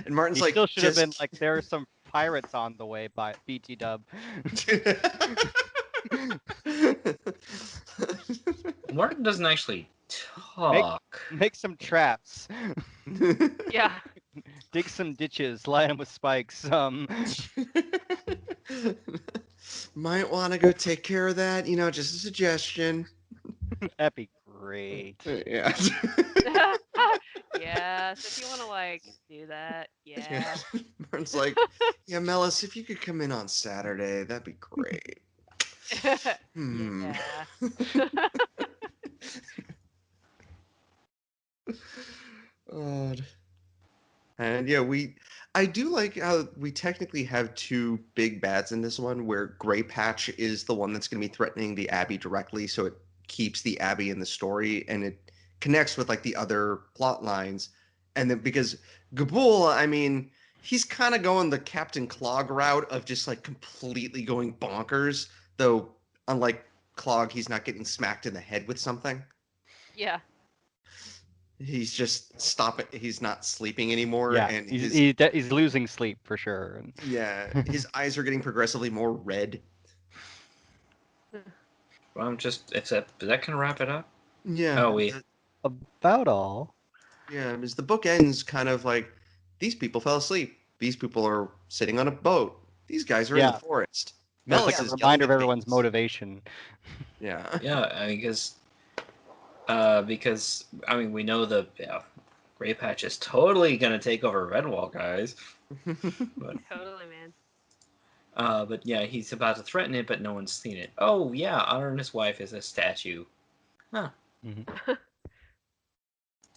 And Martin's He like, still should have been just like, there are some pirates on the way by BT Dub. Martin doesn't actually talk. Make some traps. Yeah. Dig some ditches. Line them with spikes. Might want to go take care of that. Just a suggestion. That'd be great. Yeah. Yeah. So if you want to like do that, yeah. Martin's like, yeah, Mellis, if you could come in on Saturday, that'd be great. Hmm. Yeah. God. And yeah, I do like how we technically have two big bads in this one, where Grey Patch is the one that's going to be threatening the Abbey directly, so it keeps the Abbey in the story, and it connects with like the other plot lines. And then because Gabool, I mean, he's kind of going the Captain Clog route of just like completely going bonkers. Though, unlike Clog, he's not getting smacked in the head with something. Yeah. He's just stopping. He's not sleeping anymore, Yeah, and he's losing sleep for sure. his eyes are getting progressively more red. Well, is that gonna wrap it up? Yeah. Oh, About all. Yeah, because the book ends kind of like these people fell asleep. These people are sitting on a boat. These guys are in the Yeah. forest. Yeah, it's Melis like is a yelling reminder at of everyone's babies. motivation. Yeah. yeah, because I mean we know the Grey Patch is totally gonna take over Redwall, guys. But Totally, man. but yeah, he's about to threaten it, but no one's seen it. Oh yeah, Honor and his wife is a statue. Huh. Mm-hmm.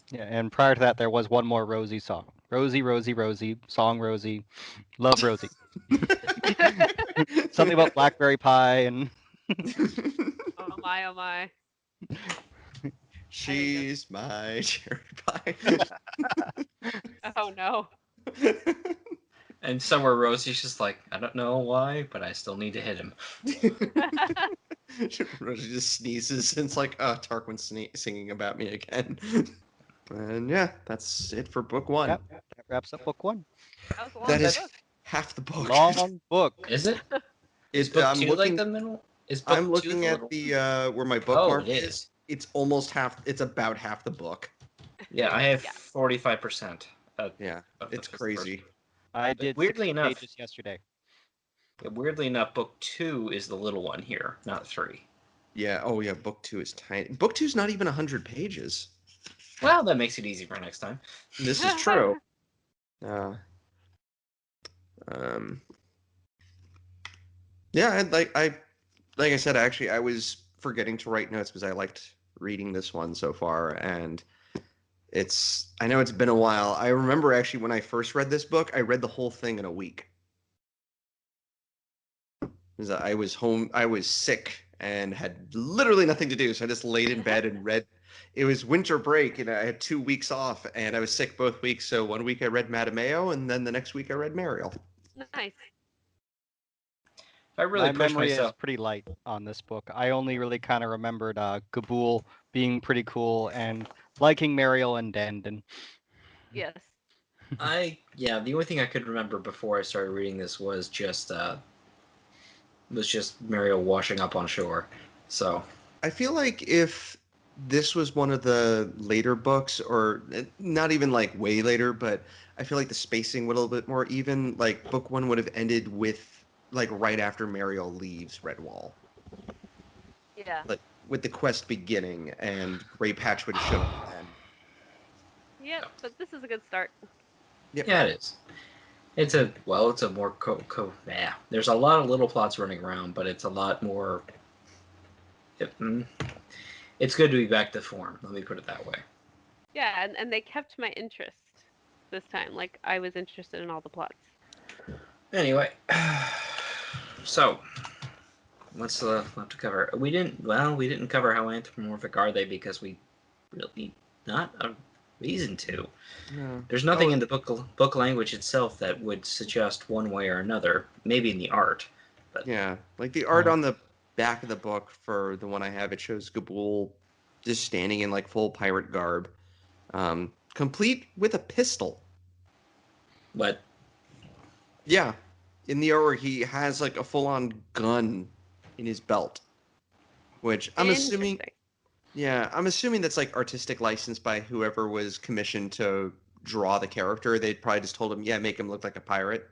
Yeah, and prior to that, there was one more Rosie song. Rosie, Rosie, Rosie, song Rosie, love Rosie. Something about blackberry pie and. Oh my, oh my. She's my cherry pie. Oh no. And somewhere Rosie's just like, I don't know why, but I still need to hit him. Rosie just sneezes and it's like, oh, Tarquin's singing about me again. And yeah, that's it for book one. Yep, that wraps up book one. That was a long That is book. half the book. Long book. Is it? Is book two like the middle? Is book I'm two looking the at little... the where my bookmark it is. It's almost half. It's about half the book. Yeah, I have Yeah. 45%. Yeah, of the it's first crazy. I But did weirdly 60 enough- pages yesterday. Weirdly enough, book 2 is the little one here, not 3. Yeah. Oh yeah, book two is tiny. Book two's not even 100 pages. Well, that makes it easy for next time. This is true. Uh, um. Yeah, like I said, actually, I was forgetting to write notes because I liked reading this one so far, and I know it's been a while. I remember actually when I first read this book, I read the whole thing in a week. 'Cause I was home, I was sick and had literally nothing to do, so I just laid in bed and read. It was winter break, and I had 2 weeks off, and I was sick both weeks. So one week I read Matameo, and then the next week I read Mariel. Nice. I really My pushed memory myself. is pretty light on this book. I only really kind of remembered Gabul being pretty cool and liking Mariel and Dandon. Yes. The only thing I could remember before I started reading this was just Mario washing up on shore. So I feel like if this was one of the later books, or not even like way later, but I feel like the spacing would a little bit more even. Like book one would have ended with like right after Mariel leaves Redwall, Yeah. like with the quest beginning, and Grey Patch would have shown up then. Yep. But this is a good start. Yep. yeah, it is. It's a more there's a lot of little plots running around, but it's a lot more. It's good to be back to form. Let me put it that way. Yeah, and they kept my interest this time. Like I was interested in all the plots. Anyway, so what's left to cover? We didn't cover how anthropomorphic are they because we really not a reason to. No. There's nothing in the book language itself that would suggest one way or another. Maybe in the art, but Yeah, like the art on the back of the book for the one I have, it shows Gabul just standing in like full pirate garb, complete with a pistol. but Yeah, in the art he has like a full-on gun in his belt, which I'm assuming. Interesting. Yeah, I'm assuming that's like artistic license by whoever was commissioned to draw the character. They'd probably just told him, yeah, make him look like a pirate.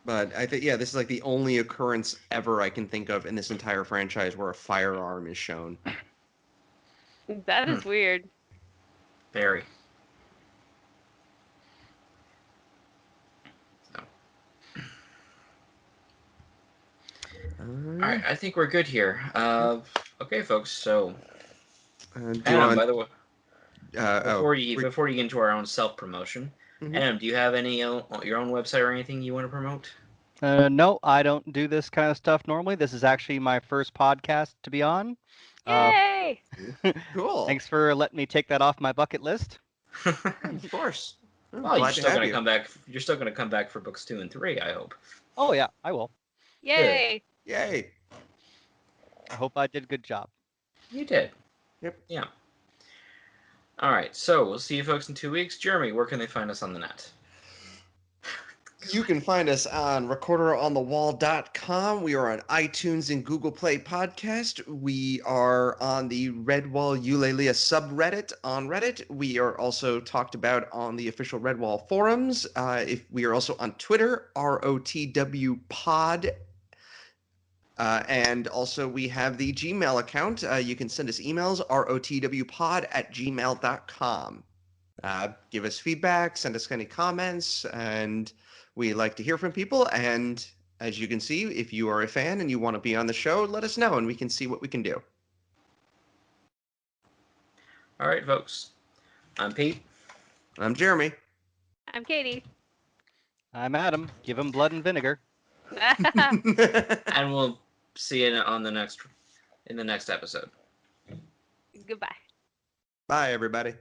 But I think, yeah, this is like the only occurrence ever I can think of in this entire franchise where a firearm is shown. That is weird. very. So. All right, I think we're good here. Okay, folks. So, Adam, by the way, before you get into our own self promotion, Adam, do you have any your own website or anything you want to promote? No, I don't do this kind of stuff normally. This is actually my first podcast to be on. Yay! Cool. Thanks for letting me take that off my bucket list. Of course. I'm Well, you're glad to still have gonna you. come back. You're still gonna come back for books 2 and 3, I hope. Oh yeah, I will. Yay! Yay. I hope I did a good job. You did. Yep. Yeah. All right. So we'll see you folks in 2 weeks. Jeremy, where can they find us on the net? You can find us on recorderonthewall.com. We are on iTunes and Google Play Podcast. We are on the Redwall Eulalia subreddit on Reddit. We are also talked about on the official Redwall forums. If we are also on Twitter, ROTW Pod. And also we have the Gmail account. You can send us emails, rotwpod@gmail.com. Give us feedback, send us any comments, and we like to hear from people. And as you can see, if you are a fan and you want to be on the show, let us know and we can see what we can do. All right, folks. I'm Pete. I'm Jeremy. I'm Katie. I'm Adam. Give him blood and vinegar. And we'll see you on the next episode. Goodbye. Bye, everybody.